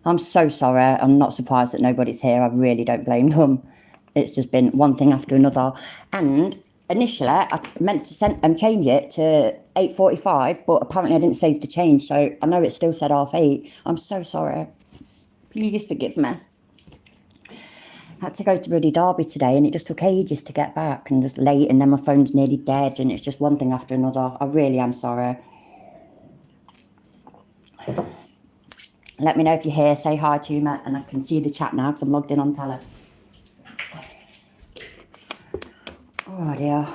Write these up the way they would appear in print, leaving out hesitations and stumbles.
I'm so sorry. I'm not surprised that nobody's here. I really don't blame them. It's just been one thing after another. And initially, I meant to change it to 8:45, but apparently I didn't save the change, so I know it still said 8:30. I'm so sorry. Please forgive me. I had to go to bloody Derby today, and it just took ages to get back, and just late, and then my phone's nearly dead, and it's just one thing after another. I really am sorry. Let me know if you're here, say hi to me, and I can see the chat now because I'm logged in on tele. Oh dear.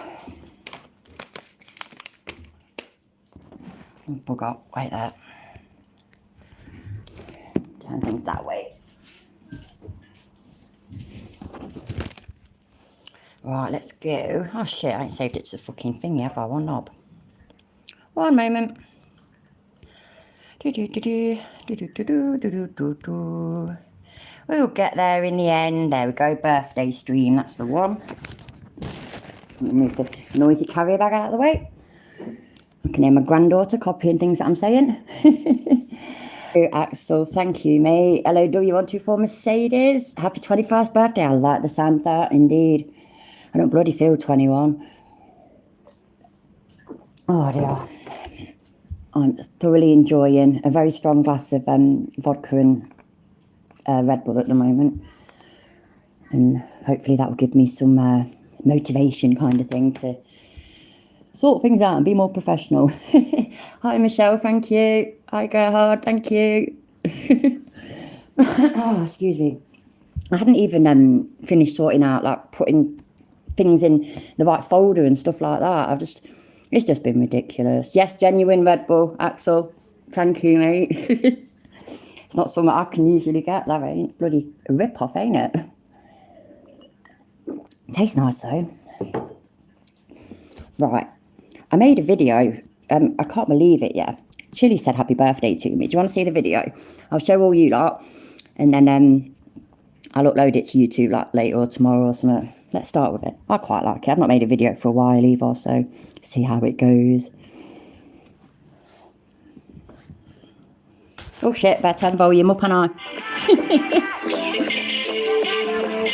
Oh, bug up, wait there. Turn things that way. Right, let's go. Oh shit, I ain't saved it to the fucking thing yet, have I? One knob. One moment. We'll get there in the end. There we go, birthday stream, that's the one. Let me move the noisy carrier bag out of the way. I can hear my granddaughter copying things that I'm saying. Axel, thank you, mate. Hello, W124 Mercedes. Happy 21st birthday. I like the sound of that, indeed. I don't bloody feel 21. Oh, dear. I'm thoroughly enjoying a very strong glass of vodka and Red Bull at the moment. And hopefully that will give me some motivation kind of thing to sort things out and be more professional. Hi, Michelle, thank you. Hi, Gerhard, thank you. Oh, excuse me. I hadn't even finished sorting out, like, putting things in the right folder and stuff like that. It's just been ridiculous. Yes, genuine Red Bull, Axel. Thank you, mate. It's not something I can usually get, that ain't. Bloody rip-off, ain't it? Tastes nice, though. Right. I made a video. I can't believe it, yeah. Chili said happy birthday to me. Do you want to see the video? I'll show all you lot. And then I'll upload it to YouTube like later or tomorrow or something. Let's start with it. I quite like it. I've not made a video for a while either, so see how it goes. Oh shit, better turn volume up, and I.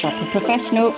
Like a professional.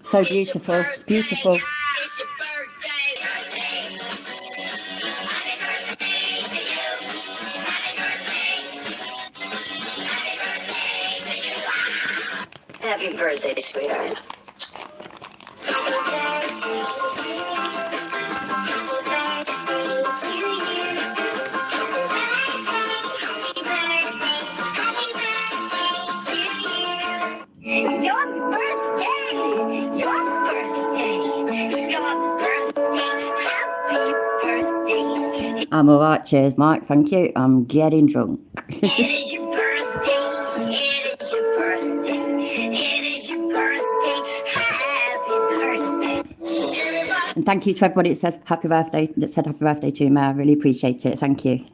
So beautiful, beautiful. Happy birthday, sweetheart. I'm alright, cheers, Mike, thank you. I'm getting drunk. It is your birthday. It is your birthday. It is your birthday. Happy birthday. And thank you to everybody that said happy birthday, to me. I really appreciate it. Thank you.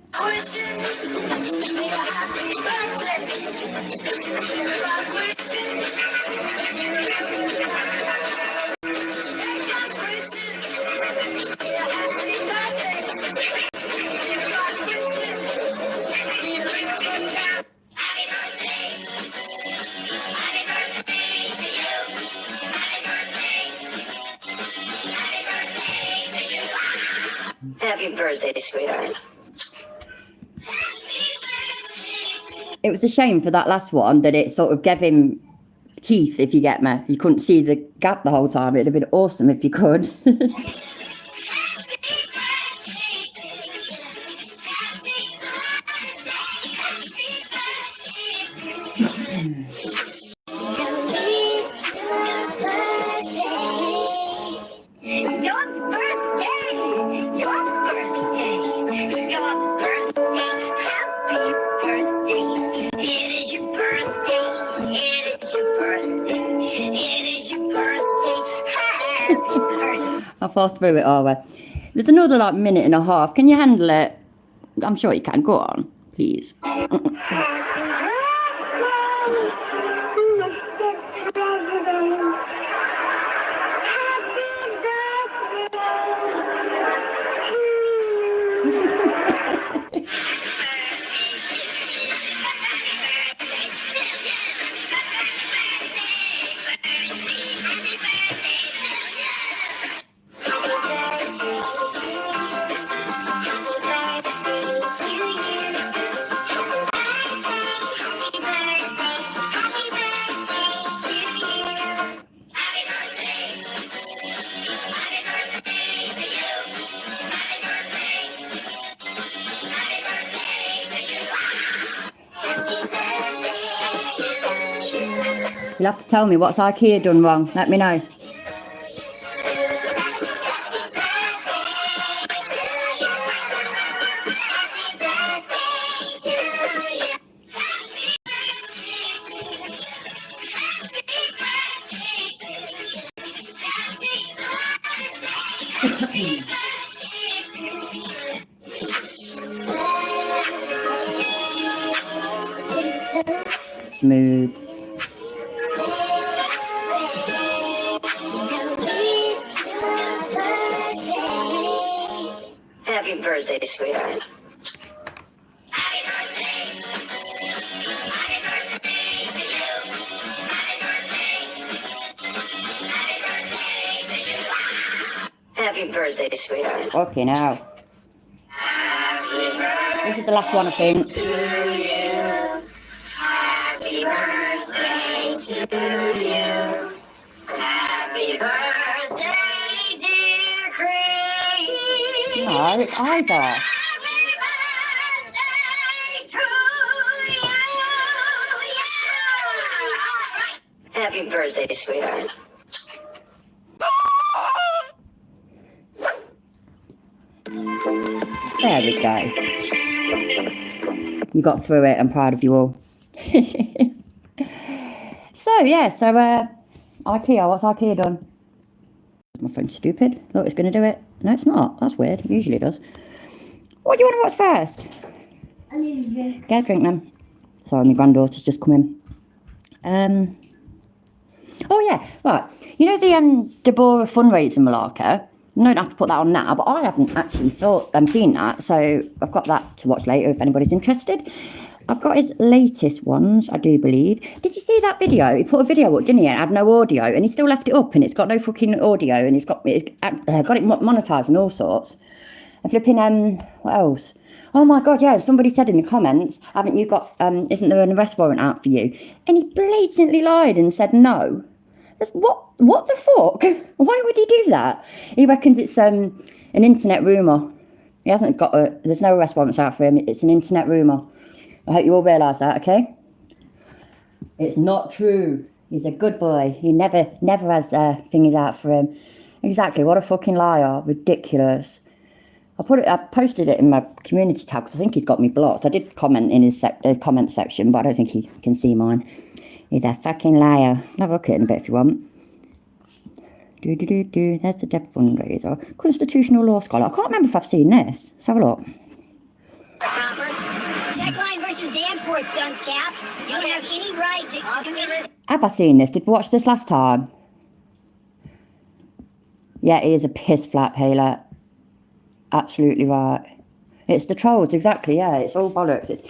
Happy Happy birthday, sweetheart. It was a shame for that last one that it sort of gave him teeth, if you get me. You couldn't see the gap the whole time. It'd have been awesome if you could. How far through it are we? There's another like minute and a half. Can you handle it? I'm sure you can. Go on, please. You'll have to tell me what's IKEA done wrong. Let me know. Smooth. Happy birthday, sweetheart. Happy birthday. Happy birthday to you. Happy birthday. Happy birthday to you. Happy birthday, sweetheart. Okay, now. This is the last one, I think. Happy birthday to you. Happy birthday, dear Grace. No, it's Isa. Happy birthday to you. Yeah. Happy birthday, sweetheart. There we go. You got through it. I'm proud of you all. IKEA, what's IKEA done? My phone's stupid. Look, it's going to do it. No, it's not. That's weird. It usually does. What do you want to watch first? I need a drink. Get a drink, then. Sorry, my granddaughter's just come in. Oh, yeah. Right. You know the Deborah fundraiser malarkey? You don't have to put that on now, but I haven't actually seen that, so I've got that to watch later if anybody's interested. I've got his latest ones, I do believe. Did you see that video? He put a video up, didn't he? It had no audio, and he still left it up, and it's got no fucking audio, and it's got it monetized and all sorts. And flipping, what else? Oh my God, yeah, somebody said in the comments, haven't you got, isn't there an arrest warrant out for you? And he blatantly lied and said no. What the fuck? Why would he do that? He reckons it's an internet rumour. He hasn't got there's no arrest warrants out for him. It's an internet rumour. I hope you all realise that, okay? It's not true. He's a good boy. He never has thingies out for him. Exactly, what a fucking liar. Ridiculous. I posted it in my community tab because I think he's got me blocked. I did comment in his comment section, but I don't think he can see mine. He's a fucking liar. I'll have a look at it in a bit if you want. There's the Deb fundraiser. Constitutional law scholar. I can't remember if I've seen this. Let's have a look. Checkline versus Danforth, guns capped. You don't have any right to commit. Have I seen this? Did we watch this last time? Yeah, he is a piss flap, Hayla. Absolutely right. It's the trolls, exactly, yeah. It's all bollocks. It's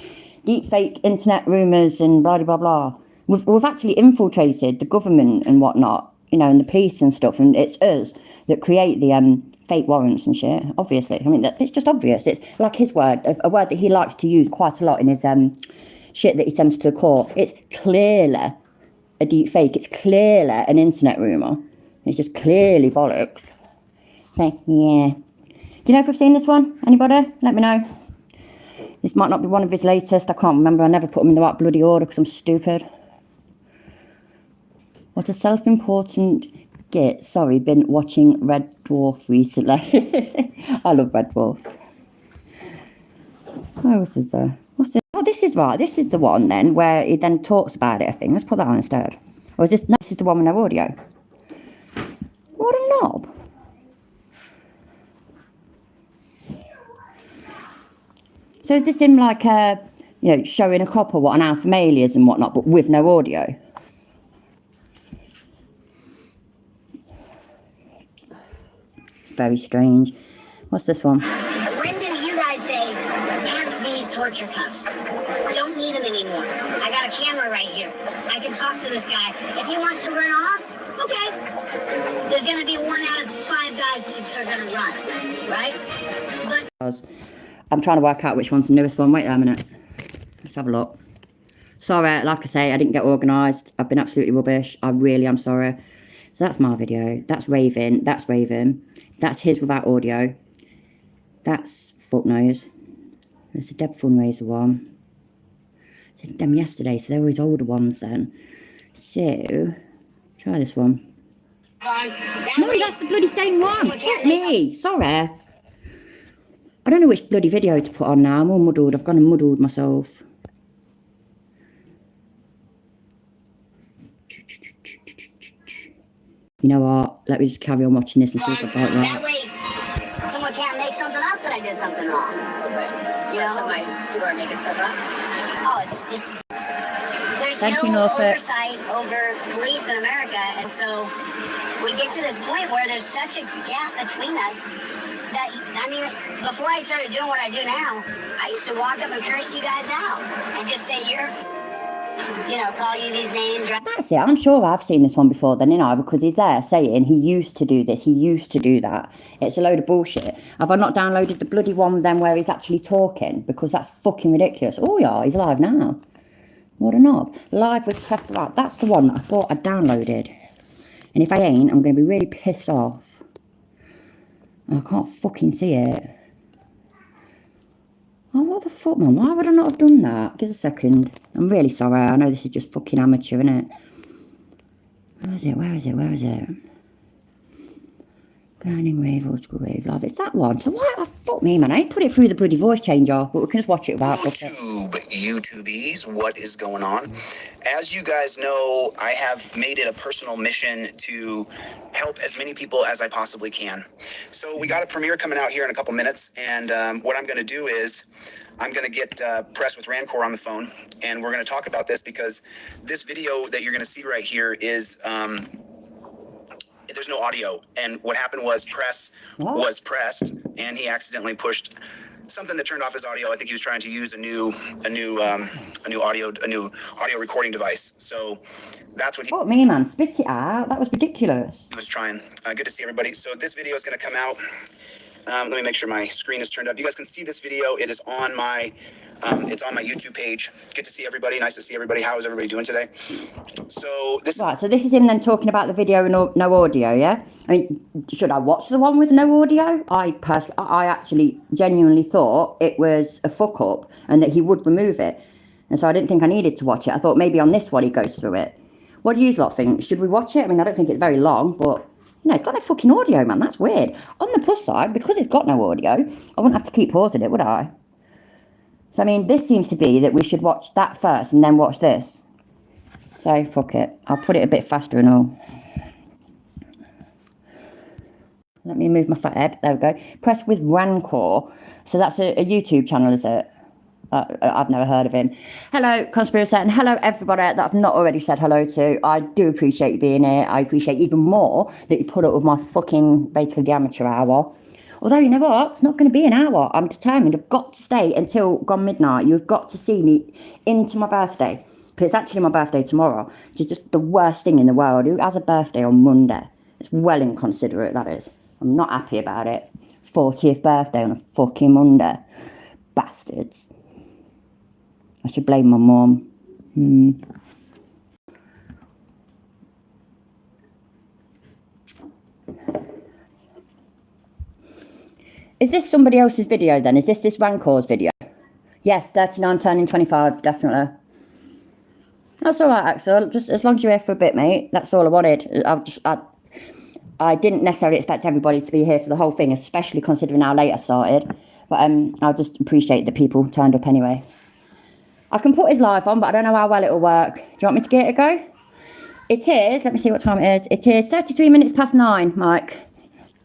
deep fake internet rumours and blah, blah, blah. We've actually infiltrated the government and whatnot, you know, and the police and stuff, and it's us that create the fake warrants and shit, obviously. I mean, it's just obvious. It's like his word, a word that he likes to use quite a lot in his shit that he sends to the court. It's clearly a deep fake. It's clearly an internet rumour. It's just clearly bollocks. So, yeah. Do you know if we've seen this one? Anybody? Let me know. This might not be one of his latest. I can't remember. I never put them in the right bloody order because I'm stupid. What a self-important git. Sorry, been watching Red Dwarf recently. I love Red Dwarf. Where was this there? What's this? Oh, this is right. This is the one then where he then talks about it, I think. Let's put that on instead. Or is this? No, this is the one with no audio. What a knob. So is this him like, showing a copper what an alpha male is and whatnot, but with no audio? Very strange. What's this one? When do you guys say, "F these torture cuffs"? Don't need them anymore. I got a camera right here. I can talk to this guy. If he wants to run off, okay. There's going to be 1 out of 5 guys that are going to run, right? But I'm trying to work out which one's the newest one. Wait a minute. Let's have a look. Sorry, like I say, I didn't get organised. I've been absolutely rubbish. I really am sorry. So that's my video. That's Raven. That's Raven. That's his without audio. That's Footnose. There's a Deb Fundraiser one. I did them yesterday, so they were his older ones then. So, try this one. No, that's the bloody same one. Fuck me. Sorry. I don't know which bloody video to put on now. I'm all muddled. I've gone and muddled myself. You know what? Let me just carry on watching this and see if I got it right. that way, someone can't make something up that I did something wrong. Okay. You know? Somebody, people are making stuff up? Oh, it's there's Thank you, no Norfolk. oversight over police in America, and so we get to this point where there's such a gap between us that, I mean, before I started doing what I do now, I used to walk up and curse you guys out and just say call you these names, right? That's it. I'm sure I've seen this one before then, because he's there saying he used to do this, he used to do that. It's a load of bullshit. Have I not downloaded the bloody one then where he's actually talking? Because that's fucking ridiculous. Oh yeah, he's live now. What a knob. Live with pressed right. That's the one that I thought I'd downloaded. And if I ain't, I'm going to be really pissed off. I can't fucking see it. Oh, what the fuck, man? Why would I not have done that? Give us a second. I'm really sorry. I know this is just fucking amateur, innit? Where is it? Where is it? Where is it? Grinding Rave, Old School Rave Live. It's that one. So why? Oh, fuck me, man. I ain't put it through the bloody voice changer, but we can just watch it without it. YouTubies, what is going on? As you guys know, I have made it a personal mission to help as many people as I possibly can. So we got a premiere coming out here in a couple minutes, and what I'm going to do is I'm going to get Press with Rancor on the phone, and we're going to talk about this because this video that you're going to see right here is there's no audio, and what happened was Press was pressed, and he accidentally pushed something that turned off his audio. I think he was trying to use a new audio recording device. So that's what he. Fuck me, man. Spit it out. That was ridiculous. He was trying. Good to see everybody. So this video is going to come out. Let me make sure my screen is turned up. You guys can see this video. It is on my. It's on my YouTube page. Good to see everybody. Nice to see everybody. How is everybody doing today? So this. Right, so this is him then talking about the video and no audio, yeah? I mean, should I watch the one with no audio? I actually genuinely thought it was a fuck up and that he would remove it. And so I didn't think I needed to watch it. I thought maybe on this one he goes through it. What do you lot think? Should we watch it? I mean, I don't think it's very long, but it's got no fucking audio, man. That's weird. On the plus side, because it's got no audio, I wouldn't have to keep pausing it, would I? So, I mean, this seems to be that we should watch that first and then watch this. So, fuck it. I'll put it a bit faster and all. Let me move my fat head. There we go. Press with Rancor. So that's a YouTube channel, is it? I've never heard of him. Hello, Conspiracy, and hello, everybody that I've not already said hello to. I do appreciate you being here. I appreciate even more that you put up with my fucking, basically, the amateur hour. Although, you know what? It's not going to be an hour. I'm determined. I've got to stay until gone midnight. You've got to see me into my birthday. Because it's actually my birthday tomorrow. Which is just the worst thing in the world. Who has a birthday on Monday? It's well inconsiderate, that is. I'm not happy about it. 40th birthday on a fucking Monday. Bastards. I should blame my mum. Is this somebody else's video then? Is this Rancor's video? Yes, 39 turning 25, definitely. That's all right, Axel. Just as long as you're here for a bit, mate. That's all I wanted. I didn't necessarily expect everybody to be here for the whole thing, especially considering how late I started. But I just appreciate that people turned up anyway. I can put his live on, but I don't know how well it'll work. Do you want me to give it a go? It is, let me see what time it is. It is 33 minutes past 9, Mike.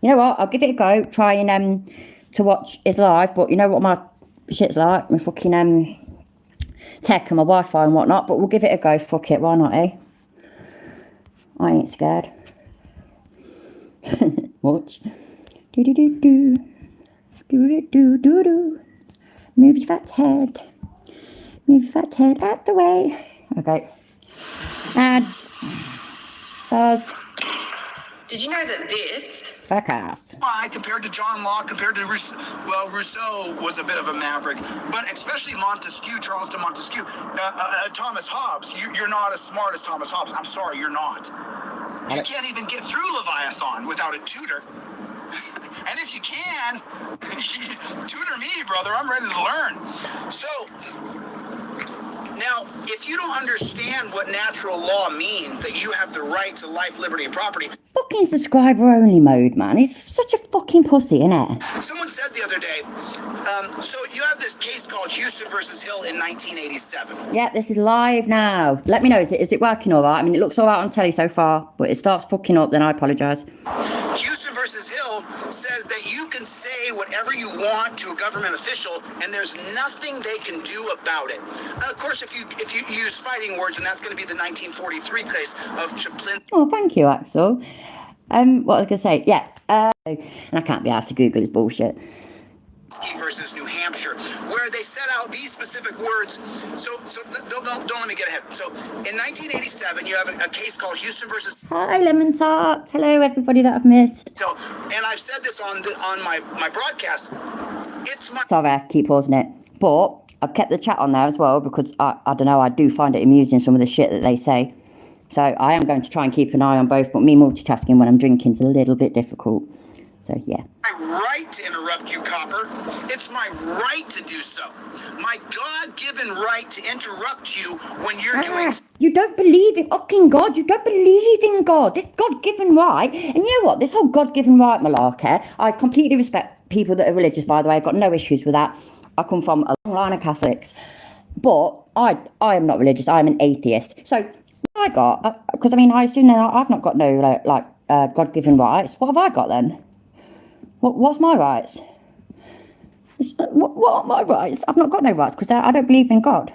You know what? I'll give it a go. Try and to watch his live, but you know what my shit's like? My fucking tech and my Wi-Fi and whatnot, but we'll give it a go. Fuck it, why not, eh? I ain't scared. Watch. Do-do-do-do. Do-do-do-do-do. Move your fat head. Move your fat head out the way. Okay. Ads. Soz. Did you know that this Fuck off. Why, compared to John Locke, compared to Rousseau, well, Rousseau was a bit of a maverick, but especially Montesquieu, Charles de Montesquieu, Thomas Hobbes, you're not as smart as Thomas Hobbes. I'm sorry, you're not. You can't even get through Leviathan without a tutor. And if you can, tutor me, brother. I'm ready to learn. So, now, if you don't understand what natural law means, that you have the right to life, liberty, and property. Fucking subscriber only mode, man. He's such a fucking pussy, innit? Someone said the other day, so you have this case called Houston versus Hill in 1987. Yeah, this is live now. Let me know, is it working all right? I mean, it looks all right on telly so far, but it starts fucking up, then I apologise. Houston versus Hill says that you can say whatever you want to a government official, and there's nothing they can do about it. Of course, if you use fighting words, and that's going to be the 1943 case of Chaplin. Oh, thank you, Axel. What was I going to say? Yeah, and I can't be asked to Google his bullshit. Versus New Hampshire, where they set out these specific words. So don't let me get ahead. So in 1987, you have a case called Houston versus. Hi, Lemon Tart. Hello, everybody that I've missed. So, and I've said this on my broadcast. It's my. Sorry, I keep pausing it, but I've kept the chat on there as well because I don't know, I do find it amusing, some of the shit that they say. So I am going to try and keep an eye on both, but me multitasking when I'm drinking is a little bit difficult. So yeah. My right to interrupt you, Copper. It's my right to do so. My God-given right to interrupt you when you're doing. You don't believe in fucking God. You don't believe in God. This God-given right. And you know what? This whole God-given right malarkey, I completely respect people that are religious, by the way. I've got no issues with that. I come from a long line of Catholics. But I am not religious. I am an atheist. So I got, because I mean, I assume that I've not got no God-given rights. What have I got then? What's my rights? What are my rights? I've not got no rights because I don't believe in God.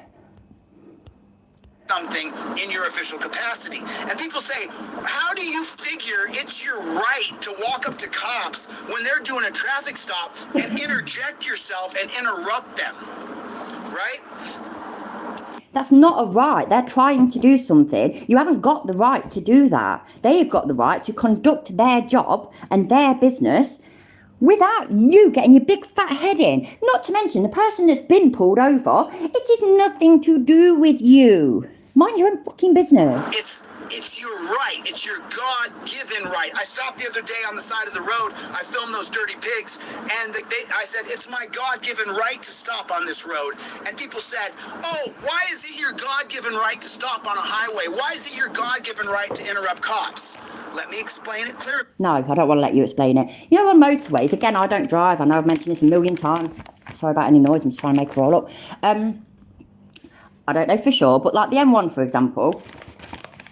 Something in your official capacity. And people say, how do you figure it's your right to walk up to cops when they're doing a traffic stop and interject yourself and interrupt them? Right? That's not a right. They're trying to do something. You haven't got the right to do that. They've got the right to conduct their job and their business without you getting your big fat head in. Not to mention the person that's been pulled over, it is nothing to do with you. Mind your own fucking business. It's your right. It's your God-given right. I stopped the other day on the side of the road. I filmed those dirty pigs, and I said, it's my God-given right to stop on this road. And people said, oh, why is it your God-given right to stop on a highway? Why is it your God-given right to interrupt cops? Let me explain it clearly. No, I don't want to let you explain it. You know, on motorways, again, I don't drive. I know I've mentioned this a million times. Sorry about any noise. I'm just trying to make it roll up. I don't know for sure, but like the M1, for example,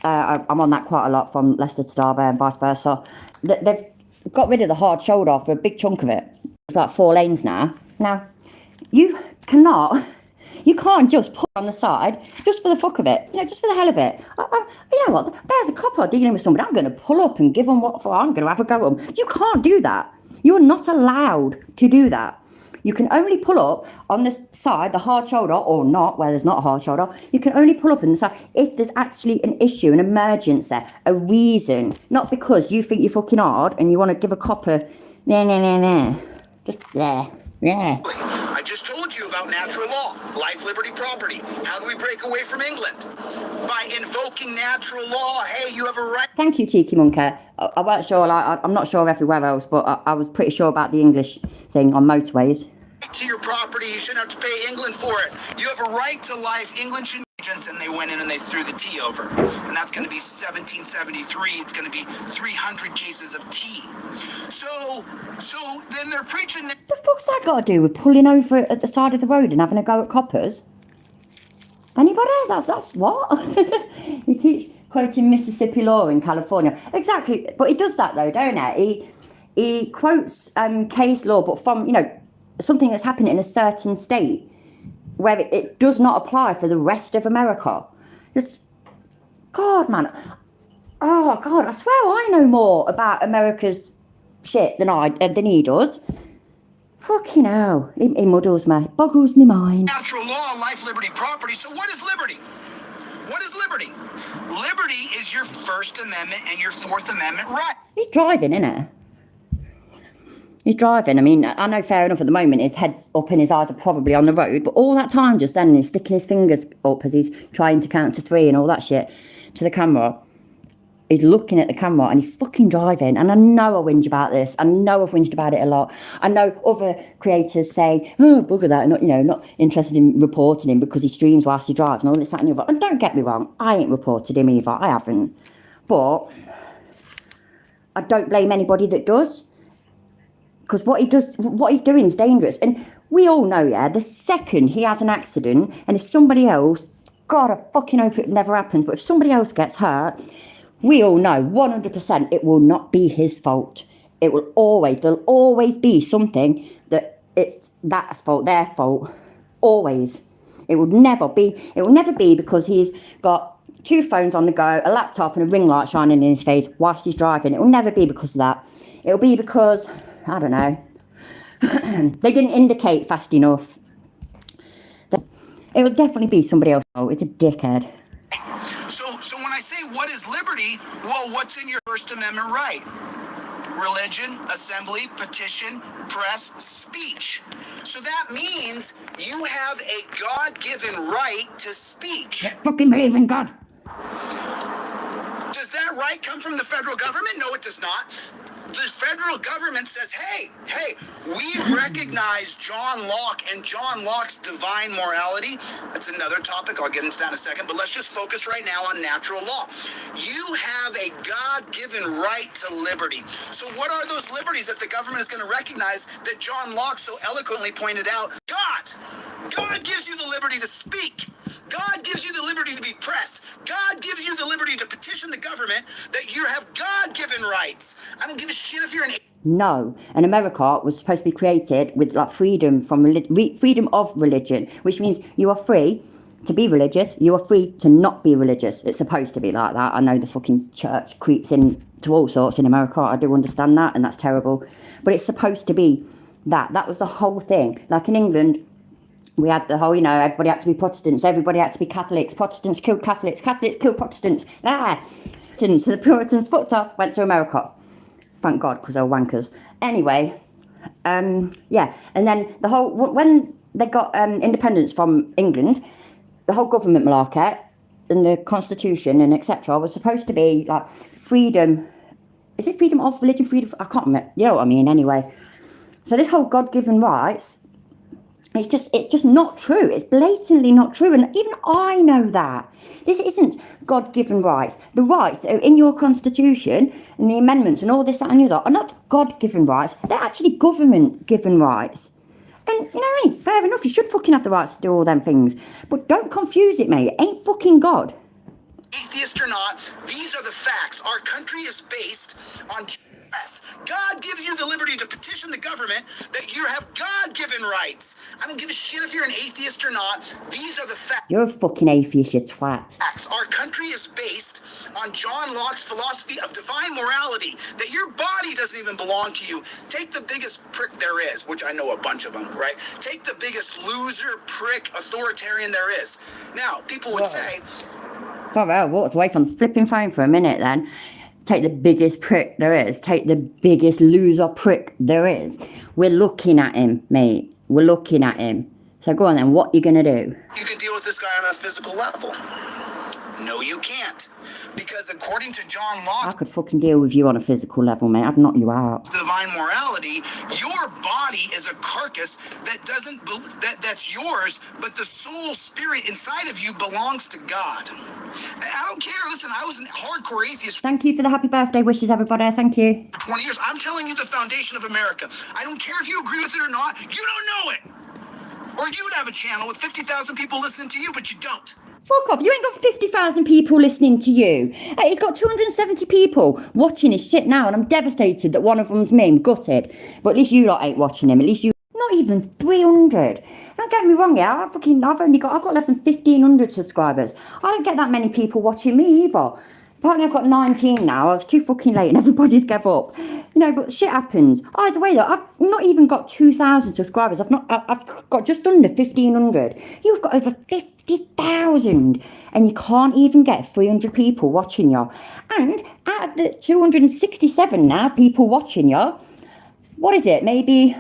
I'm on that quite a lot from Leicester to Derby and vice versa. They've got rid of the hard shoulder for a big chunk of it. It's like 4 lanes now. Now, you can't just put on the side just for the fuck of it, just for the hell of it. You know what? There's a copper dealing with somebody. I'm going to pull up and give them what for. I'm going to have a go at them. You can't do that. You're not allowed to do that. You can only pull up on the side, the hard shoulder, or not, where there's not a hard shoulder. You can only pull up on the side if there's actually an issue, an emergency, a reason. Not because you think you're fucking hard and you want to give a cop a just there. Yeah. I just told you about natural law, life, liberty, property. How do we break away from England? By invoking natural law. Hey, you have a right Thank you, Cheeky Monkey. I weren't sure, like, I'm not sure everywhere else, but I was pretty sure about the English thing on motorways. to your property. You shouldn't have to pay England for it. You have a right to life. England shouldn't. And they went in and they threw the tea over. And that's going to be 1773. It's going to be 300 cases of tea. So then they're preaching. What the fuck's that got to do with pulling over at the side of the road and having a go at coppers? Anybody? That's what? He keeps quoting Mississippi law in California. Exactly. But he does that though, don't he? He quotes case law, but from, you know, something that's happened in a certain state where it does not apply for the rest of America. Just, God, man. Oh, God, I swear I know more about America's shit than he does. Fucking hell. He muddles me. Boggles me mind. Natural law, life, liberty, property. So what is liberty? What is liberty? Liberty is your First Amendment and your Fourth Amendment right. He's driving, isn't it? He's driving. I mean, I know fair enough at the moment his head's up and his eyes are probably on the road, but all that time just then he's sticking his fingers up as he's trying to count to 3 and all that shit to the camera. He's looking at the camera and he's fucking driving. And I know I whinge about this. I know I've whinged about it a lot. I know other creators say, oh, bugger that, not, you know, not interested in reporting him because he streams whilst he drives and all this, that and the other. And don't get me wrong, I ain't reported him either. I haven't. But I don't blame anybody that does. Because what he's doing is dangerous. And we all know, yeah, the second he has an accident and if somebody else, God, I fucking hope it never happens, but if somebody else gets hurt, we all know 100% it will not be his fault. There'll always be something that it's that's fault, their fault. Always. It will never be because he's got 2 phones on the go, a laptop and a ring light shining in his face whilst he's driving. It will never be because of that. It'll be because, I don't know, they didn't indicate fast enough. It will definitely be somebody else's fault. It's a dickhead. So when I say what is liberty, well, what's in your First Amendment right? Religion, assembly, petition, press, speech. So that means you have a God-given right to speech. Fucking believe in God. Does that right come from the federal government? No, it does not. The federal government says, hey, we recognize John Locke and John Locke's divine morality. That's another topic. I'll get into that in a second. But let's just focus right now on natural law. You have a God-given right to liberty. So what are those liberties that the government is going to recognize that John Locke so eloquently pointed out? God gives you the liberty to speak. God gives you the liberty to be pressed. God gives you the liberty to petition the government that you have God-given rights. I don't give a shit if you're an... No, and America was supposed to be created with like freedom from freedom of religion, which means you are free to be religious, you are free to not be religious. It's supposed to be like that. I know the fucking church creeps in to all sorts in America. I do understand that, and that's terrible. But it's supposed to be that. That was the whole thing. Like in England, we had the whole, you know, everybody had to be Protestants, everybody had to be Catholics, Protestants killed Catholics, Catholics killed Protestants. So the Puritans fucked off, went to America. Thank God, because they were wankers. Anyway, yeah, and then the whole, when they got independence from England, the whole government malarkey and the constitution and etc. was supposed to be like freedom. Is it freedom of religion, freedom? I can't remember, you know what I mean, anyway. So this whole God-given rights, it's just not true. It's blatantly not true. And even I know that. This isn't God-given rights. The rights that are in your constitution and the amendments and all this, that and the other are not God-given rights. They're actually government-given rights. And, you know, hey, fair enough, you should fucking have the rights to do all them things. But don't confuse it, mate. It ain't fucking God. Atheist or not, these are the facts. Our country is based on... Yes, God gives you the liberty to petition the government that you have God-given rights. I don't give a shit if you're an atheist or not. These are the facts. You're a fucking atheist, you twat. Our country is based on John Locke's philosophy of divine morality, that your body doesn't even belong to you. Take the biggest prick there is, which I know a bunch of them, right? Take the biggest loser, prick, authoritarian there is. Now, people would say... Sorry, I walked away from the flipping phone for a minute then. Take the biggest prick there is. Take the biggest loser prick there is. We're looking at him, mate. We're looking at him. So go on then, what you gonna do? You can deal with this guy on a physical level. No, you can't. Because according to John I Locke, could fucking deal with you on a physical level, mate. I'd knock you out. divine morality, your body is a carcass that doesn't that's yours, but the soul spirit inside of you belongs to God. I don't care. Listen, I was a hardcore atheist Thank you for the happy birthday wishes, everybody. Thank you. for 20 years. I'm telling you the foundation of America. I don't care if you agree with it or not. You don't know it. Or you'd have a channel with 50,000 people listening to you, but you don't. Fuck off. You ain't got 50,000 people listening to you. Hey, he's got 270 people watching his shit now, and I'm devastated that one of them's me. I'm gutted. But at least you lot ain't watching him. At least you... Not even 300. Don't get me wrong, yeah. I've got less than 1,500 subscribers. I don't get that many people watching me either. Apparently I've got 19 now. I was too fucking late and everybody's gave up. You know, but shit happens. Either way though, I've not even got 2,000 subscribers. I've got just under 1,500. You've got over 50,000 and you can't even get 300 people watching you. And out of the 267 now people watching you, what is it? Maybe...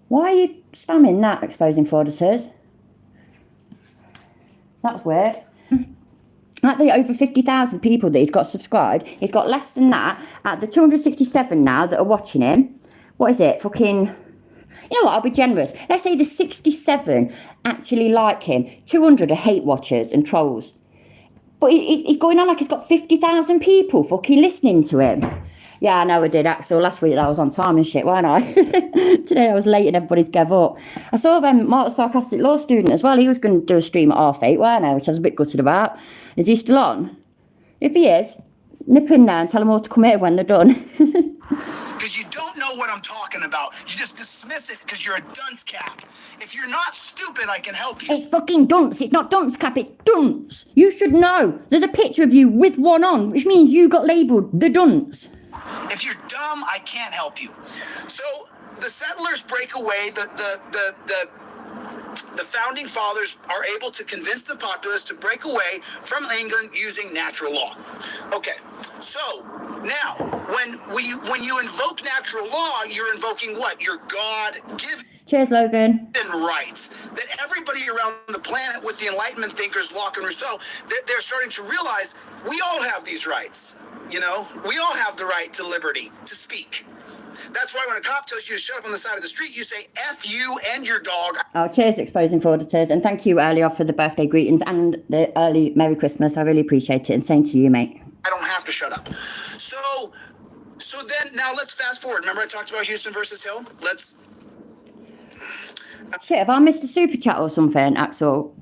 Why are you spamming that, exposing frauditors? That's weird. At the over 50,000 people that he's got subscribed, he's got less than that. At the 267 now that are watching him, what is it? Fucking... You know what, I'll be generous. Let's say the 67 actually like him. 200 are hate watchers and trolls. But he's going on like he's got 50,000 people fucking listening to him. Yeah, I know I did, Axel. Last week I was on time and shit, weren't I? Today I was late and everybody's gave up. I saw Mark, the sarcastic law student as well. He was going to do a stream at 8:30, weren't I? Which I was a bit gutted about. Is he still on? If he is, nip in there and tell them all to come here when they're done. Because you don't know what I'm talking about. You just dismiss it because you're a dunce cap. If you're not stupid, I can help you. It's fucking dunce. It's not dunce cap, it's dunce. You should know. There's a picture of you with one on, which means you got labelled the dunce. If you're dumb, I can't help you. So the settlers break away. The founding fathers are able to convince the populace to break away from England using natural law. Okay, so now when you invoke natural law, you're invoking what? Your God-given Cheers, Logan. rights that everybody around the planet with the Enlightenment thinkers, Locke and Rousseau, they're starting to realize we all have these rights. You know, we all have the right to liberty, to speak. That's why when a cop tells you to shut up on the side of the street, you say, F you and your dog. Oh, cheers, exposing frauditors. And thank you earlier for the birthday greetings and the early Merry Christmas. I really appreciate it. And same to you, mate. I don't have to shut up. So then, now let's fast forward. Remember I talked about Houston versus Hill? Shit, have I missed a super chat or something, Axel?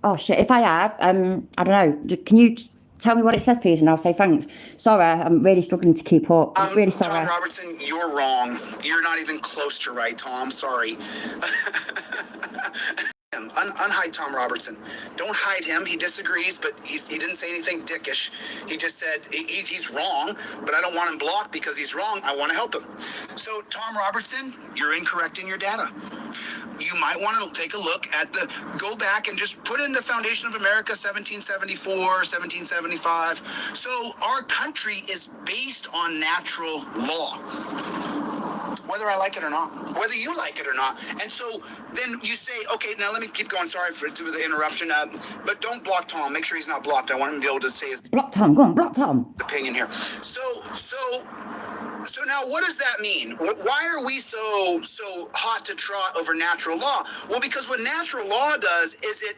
Oh, shit, if I have, I don't know. Can you... Tell me what it says, please, and I'll say thanks. Sorry, I'm really struggling to keep up. I'm really sorry. Tom Robertson, you're wrong. You're not even close to right, Tom. Sorry. Unhide Tom Robertson. Don't hide him. He disagrees, but he didn't say anything dickish. He just said he's wrong, but I don't want him blocked because he's wrong. I want to help him. So, Tom Robertson, you're incorrect in your data. You might want to take a look at go back and just put in the Foundation of America 1774, 1775. So our country is based on natural law, whether I like it or not, whether you like it or not. And so then you say, okay, now let me keep going. Sorry for the interruption, but don't block Tom. Make sure he's not blocked. I want him to be able to say his Block Tom, go on, block Tom. opinion here. So now what does that mean? Why are we so hot to trot over natural law? Well, because what natural law does is it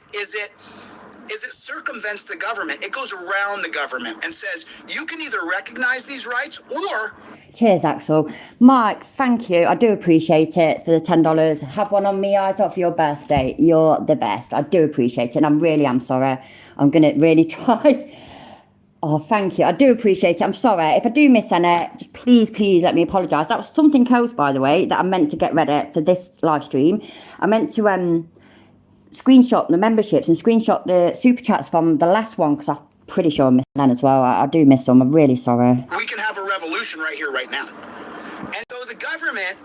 circumvents the government. It goes around the government and says you can either recognize these rights or... Cheers, Axel. Mike, thank you. I do appreciate it for the $10. Have one on me, eyes up for your birthday. You're the best. I do appreciate it, and I really am sorry. I'm going to really try Oh, thank you. I do appreciate it. I'm sorry. If I do miss any, just please let me apologise. That was something else, by the way, that I meant to get ready for this live stream. I meant to screenshot the memberships and screenshot the super chats from the last one because I'm pretty sure I missed them as well. I do miss them. I'm really sorry. We can have a revolution right here, right now. And so the government,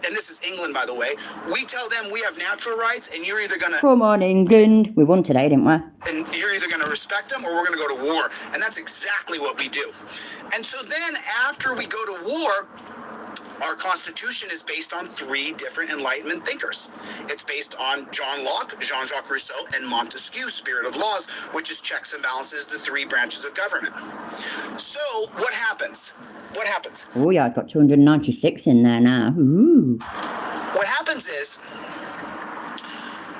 and this is England, by the way, we tell them we have natural rights, and you're either gonna Come on, England. We won today, didn't we? and you're either gonna respect them or we're gonna go to war, and that's exactly what we do. And so then, after we go to war, our Constitution is based on three different Enlightenment thinkers. It's based on John Locke, Jean-Jacques Rousseau, and Montesquieu, Spirit of Laws, which is checks and balances, the three branches of government. So what happens? What happens? Oh, yeah, I've got 296 in there now. Ooh. What happens is,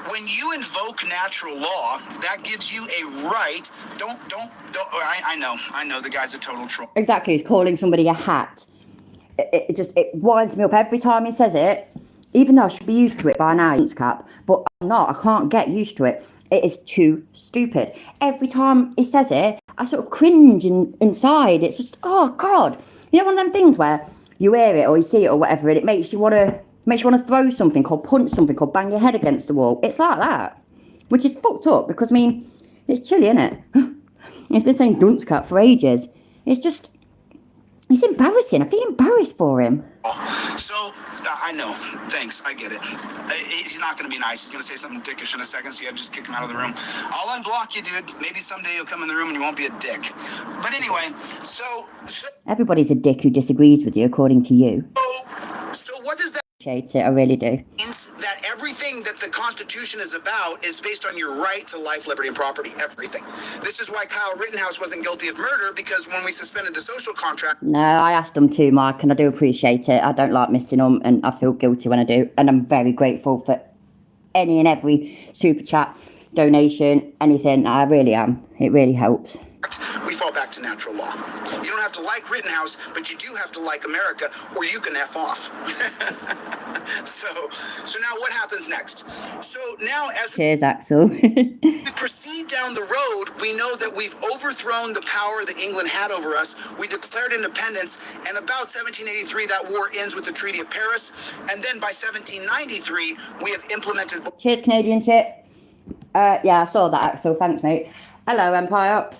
when you invoke natural law, that gives you a right. Don't. I know the guy's a total troll. Exactly, he's calling somebody a hat. It winds me up every time he says it, even though I should be used to it by now, cap, but I'm not. I can't get used to it. It is too stupid. Every time he says it, I sort of cringe inside. It's just, oh God. You know, one of them things where you hear it or you see it or whatever, and it makes you want to throw something or punch something or bang your head against the wall. It's like that, which is fucked up because, I mean, it's chilly, isn't it? It's been saying dunce cat for ages. It's embarrassing. I feel embarrassed for him. So, I know. Thanks. I get it. He's not going to be nice. He's going to say something dickish in a second, so you have to just kick him out of the room. I'll unblock you, dude. Maybe someday you'll come in the room and you won't be a dick. But anyway, so Everybody's a dick who disagrees with you, according to you. so what does that Appreciate it, I really do. means? That everything that the Constitution is about is based on your right to life, liberty, and property. Everything. This is why Kyle Rittenhouse wasn't guilty of murder, because when we suspended the social contract, No, I asked them to, Mark, and I do appreciate it. I don't like missing them, and I feel guilty when I do. And I'm very grateful for any and every super chat, donation, anything. I really am. It really helps. we fall back to natural law. You don't have to like Rittenhouse, but you do have to like America, or you can F off. So now what happens next? So now as Cheers, Axel. we proceed down the road, we know that we've overthrown the power that England had over us. We declared independence, and about 1783, that war ends with the Treaty of Paris. And then by 1793, we have implemented... Cheers, Canadian chip. Yeah, I saw that, Axel. Thanks, mate. Hello, Empire.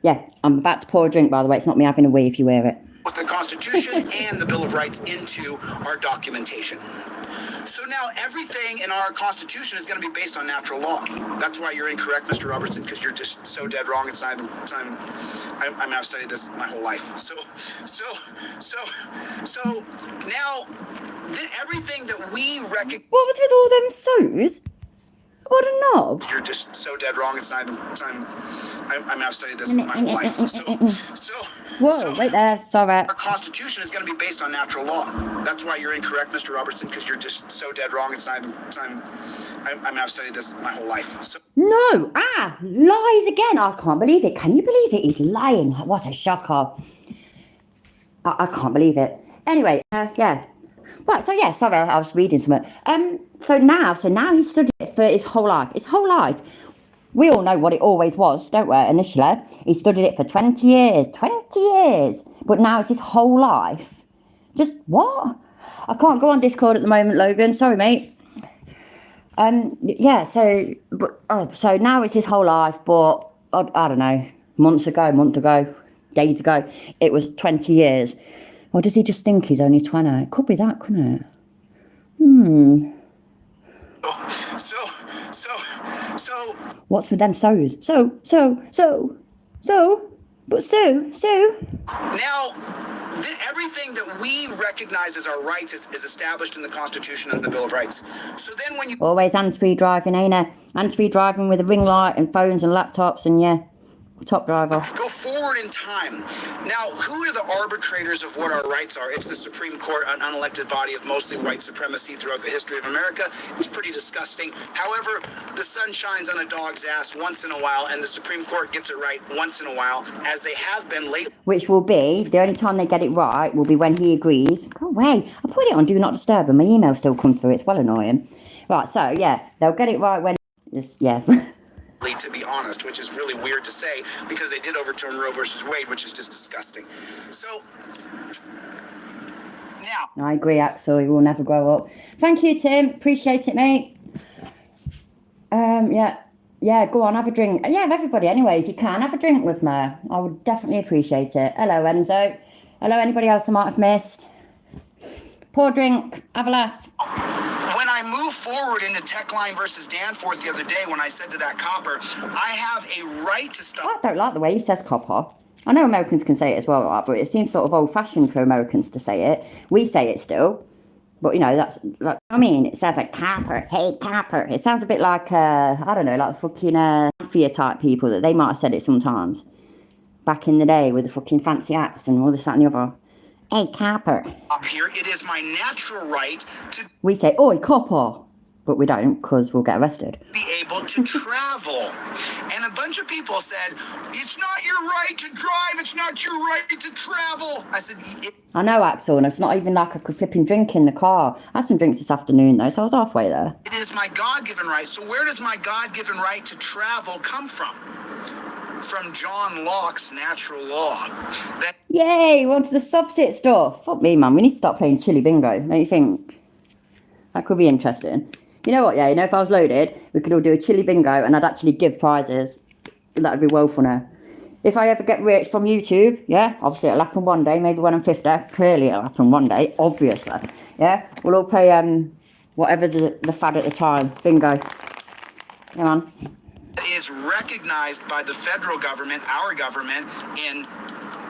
Yeah, I'm about to pour a drink, by the way. It's not me having a wee if you hear it. With the Constitution and the Bill of Rights into our documentation. So now everything in our Constitution is going to be based on natural law. That's why you're incorrect, Mr. Robertson, because you're just so dead wrong. It's not even. I've studied this my whole life. So now everything that we recognize. What was with all them so's? What a knob. You're just so dead wrong. It's not even. I've studied this my whole life. Whoa, wait there. Sorry. Our Constitution is going to be based on natural law. That's why you're incorrect, Mr. Robertson, because you're just so dead wrong. It's not even. I've studied this my whole life. So. No. Lies again. I can't believe it. Can you believe it? He's lying. What a shocker. I can't believe it. Anyway, yeah. Right, so yeah, sorry, I was reading something. So now he studied it for his whole life. His whole life. We all know what it always was, don't we, initially? He studied it for 20 years. 20 years! But now it's his whole life. Just, what? I can't go on Discord at the moment, Logan. Sorry, mate. Yeah, so now it's his whole life, but, I don't know, month ago, days ago, it was 20 years. Or does he just think he's only 20? It could be that, couldn't it? So. What's with them so's? Now, everything that we recognize as our rights is established in the Constitution and the Bill of Rights. So then when you... Always hands-free driving, ain't it? Hands-free driving with a ring light and phones and laptops and, yeah, top driver. Go forward in time. Now, who are the arbitrators of what our rights are? It's the Supreme Court, an unelected body of mostly white supremacy throughout the history of America. It's pretty disgusting. However, the sun shines on a dog's ass once in a while, and the Supreme Court gets it right once in a while, as they have been lately. Which will be, the only time they get it right will be when he agrees. Go away. I put it on Do Not Disturb and my email still come through. It's well annoying. Right, so, yeah, they'll get it right when... Just, yeah. to be honest, which is really weird to say because they did overturn Roe versus Wade, which is just disgusting. So now, I agree, Axel. He will never grow up. Thank you, Tim. Appreciate it, mate. Yeah, go on, have a drink. Yeah, everybody, anyway, if you can, have a drink with me. I would definitely appreciate it. Hello, Enzo. Hello, anybody else I might have missed? Pour a drink, have a laugh. when I moved forward into Techline versus Danforth the other day, when I said to that copper, I have a right to stop. I don't like the way he says copper. I know Americans can say it as well, right, but it seems sort of old-fashioned for Americans to say it. We say it still. But, you know, I mean, it sounds like copper, hey, copper. It sounds a bit like, I don't know, like fucking mafia type people that they might have said it sometimes. Back in the day with the fucking fancy hats and all this, that and the other. Hey, copper. Up here, it is my natural right to We say, oi, copper. But we don't, because we'll get arrested. be able to travel. And a bunch of people said, it's not your right to drive, it's not your right to travel. I said, I know, Axel, and it's not even like I could flipping drink in the car. I had some drinks this afternoon, though, so I was halfway there. it is my God-given right. So where does my God-given right to travel come from? From John Locke's natural law. That Yay, we're on to the subset stuff. Fuck me, man, we need to start playing Chili Bingo, don't you think? That could be interesting. You know what, yeah, you know, if I was loaded, we could all do a Chili Bingo and I'd actually give prizes. That would be well funny. If I ever get rich from YouTube, yeah, obviously it'll happen one day, maybe when I'm 50. Clearly it'll happen one day, obviously. Yeah, we'll all play whatever the fad at the time. Bingo. Come on. is recognized by the federal government, our government, in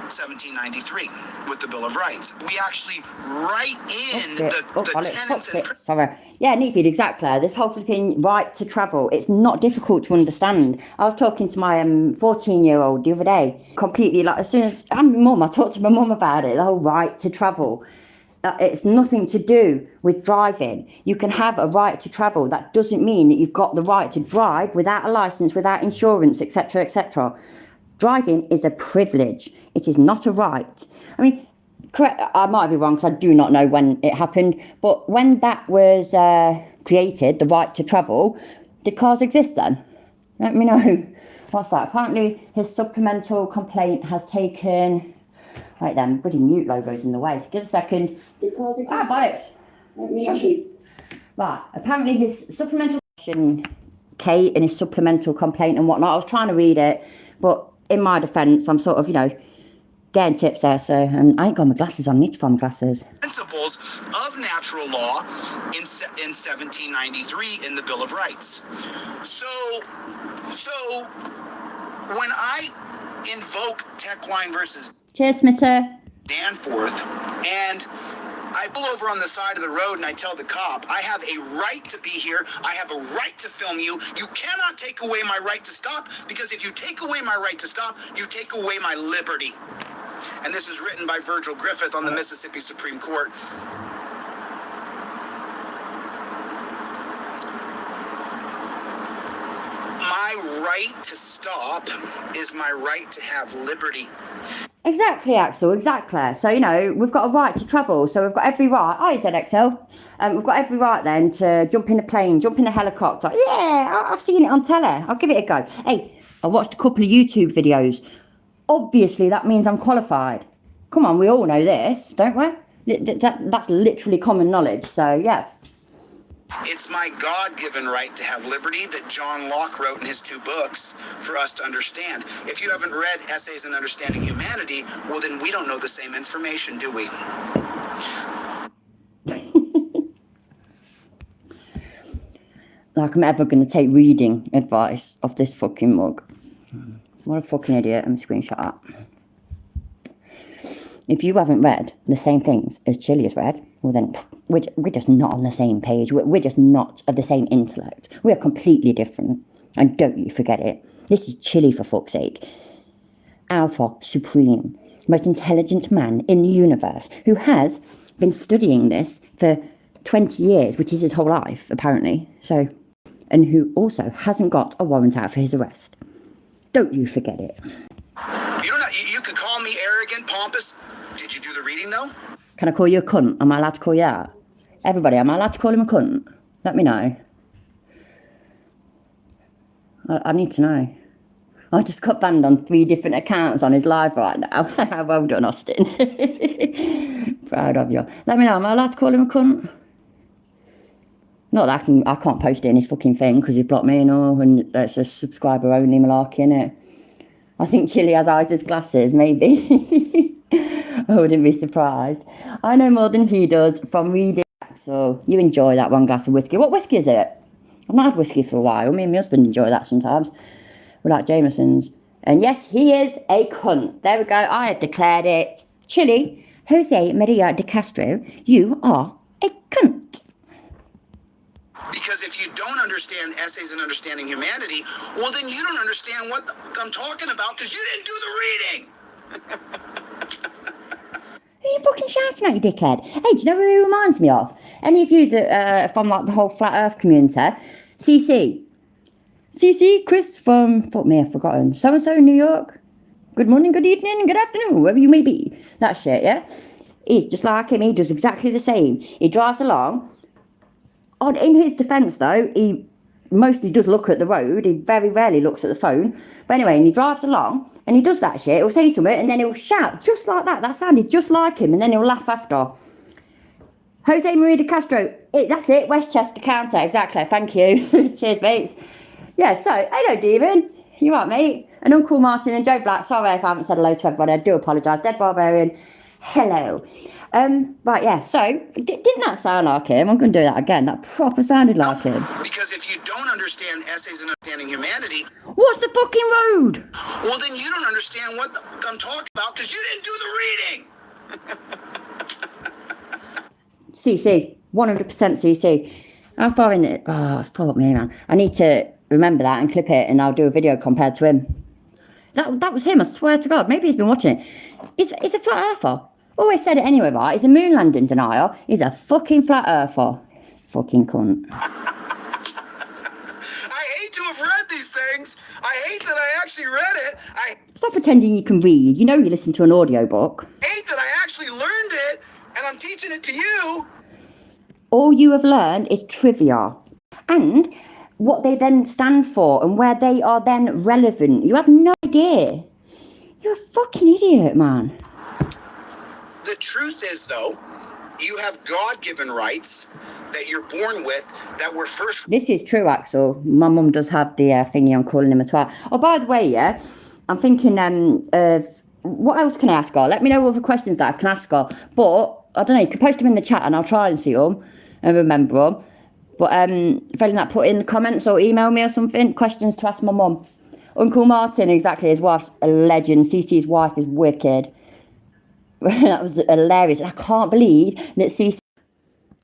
1793 with the Bill of Rights. We actually write in the tenants and Sorry. Yeah, Neatfeed, exactly. This whole flipping right to travel, it's not difficult to understand. I was talking to my 14-year-old the other day, completely, like, as soon as I'm my mum, I talked to my mum about it, the whole right to travel. It's nothing to do with driving. You can have a right to travel. That doesn't mean that you've got the right to drive without a license, without insurance, etc., etc. Driving is a privilege. It is not a right. I mean, correct. I might be wrong because I do not know when it happened. But when that was created, the right to travel, did cars exist then? Let me know. What's that? Apparently, his supplemental complaint has taken. Right then, bloody mute logo's in the way. Give us a second. Bollocks. Right, apparently his supplemental Kate and his supplemental complaint and whatnot. I was trying to read it, but in my defence, I'm sort of, you know, getting tips there. So, and I ain't got my glasses on. I need to find my glasses. principles of natural law in 1793 in the Bill of Rights. So when I invoke Techline versus Cheers, Smitter. Danforth, and I pull over on the side of the road and I tell the cop, I have a right to be here. I have a right to film you. You cannot take away my right to stop, because if you take away my right to stop, you take away my liberty. And this is written by Virgil Griffith on the Mississippi Supreme Court. My right to stop is my right to have liberty. Exactly, Axel, exactly. So, you know, we've got a right to travel. So we've got every right. Oh, you said Axel. We've got every right then to jump in a plane, jump in a helicopter. Yeah, I've seen it on telly. I'll give it a go. Hey, I watched a couple of YouTube videos. Obviously, that means I'm qualified. Come on, we all know this, don't we? That's literally common knowledge. So, yeah. It's my God-given right to have liberty that John Locke wrote in his 2 books for us to understand. If you haven't read Essays in Understanding Humanity, well, then we don't know the same information, do we? Like I'm ever going to take reading advice off this fucking mug. What a fucking idiot. I'm screenshot up. If you haven't read the same things as Chili has read, well then, we're just not on the same page. We're just not of the same intellect. We are completely different. And don't you forget it. This is Chili, for fuck's sake. Alpha Supreme. Most intelligent man in the universe, who has been studying this for 20 years, which is his whole life, apparently. So, and who also hasn't got a warrant out for his arrest. Don't you forget it. You could call me arrogant, pompous. Did you do the reading, though? Can I call you a cunt? Am I allowed to call you that? Everybody, am I allowed to call him a cunt? Let me know. I need to know. I just got banned on 3 different accounts on his live right now. Well done, Austin. Proud of you. Let me know, am I allowed to call him a cunt? Not that I can't post it in his fucking thing because he blocked me and all, and it's a subscriber only malarkey, innit? I think Chili has eyes as glasses, maybe. I wouldn't be surprised. I know more than he does from reading. So you enjoy that 1 glass of whiskey. What whiskey is it? I've not had whiskey for a while. Me and my husband enjoy that sometimes. We like Jameson's. And yes, he is a cunt. There we go. I had declared it. Chili, Jose Maria de Castro, you are a cunt. Because if you don't understand essays and understanding humanity, well, then you don't understand what I'm talking about because you didn't do the reading. Who are you fucking shouting at, you dickhead? Hey, do you know who he reminds me of? Any of you that from like the whole flat earth community? CC, Chris from, fuck me, I've forgotten. So-and-so in New York. Good morning, good evening, good afternoon, wherever you may be. That shit, yeah? He's just like him, he does exactly the same. He drives along. In his defence, though, he mostly does look at the road. He very rarely looks at the phone. But anyway, and he drives along, and he does that shit. He'll say something, and then he'll shout just like that. That sounded just like him, and then he'll laugh after. Jose Maria de Castro. That's it, Westchester County. Exactly, thank you. Cheers, mates. Yeah, so, hello, Demon. You right, mate? And Uncle Martin and Joe Black. Sorry if I haven't said hello to everybody. I do apologise. Dead Barbarian. Hello. Right, yeah, so, didn't that sound like him? I'm going to do that again. That proper sounded like him. Because if you don't understand essays and understanding humanity, what's the fucking road? Well, then you don't understand what I'm talking about because you didn't do the reading. CC, 100% CC. How far in it? Oh, fuck me, man. I need to remember that and clip it, and I'll do a video compared to him. That was him, I swear to God. Maybe he's been watching it. He's a flat earther. Always said it anyway, right? He's a moon landing denier. He's a fucking flat earther. Fucking cunt. I hate to have read these things. I hate that I actually read it. I Stop pretending you can read. You know you listen to an audiobook. hate that I actually learned it, and I'm teaching it to you. All you have learned is trivia. And what they then stand for and where they are then relevant. You have no idea. You're a fucking idiot, man. The truth is, though, you have God-given rights that you're born with that were first... This is true, Axel. My mum does have the thingy on calling him a twat. Oh, by the way, yeah, I'm thinking of... What else can I ask her? Let me know other questions that I can ask her. But, I don't know, you can post them in the chat and I'll try and see them and remember them. But failing that, put in the comments or email me or something. Questions to ask my mum. Uncle Martin, exactly. His wife's a legend. CC's wife is wicked. That was hilarious. And I can't believe that CC...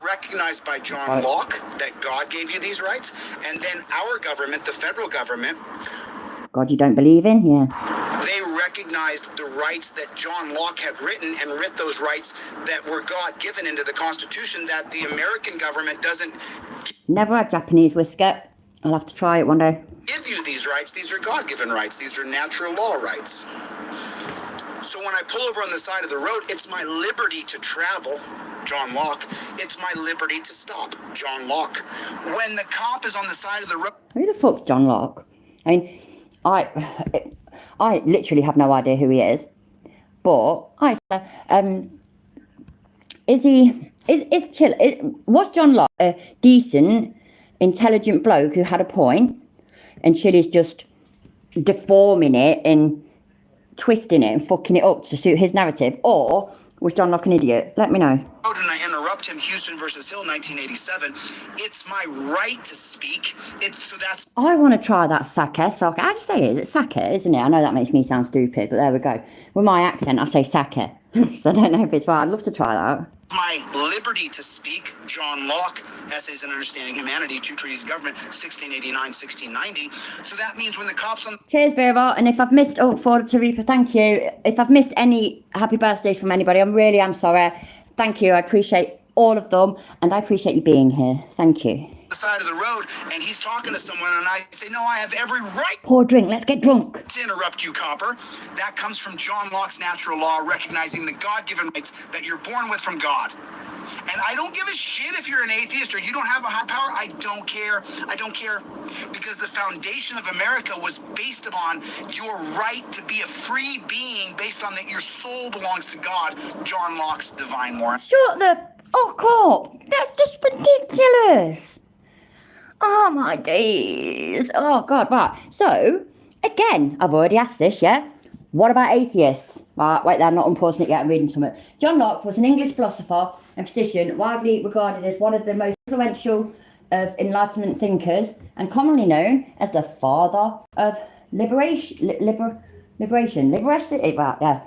recognized by John Locke that God gave you these rights. And then our government, the federal government... God, you don't believe in? Yeah. They recognized the rights that John Locke had written and writ those rights that were God-given into the Constitution that the American government doesn't... Never had Japanese whiskey. I'll have to try it one day. ...give you these rights. These are God-given rights. These are natural law rights. So when I pull over on the side of the road, it's my liberty to travel, John Locke. It's my liberty to stop, John Locke. When the cop is on the side of the road... Who the fuck's John Locke? I mean, I literally have no idea who he is. But was John Locke a decent, intelligent bloke who had a point, and Chili's just deforming it and twisting it and fucking it up to suit his narrative, or was John Locke an idiot? Let me know. And I interrupt him, Houston versus Hill, 1987. It's my right to speak. I want to try that sake. So I just say it. It's sake, isn't it? I know that makes me sound stupid, but there we go. With my accent, I say sake. So I don't know if it's right. I'd love to try that. My liberty to speak, John Locke, Essays in Understanding Humanity, Two Treaties of Government, 1689, 1690. So that means when the cops on... Cheers, Vera. And if I've missed... Oh, Ford Tarifa, thank you. If I've missed any happy birthdays from anybody, I'm sorry. Thank you. I appreciate all of them. And I appreciate you being here. Thank you. The side of the road, and he's talking to someone, and I say, no, I have every right... Pour a drink. Let's get drunk. ...to interrupt you, copper. That comes from John Locke's natural law, recognizing the God-given rights that you're born with from God. And I don't give a shit if you're an atheist or you don't have a high power. I don't care. I don't care. Because the foundation of America was based upon your right to be a free being based on that your soul belongs to God. John Locke's divine moral. Shut the fuck up. That's just ridiculous. Oh my days. Oh God, right. So, again, I've already asked this, yeah? What about atheists? Right, wait there, I'm not unpausing it yet, I'm reading something. John Locke was an English philosopher and physician widely regarded as one of the most influential of Enlightenment thinkers and commonly known as the father of liberation. Right, yeah.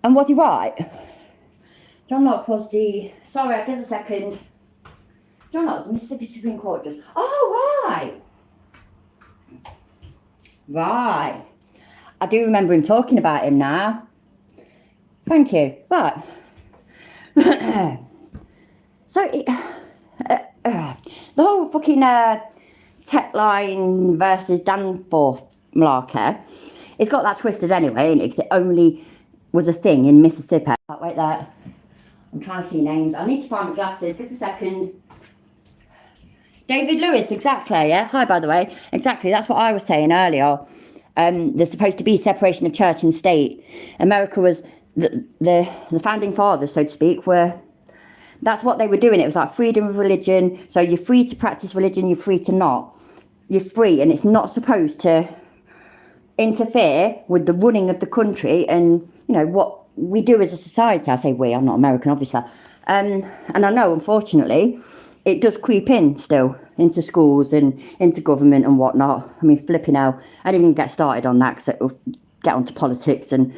And was he right? John Locke was the... Sorry, give us a second. John Locke was the Mississippi Supreme Court judge. Oh, right. Right. I do remember him talking about him now. Thank you. Right. So, the whole fucking Techline versus Danforth malarkey, it's got that twisted anyway, and it only was a thing in Mississippi. Wait there. I'm trying to see names. I need to find my glasses. Just a second. David Lewis, exactly, yeah? Hi, by the way. Exactly, that's what I was saying earlier. There's supposed to be separation of church and state. America was, the founding fathers, so to speak, that's what they were doing. It was like freedom of religion. So you're free to practice religion, you're free to not. You're free, and it's not supposed to interfere with the running of the country and, you know, what we do as a society. I say we, I'm not American, obviously. And I know, unfortunately, it does creep in still into schools and into government and whatnot. I mean, flipping hell. I didn't even get started on that because it'll get onto politics. And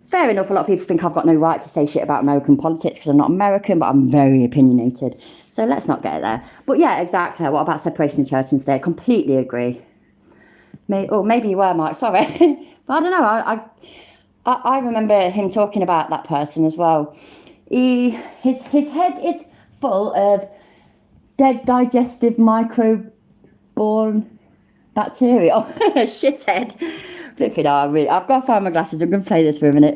fair enough, a lot of people think I've got no right to say shit about American politics because I'm not American, but I'm very opinionated. So let's not get there. But yeah, exactly. What about separation of church and state? Completely agree. Maybe you were, Mike. Sorry. But I don't know. I remember him talking about that person as well. His head is full of dead digestive microborne bacteria. Oh, shithead. Flipping out, really. I've got to find my glasses. I'm going to play this for a minute.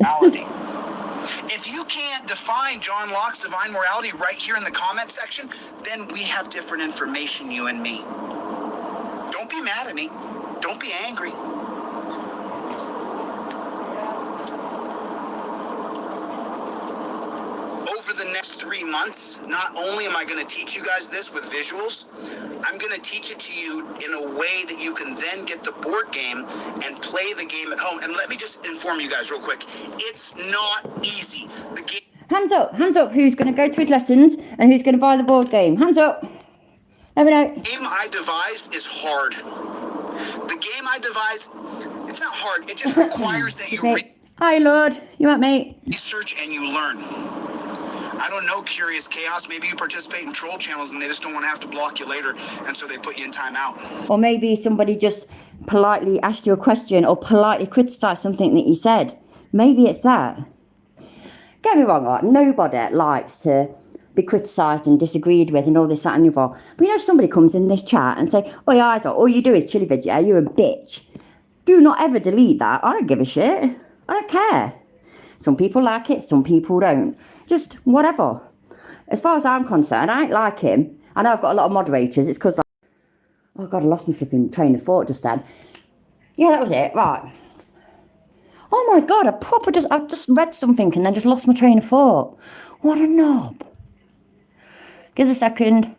If you can't define John Locke's divine morality right here in the comment section, then we have different information, you and me. Don't be mad at me. Don't be angry. Over the next 3 months, not only am I going to teach you guys this with visuals, I'm going to teach it to you in a way that you can then get the board game and play the game at home. And let me just inform you guys real quick. It's not easy. The game... Hands up, who's going to go to his lessons and who's going to buy the board game? Hands up. Let me know. The game I devised is hard. The game I devised, it's not hard. It just requires that you Hi, Lord. You want me? research and you learn. I don't know, Curious Chaos. Maybe you participate in troll channels and they just don't want to have to block you later, and so they put you in timeout. Or maybe somebody just politely asked you a question or politely criticised something that you said. Maybe it's that. Get me wrong, right? Nobody likes to be criticised and disagreed with and all this, that and the other. But you know, somebody comes in this chat and say, "Oh, yeah, Isaac, all you do is chilly video, you're a bitch." Do not ever delete that. I don't give a shit. I don't care. Some people like it, some people don't. Just whatever. As far as I'm concerned, I ain't like him. I know I've got a lot of moderators. It's because, like, oh God, I lost my flipping train of thought just then. Yeah, that was it. Right. Oh my God, I just read something and then just lost my train of thought. What a knob. Give us a second.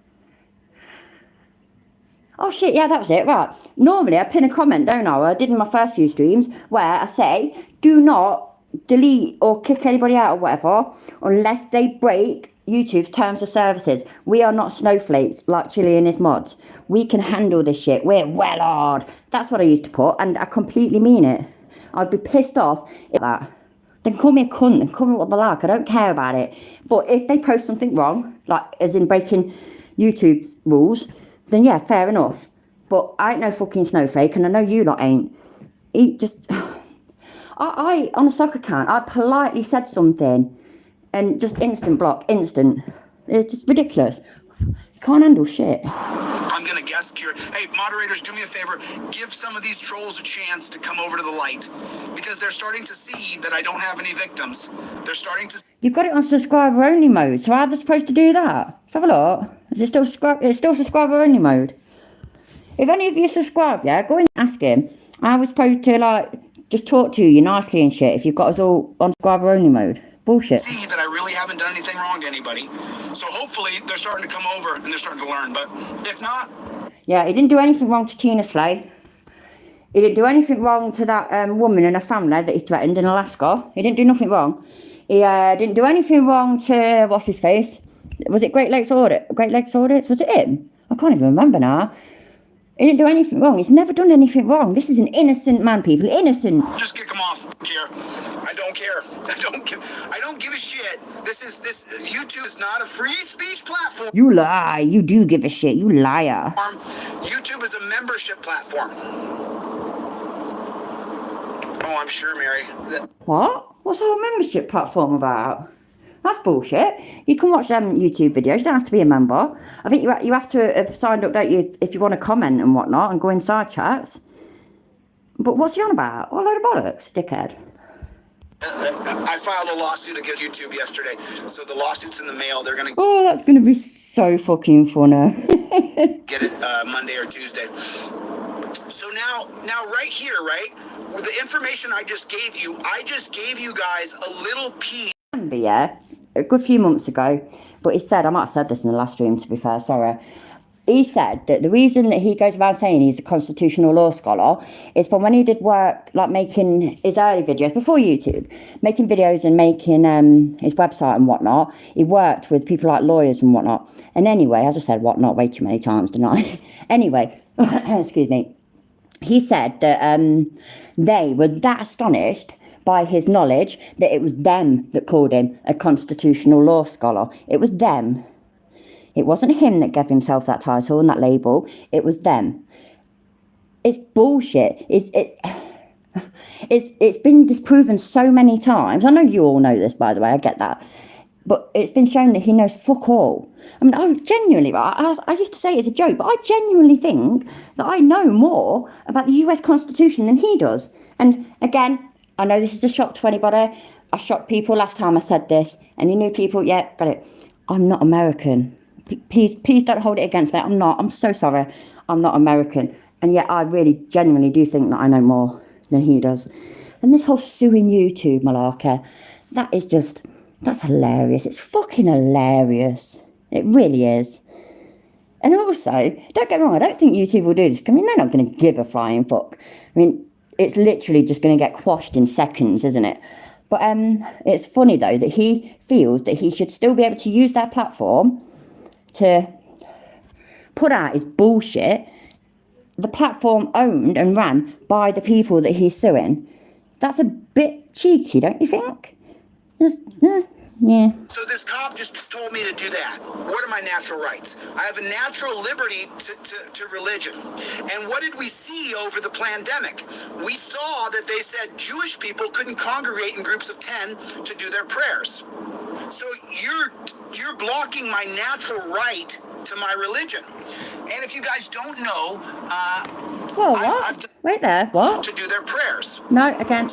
Oh shit, yeah, that was it. Right. Normally I pin a comment, don't I? I did in my first few streams where I say, do not delete or kick anybody out or whatever unless they break YouTube's terms of services. We are not snowflakes like Chili and his mods. We can handle this shit. We're well hard. That's what I used to put, and I completely mean it. I'd be pissed off if that. They can call me a cunt and call me what they like. I don't care about it. But if they post something wrong, like as in breaking YouTube's rules, then yeah, fair enough. But I ain't no fucking snowflake, and I know you lot ain't. I on a soccer account, I politely said something and just instant block, instant. It's just ridiculous. Can't handle shit. I'm I'm going to guess, Kira. Hey, moderators, do me a favor. Give some of these trolls a chance to come over to the light because they're starting to see that I don't have any victims. They're starting to. You've got it on subscriber only mode, so how are they supposed to do that? Let's have a look. Is it still it's still subscriber only mode? If any of you subscribe, yeah, go and ask him. I was supposed to, like, just talk to you nicely and shit if you've got us all on subscriber only mode. Bullshit. See that I really haven't done anything wrong to anybody. So hopefully they're starting to come over and they're starting to learn. But if not... Yeah, he didn't do anything wrong to Tina Slay. He didn't do anything wrong to that woman and her family that he threatened in Alaska. He didn't do nothing wrong. He didn't do anything wrong to, what's his face? Was it Great Lakes Audit? Great Lakes Audits? Was it him? I can't even remember now. He didn't do anything wrong. He's never done anything wrong. This is an innocent man, people. Innocent. Just kick him off, Kier. I don't care. I don't give a shit. This YouTube is not a free speech platform. You lie. You do give a shit. You liar. YouTube is a membership platform. Oh, I'm sure, Mary. What? What's our membership platform about? That's bullshit. You can watch YouTube videos. You don't have to be a member. I think you have to have signed up, don't you, if you want to comment and whatnot and go inside chats. But what's he on about? What a load of bollocks, dickhead. I filed a lawsuit against YouTube yesterday. So the lawsuit's in the mail. They're going to... Oh, that's going to be so fucking funny. get it Monday or Tuesday. So now right here, right? With the information I just gave you guys a little piece. Yeah, a good few months ago, but he said, I might have said this in the last stream to be fair, sorry. He said that the reason that he goes around saying he's a constitutional law scholar is from when he did work, like making his early videos before YouTube, making videos and making his website and whatnot. He worked with people like lawyers and whatnot. And anyway, I just said whatnot way too many times, didn't I? Anyway, excuse me. He said that they were that astonished by his knowledge that it was them that called him a constitutional law scholar. It was them. It wasn't him that gave himself that title and that label. It was them. It's bullshit. It's been disproven so many times. I know you all know this, by the way. I get that. But it's been shown that he knows fuck all. I mean, I genuinely, I used to say it's a joke, but I genuinely think that I know more about the US Constitution than he does. And again, I know this is a shock to anybody. I shocked people last time I said this, and you knew people, yeah, got it. I'm not American. Please don't hold it against me. I'm not. I'm so sorry. I'm not American. And yet I really genuinely do think that I know more than he does. And this whole suing YouTube malarkey, that's hilarious. It's fucking hilarious. It really is. And also, don't get me wrong, I don't think YouTube will do this. I mean, they're not going to give a flying fuck. I mean, it's literally just going to get quashed in seconds, isn't it? But it's funny, though, that he feels that he should still be able to use that platform to put out his bullshit. The platform owned and ran by the people that he's suing. That's a bit cheeky, don't you think? Yeah. So this cop just told me to do that. What are my natural rights? I have a natural liberty to religion. And what did we see over the pandemic? We saw that they said Jewish people couldn't congregate in groups of 10 to do their prayers. So you're blocking my natural right to my religion. And if you guys don't know, Whoa, what? Wait there, what? To do their prayers. No, again.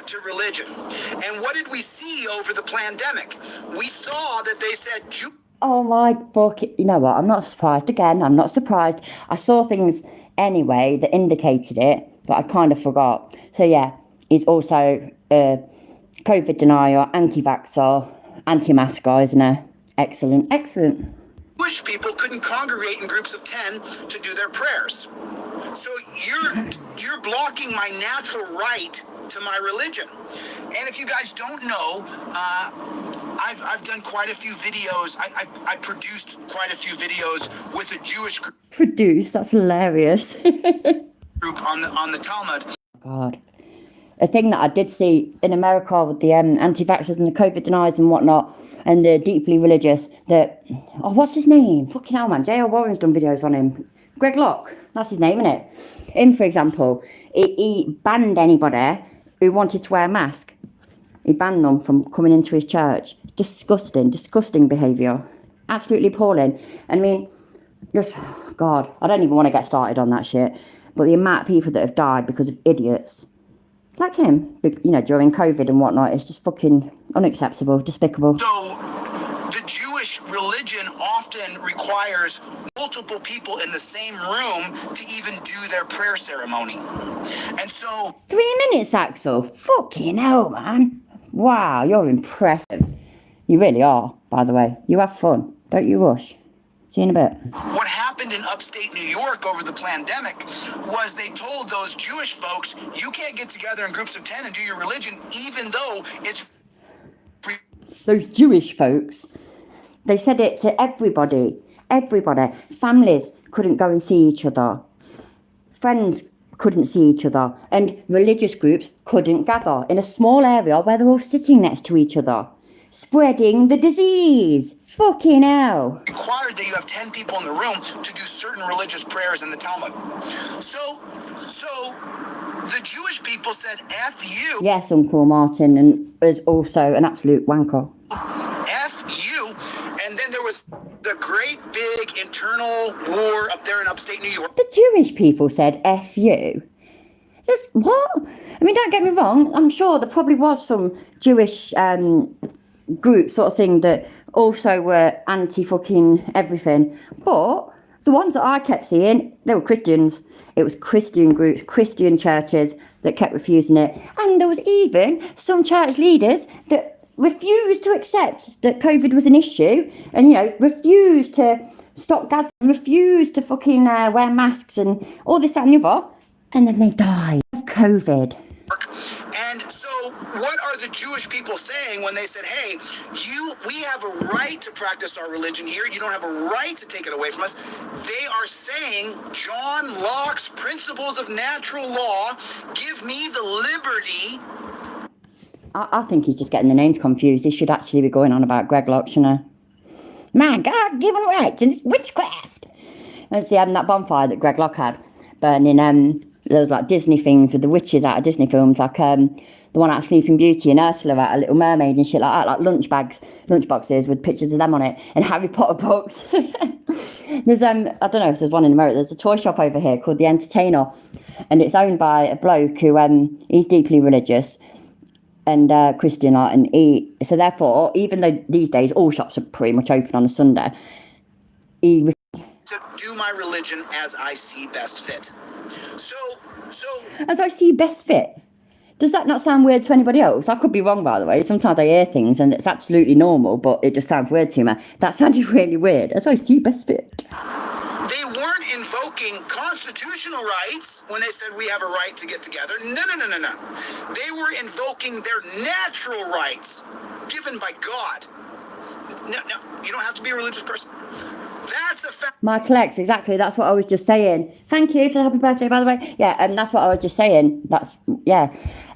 To religion. And what did we see over the pandemic? We saw that they said Oh my fuck, you know what, I'm not surprised. Again, I'm not surprised. I saw things anyway that indicated it, but I kind of forgot. So yeah, he's also a COVID denier, anti-vaxxer, anti-masker, isn't he? Excellent, excellent. Jewish people couldn't congregate in groups of 10 to do their prayers. So you're blocking my natural right to my religion. And if you guys don't know, I've done quite a few videos. I produced quite a few videos with a Jewish group. Produced? That's hilarious. Group on the Talmud. God. A thing that I did see in America with the anti-vaxxers and the COVID deniers and whatnot, and the deeply religious, that, oh, what's his name? Fucking hell, man. J.L. Warren's done videos on him. Greg Locke, that's his name, isn't it? Him, for example, he banned anybody who wanted to wear a mask. He banned them from coming into his church. Disgusting behaviour. Absolutely appalling. I mean, Just, God, I don't even want to get started on that shit. But the amount of people that have died because of idiots like him, you know, during COVID and whatnot, is just fucking unacceptable, despicable. So, the Jewish religion often requires multiple people in the same room to even do their prayer ceremony. And so... 3 minutes, Axel? Fucking hell, man. Wow, you're impressive. You really are, by the way. You have fun. Don't you rush. See you in a bit. What happened in upstate New York over the pandemic was they told those Jewish folks, you can't get together in groups of 10 and do your religion, even though it's free. Those Jewish folks, they said it to everybody. Everybody. Families couldn't go and see each other. Friends couldn't see each other. And religious groups couldn't gather in a small area where they're all sitting next to each other, spreading the disease. Fucking hell. Required that you have 10 people in the room to do certain religious prayers in the Talmud. So the Jewish people said, F you. Yes, Uncle Martin, and is also an absolute wanker. F you. And then there was the great big internal war up there in upstate New York. The Jewish people said F you. Just what? I mean, don't get me wrong, I'm sure there probably was some Jewish group sort of thing that also were anti-fucking everything. But the ones that I kept seeing, they were Christians. It was Christian groups, Christian churches that kept refusing it. And there was even some church leaders that refused to accept that COVID was an issue and, you know, refused to stop gathering, refused to fucking wear masks and all this, that and the other. And then they died of COVID. And so what are the Jewish people saying when they said, hey, we have a right to practice our religion here. You don't have a right to take it away from us. They are saying John Locke's principles of natural law give me the liberty. I think he's just getting the names confused. He should actually be going on about Greg Locke, you know. My God-given rights and it's witchcraft. Let's see, having that bonfire that Greg Locke had, burning those like Disney things with the witches out of Disney films, like the one out of Sleeping Beauty and Ursula out of Little Mermaid and shit like that, like lunchboxes with pictures of them on it, and Harry Potter books. There's I don't know if there's one in America. There's a toy shop over here called The Entertainer, and it's owned by a bloke who he's deeply religious and Christian art, and so therefore, even though these days all shops are pretty much open on a Sunday, he to do my religion as I see best fit. So as I see best fit. Does that not sound weird to anybody else? I could be wrong, by the way. Sometimes I hear things and it's absolutely normal, but it just sounds weird to me. That sounded really weird. As I see best fit. they weren't invoking constitutional rights when they said we have a right to get together. No. They were invoking their natural rights given by God. No, you don't have to be a religious person. That's a fact. Michael X, exactly. That's what I was just saying. Thank you for the happy birthday, by the way. Yeah, and that's what I was just saying.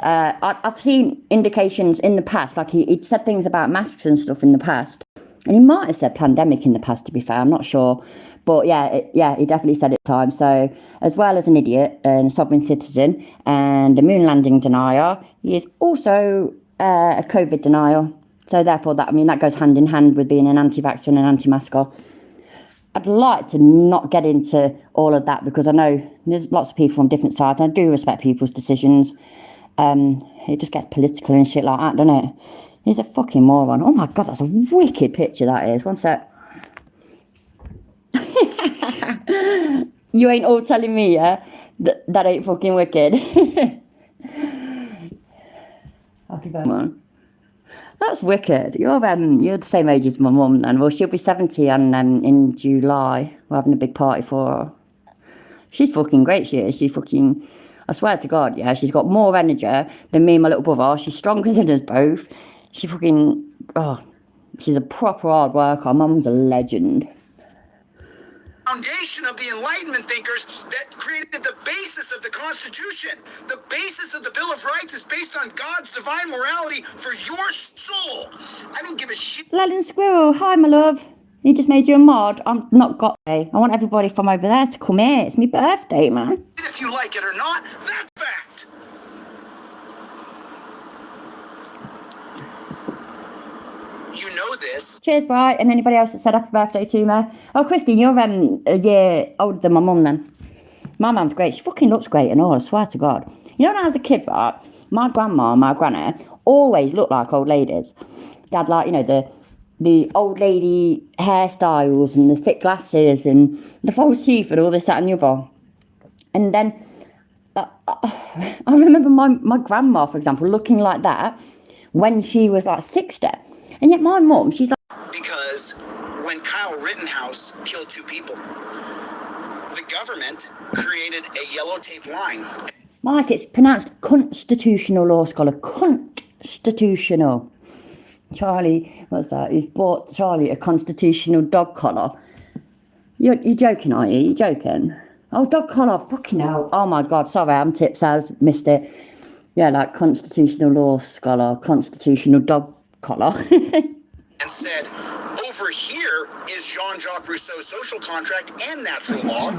I've seen indications in the past, like he'd said things about masks and stuff in the past. And he might have said pandemic in the past, to be fair. I'm not sure. But he definitely said it at times. So, as well as an idiot and a sovereign citizen and a moon landing denier, he is also a COVID denier. So, therefore, that goes hand in hand with being an anti-vaxxer and an anti-masker. I'd like to not get into all of that because I know there's lots of people on different sides. And I do respect people's decisions. It just gets political and shit like that, doesn't it? He's a fucking moron. Oh my God, that's a wicked picture, that is. One sec. You ain't all telling me, yeah? That ain't fucking wicked. Happy birthday. That's wicked. You're the same age as my mum then. Well, she'll be 70 and in July. We're having a big party for her. She's fucking great, she is. She fucking, I swear to God, yeah, she's got more energy than me and my little brother. She's stronger than us both. She fucking, she's a proper hard worker. Mum's a legend. Foundation of the Enlightenment thinkers that created the basis of the Constitution. The basis of the Bill of Rights is based on God's divine morality for your soul. I don't give a shit. Lelyn Squirrel, hi my love. He just made you a mod. I'm not got me. I want everybody from over there to come here. It's my birthday, man. If you like it or not, that's fact. you know this. Cheers, Bright, and anybody else that said happy birthday to me. Oh, Christine, you're a year older than my mum then. My mum's great. She fucking looks great and all, I swear to God. You know, when I was a kid, right, my grandma and my granny always looked like old ladies. They had, like, you know, the old lady hairstyles and the thick glasses and the false teeth and all this, that and the other. And then I remember my grandma, for example, looking like that when she was like 60. And yet my mum, she's like... Because when Kyle Rittenhouse killed 2 people, the government created a yellow tape line. Mike, it's pronounced constitutional law scholar. Constitutional. Charlie, what's that? He's bought Charlie a constitutional dog collar. You're joking, aren't you? You're joking? Oh, dog collar, fucking hell. Oh my God, sorry, I'm tips, I missed it. Yeah, like constitutional law scholar, constitutional dog collar. And said, over here is Jean-Jacques Rousseau's social contract and natural law.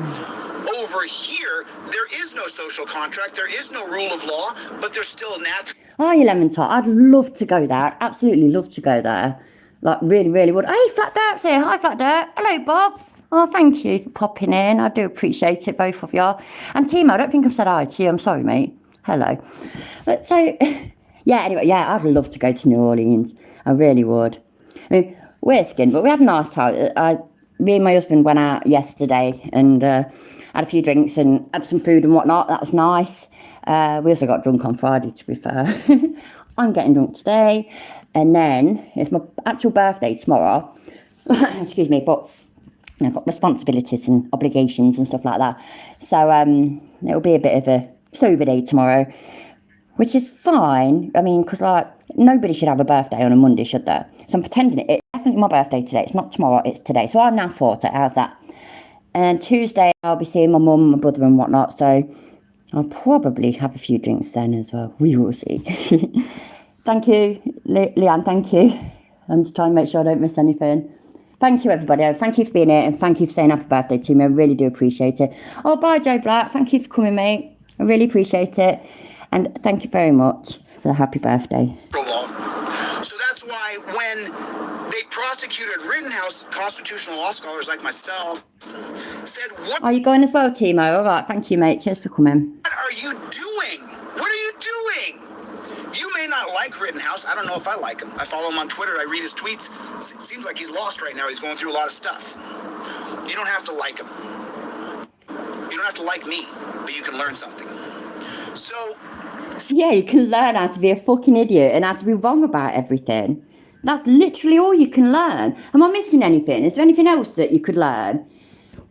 Over here, there is no social contract, there is no rule of law, but there's still natural. Oh, you lemon tart, I'd love to go there. Absolutely love to go there. Like, really, really would. Hey, Flat Dirt's here. Hi, Flat Dirt. Hello, Bob. Oh, thank you for popping in. I do appreciate it, both of you. And Timo, I don't think I've said hi to you. I'm sorry, mate. Hello. But so, yeah, anyway, yeah, I'd love to go to New Orleans. I really would. I mean, we're skinned, but we had a nice time. Me and my husband went out yesterday and had a few drinks and had some food and whatnot. That was nice. We also got drunk on Friday, to be fair. I'm getting drunk today. And then it's my actual birthday tomorrow. Excuse me, but I've got responsibilities and obligations and stuff like that. So it'll be a bit of a sober day tomorrow, which is fine. I mean, because like nobody should have a birthday on a Monday, should they? So I'm pretending it's definitely my birthday today. It's not tomorrow, it's today. So I'm now 40. How's that? And Tuesday I'll be seeing my mum, my brother and whatnot. So I'll probably have a few drinks then as well. We will see. Thank you, Leanne. Thank you. I'm just trying to make sure I don't miss anything. Thank you, everybody. Thank you for being here and thank you for saying happy birthday to me. I really do appreciate it. Oh, bye, Joe Black. Thank you for coming, mate. I really appreciate it. And thank you very much for the happy birthday. So that's why when they prosecuted Rittenhouse, constitutional law scholars like myself said, what Are you going as well, Timo? All right. Thank you, mate. Cheers for coming. are you doing? What are you doing? You may not like Rittenhouse. I don't know if I like him. I follow him on Twitter. I read his tweets. It seems like he's lost right now. He's going through a lot of stuff. You don't have to like him. You don't have to like me, but you can learn something. So, Yeah, you can learn how to be a fucking idiot and how to be wrong about everything. That's literally all you can learn. Am I missing anything? Is there anything else that you could learn?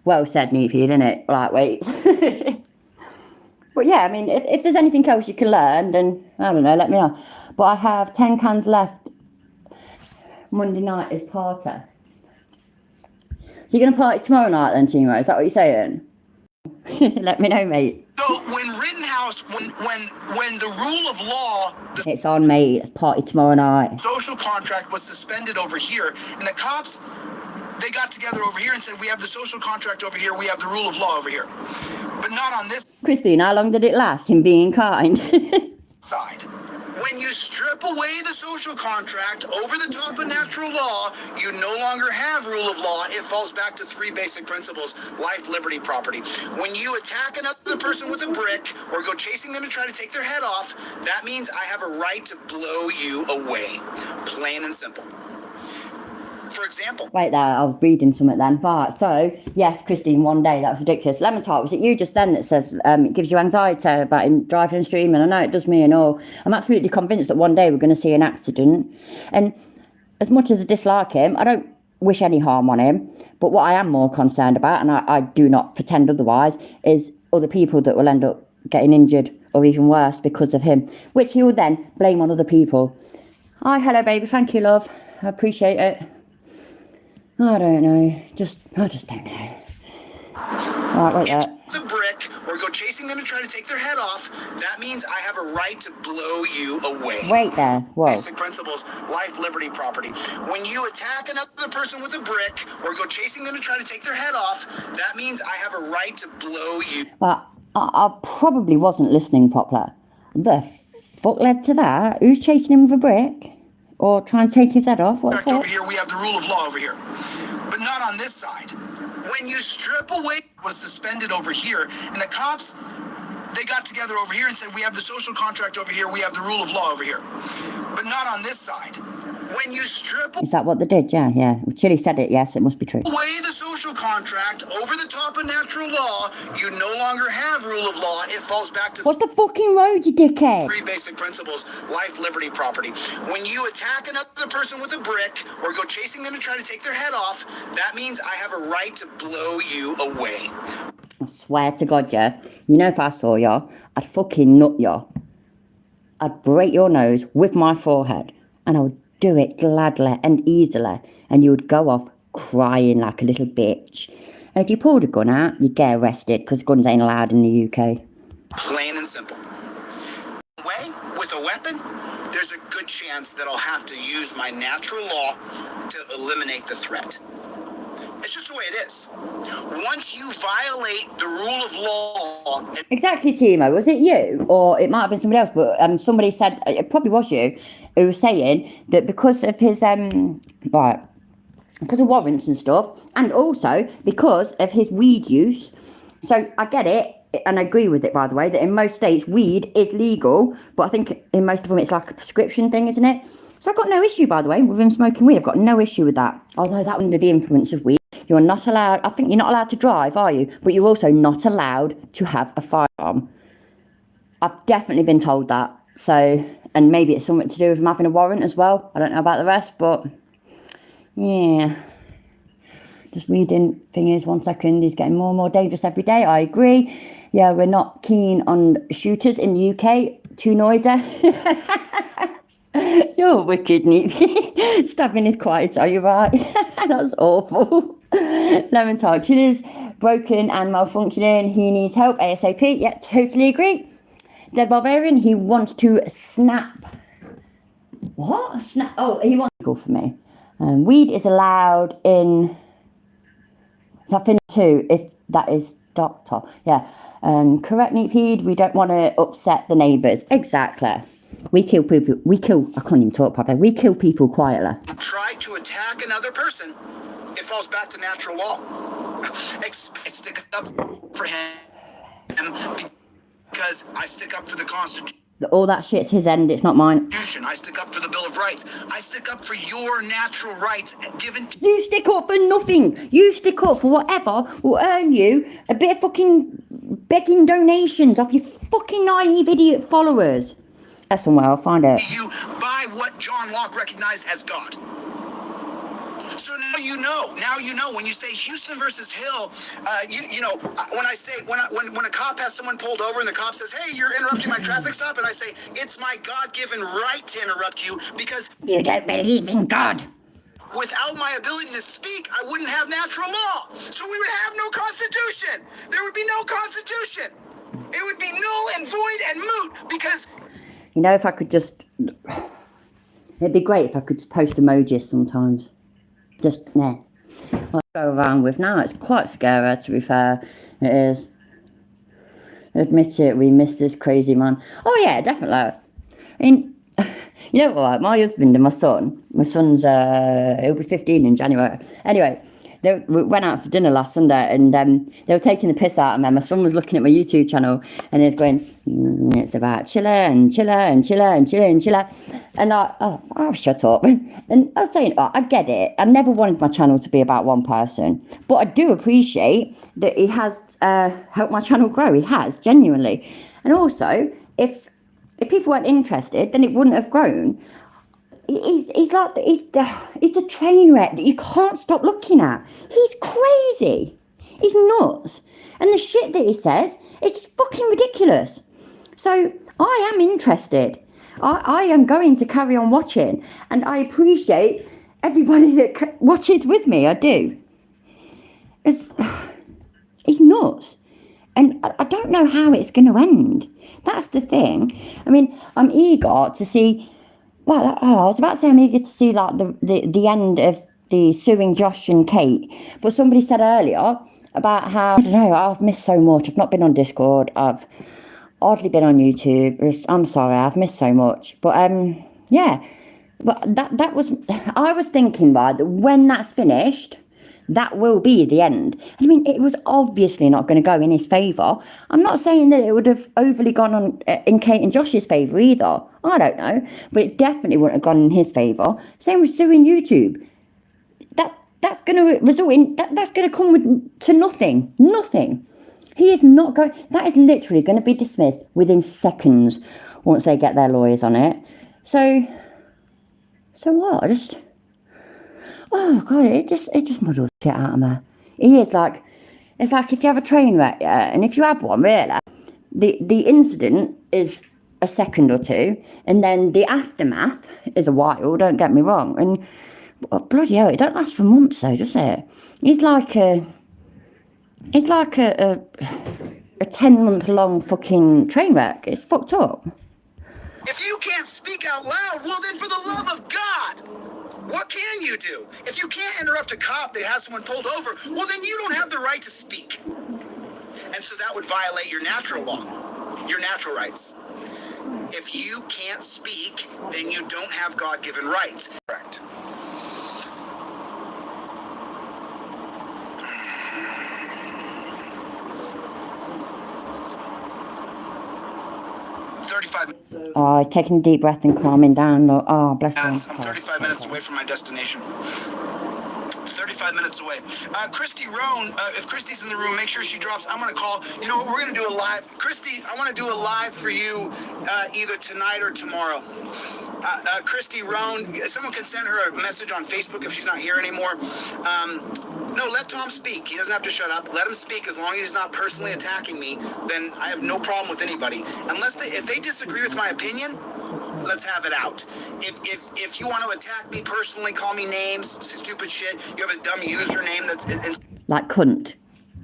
Well said, Neefy, isn't it? Lightweight. But yeah, I mean, if there's anything else you can learn, then, I don't know, let me know. But I have 10 cans left. Monday night is party. So you're going to party tomorrow night then, Timo? Is that what you're saying? Let me know, mate. so when Rittenhouse, when the rule of law, the It's on, mate. It's party tomorrow night. social contract was suspended over here, and the cops, they got together over here and said, we have the social contract over here, we have the rule of law over here, but not on this Christine, how long did it last, him being kind? side. When you strip away the social contract over the top of natural law, you no longer have rule of law. It falls back to 3 basic principles: life, liberty, property. When you attack another person with a brick or go chasing them and try to take their head off, that means I have a right to blow you away. Plain and simple. For example, Wait there, I was reading something then. Right, so, yes, Christine, one day, that's ridiculous. Lemon Tart, was it you just then that says it gives you anxiety about him driving and streaming? I know it does me and all. I'm absolutely convinced that one day we're going to see an accident. And as much as I dislike him, I don't wish any harm on him. But what I am more concerned about, and I do not pretend otherwise, is other people that will end up getting injured or even worse because of him, which he will then blame on other people. Hi, hello, baby. Thank you, love. I appreciate it. I don't know. I just don't know. Right, wait there. the brick or go chasing them and try to take their head off, that means I have a right to blow you away. Wait there. Whoa. Basic principles: life, liberty, property. When you attack another person with a brick or go chasing them and try to take their head off, that means I have a right to blow you. But I probably wasn't listening properly. The fuck led to that? Who's chasing him with a brick? or try and take his head off. What the Over fuck? here, we have the rule of law over here, but not on this side. When you strip away what was suspended over here, and the cops, they got together over here and said, we have the social contract over here, we have the rule of law over here, but not on this side. When you strip Is that what they did? Yeah, yeah. Chili said it, yes, it must be true. away the social contract over the top of natural law, you no longer have rule of law. It falls back to What's the fucking road, you dickhead? three basic principles: life, liberty, property. When you attack another person with a brick or go chasing them and try to take their head off, that means I have a right to blow you away. I swear to God, yeah. You know if I saw ya, I'd fucking nut ya. I'd break your nose with my forehead, and I would do it gladly and easily, and you would go off crying like a little bitch. And if you pulled a gun out, you'd get arrested, because guns ain't allowed in the UK. Plain and simple. Way with a weapon, there's a good chance that I'll have to use my natural law to eliminate the threat. It's just the way it is. Once you violate the rule of law, Exactly, Timo. Was it you? Or it might have been somebody else, but somebody said, it probably was you, who was saying that because of his, because of warrants and stuff, and also because of his weed use. So I get it, and I agree with it, by the way, that in most states weed is legal, but I think in most of them it's like a prescription thing, isn't it? So I've got no issue, by the way, with him smoking weed. I've got no issue with that. Although that under the influence of weed, you're not allowed, I think you're not allowed to drive, are you? But you're also not allowed to have a firearm. I've definitely been told that. So, and maybe it's something to do with him having a warrant as well. I don't know about the rest, but yeah. Just reading thing is, 1 second, he's getting more and more dangerous every day. I agree. Yeah, we're not keen on shooters in the UK. Too noisy. You're wicked, Nick. Stabbing is quiet, are you right? That's awful. Lemon tart chilies broken and malfunctioning. He needs help ASAP. Yeah, totally agree. Dead Barbarian, he wants to snap. What? Snap? Oh, he wants to go for me. Weed is allowed in. So I finished too, if that is doctor. Yeah. Correct, Neat Pede. We don't want to upset the neighbours. Exactly. We kill people. I can't even talk properly. We kill people quietly. try to attack another person, it falls back to natural law. I stick up for him because I stick up for the Constitution. All that shit's his end. It's not mine. I stick up for the Bill of Rights. I stick up for your natural rights given to You stick up for nothing. You stick up for whatever will earn you a bit of fucking begging donations off your fucking naive idiot followers. That's somewhere, I'll find it. you by what John Locke recognized as God. So now you know. Now you know. When you say Houston versus Hill, when I say when a cop has someone pulled over and the cop says, "Hey, you're interrupting my traffic stop," and I say, "It's my God-given right to interrupt you because You don't believe in God. without my ability to speak, I wouldn't have natural law. So we would have no Constitution. There would be no Constitution. It would be null and void and moot because." You know, if I could just... It'd be great if I could just post emojis sometimes. Just, nah. What I go around with now, it's quite scary, to be fair. It is. Admit it, we miss this crazy man. Oh, yeah, definitely. I mean, you know what? My husband and my son's, he'll be 15 in January. Anyway, we went out for dinner last Sunday and they were taking the piss out of me. My son was looking at my YouTube channel and he was going, it's about chiller and chiller and chiller and chiller and chiller. And oh, shut up. And I was saying, I get it. I never wanted my channel to be about one person. But I do appreciate that he has helped my channel grow. He has, genuinely. And also, if people weren't interested, then it wouldn't have grown. He's the train wreck that you can't stop looking at. He's crazy. He's nuts. And the shit that he says is just fucking ridiculous. So I am interested. I am going to carry on watching. And I appreciate everybody that watches with me. I do. It's nuts. And I don't know how it's going to end. That's the thing. I mean, I'm eager to see... Well, I was about to say I'm eager to see like the end of the suing Josh and Kate, but somebody said earlier about how, I don't know, I've missed so much. I've not been on Discord. I've hardly been on YouTube. I'm sorry, I've missed so much. But yeah, But that was, I was thinking, right, that when that's finished, that will be the end. I mean, it was obviously not going to go in his favour. I'm not saying that it would have overly gone on in Kate and Josh's favour either. I don't know. But it definitely wouldn't have gone in his favour. Same with suing YouTube. That's going to result in, that's going to come to nothing. Nothing. He is not going, that is literally going to be dismissed within seconds once they get their lawyers on it. So what? Oh God, it just muddles shit out of me. He is like, it's like if you have a train wreck, yeah, and if you have one, really, the incident is a second or two, and then the aftermath is a while, don't get me wrong, and bloody hell, it don't last for months though, does it? It's like a 10-month long fucking train wreck. It's fucked up. If you can't speak out loud, well then for the love of God, what can you do? If you can't interrupt a cop that has someone pulled over, well then you don't have the right to speak. And so that would violate your natural law, your natural rights. If you can't speak, then you don't have God-given rights. Correct. Oh, he's taking a deep breath and calming down. Look. Oh, bless him. I'm 35 minutes away from my destination. 35 minutes away. Christy Roan, if Christy's in the room, make sure she drops. I'm going to call. You know what? We're going to do a live. Christy, I want to do a live for you either tonight or tomorrow. Christy Roan, someone can send her a message on Facebook if she's not here anymore. No, let Tom speak. He doesn't have to shut up. Let him speak as long as he's not personally attacking me. Then I have no problem with anybody. If they disagree with my opinion, let's have it out. If you want to attack me personally, call me names, stupid shit. You have a dumb username that's like cunt.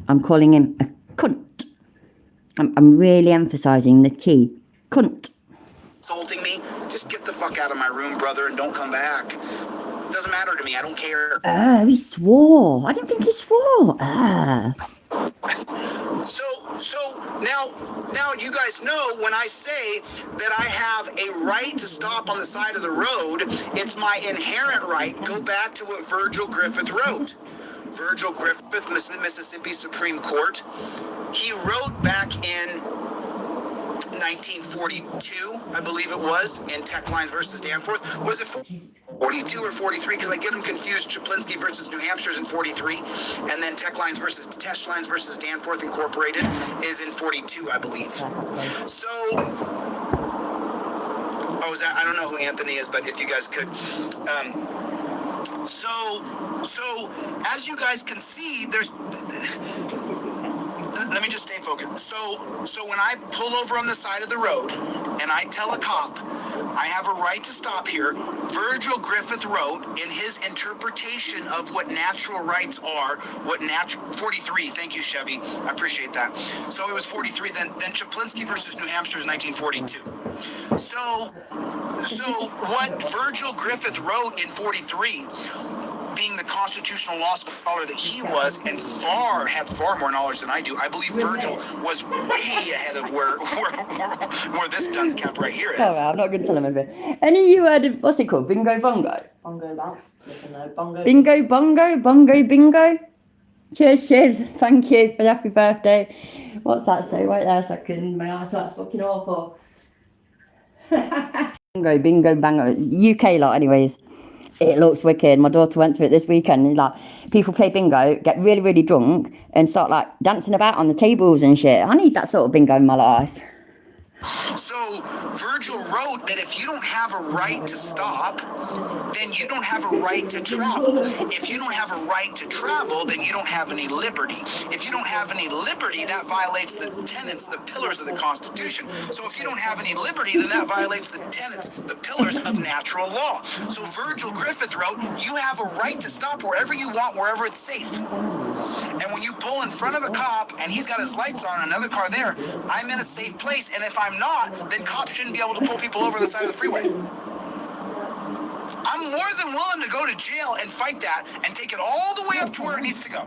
I'm calling him a cunt. I'm really emphasising the T. Cunt. Insulting me. Just get the fuck out of my room, brother, and don't come back. Doesn't matter to me. I don't care. He swore. I didn't think he swore. So now you guys know when I say that I have a right to stop on the side of the road, it's my inherent right. Go back to what Virgil Griffith wrote. Virgil Griffith, Mississippi Supreme Court. He wrote back in 1942, I believe it was, in Tech Lines versus Danforth. Was it 42 or 43? Because I get them confused. Chaplinsky versus New Hampshire's in 43, and then Tech Lines versus Danforth Incorporated is in 42, I believe. So, I don't know who Anthony is, but if you guys could. So as you guys can see, let me just stay focused. So when I pull over on the side of the road and I tell a cop I have a right to stop here, Virgil Griffith wrote in his interpretation of what natural rights are, 43, thank you, Chevy, I appreciate that. So it was 43, then Chaplinsky versus New Hampshire is 1942. So what Virgil Griffith wrote in 43, being the constitutional law scholar that he was, and had far more knowledge than I do, I believe Virgil was way ahead of where this dunce cap right here is. Sorry, I'm not going to tell him anything. Any of you heard of, what's it called? Bingo Bongo? Bongo Bath. No, Bongo. Bingo Bongo? Bongo Bingo? Cheers. Thank you for the happy birthday. What's that say? Wait there a second. My eyesight's fucking awful. Bingo Bango. UK lot, anyways. It looks wicked. My daughter went to it this weekend, and like people play bingo, get really, really drunk, and start like dancing about on the tables and shit. I need that sort of bingo in my life. So Virgil wrote that if you don't have a right to stop, then you don't have a right to travel. If you don't have a right to travel, then you don't have any liberty. If you don't have any liberty, that violates the tenets, the pillars of the Constitution. So if you don't have any liberty, then that violates the tenets, the pillars of natural law. So Virgil Griffith wrote, you have a right to stop wherever you want, wherever it's safe. And when you pull in front of a cop and he's got his lights on, another car there, I'm in a safe place. And if I'm not, then cops shouldn't be able to pull people over the side of the freeway. I'm more than willing to go to jail and fight that and take it all the way up to where it needs to go.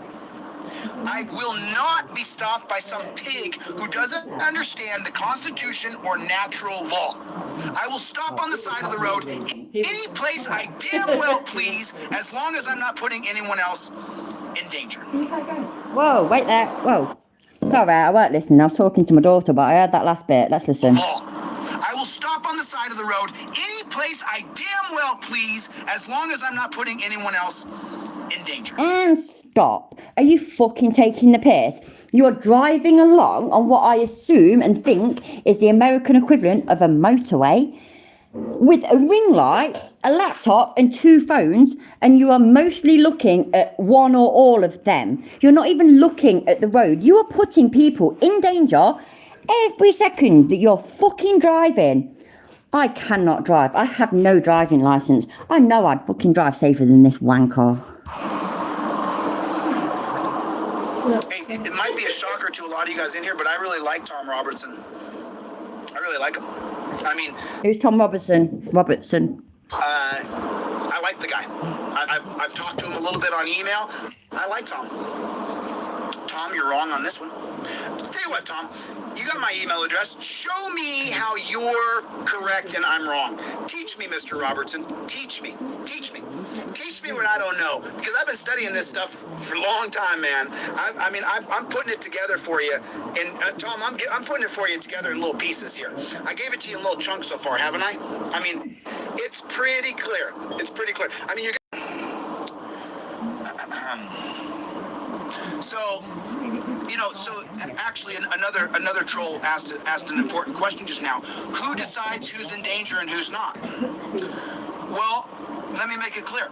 I will not be stopped by some pig who doesn't understand the Constitution or natural law. I will stop on the side of the road any place I damn well please, as long as I'm not putting anyone else in danger. Whoa, wait there. Whoa. Sorry, I weren't listening. I was talking to my daughter, but I heard that last bit. Let's listen. Law. I will stop on the side of the road any place I damn well please, as long as I'm not putting anyone else in danger. And stop. Are you fucking taking the piss? You're driving along on what I assume and think is the American equivalent of a motorway with a ring light, a laptop and 2 phones, and you are mostly looking at one or all of them. You're not even looking at the road. You are putting people in danger every second that you're fucking driving. I cannot drive. I have no driving license. I know I'd fucking drive safer than this wanker. Hey, it might be a shocker to a lot of you guys in here, but I really like Tom Robertson. I really like him. I mean, Who's Tom Robertson? I like the guy. I've talked to him a little bit on email. I like Tom. Tom, you're wrong on this one. Tell you what, Tom, you got my email address. Show me how you're correct and I'm wrong. Teach me, Mr. Robertson. Teach me. Teach me. Teach me what I don't know, because I've been studying this stuff for a long time, man. I'm putting it together for you. And Tom, I'm putting it for you together in little pieces here. I gave it to you in little chunks so far, haven't I? I mean, it's pretty clear. It's pretty clear. I mean, you're so, you know, so actually another troll asked an important question just now. Who decides who's in danger and who's not? Well, let me make it clear.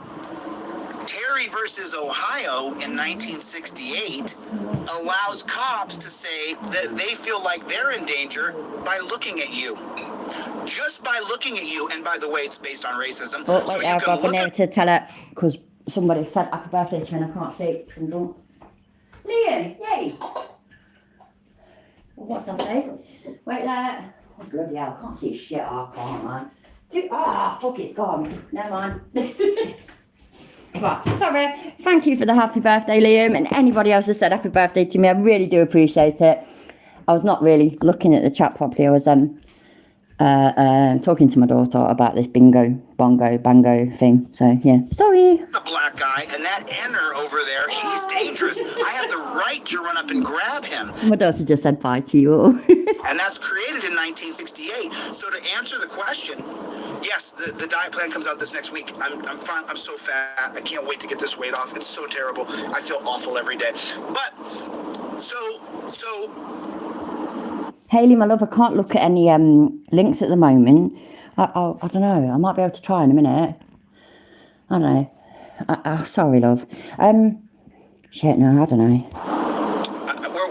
Terry versus Ohio in 1968 allows cops to say that they feel like they're in danger by looking at you. Just by looking at you, and by the way, it's based on racism. Oh, so wait, you I've can been look able at to tell it because somebody said happy birthday to me and I can't see it because I'm drunk. Liam, yay! Well, what's that say? Wait there. Oh, bloody hell, I can't see shit, I can't, man. Fuck, it's gone. Never mind. Right, sorry. Thank you for the happy birthday, Liam, and anybody else that said happy birthday to me. I really do appreciate it. I was not really looking at the chat properly. I was talking to my daughter about this bingo, bongo, bango thing. So, yeah. Sorry. the black guy, and that Enner over there, he's dangerous. I have the right to run up and grab him. My daughter just said bye to you all. And that's created in 1968. So to answer the question, yes, the diet plan comes out this next week. I'm fine. I'm so fat. I can't wait to get this weight off. It's so terrible. I feel awful every day. But so Hayley, my love, I can't look at any links at the moment. I don't know. I might be able to try in a minute. I don't know. Sorry, love. Shit, no, I don't know.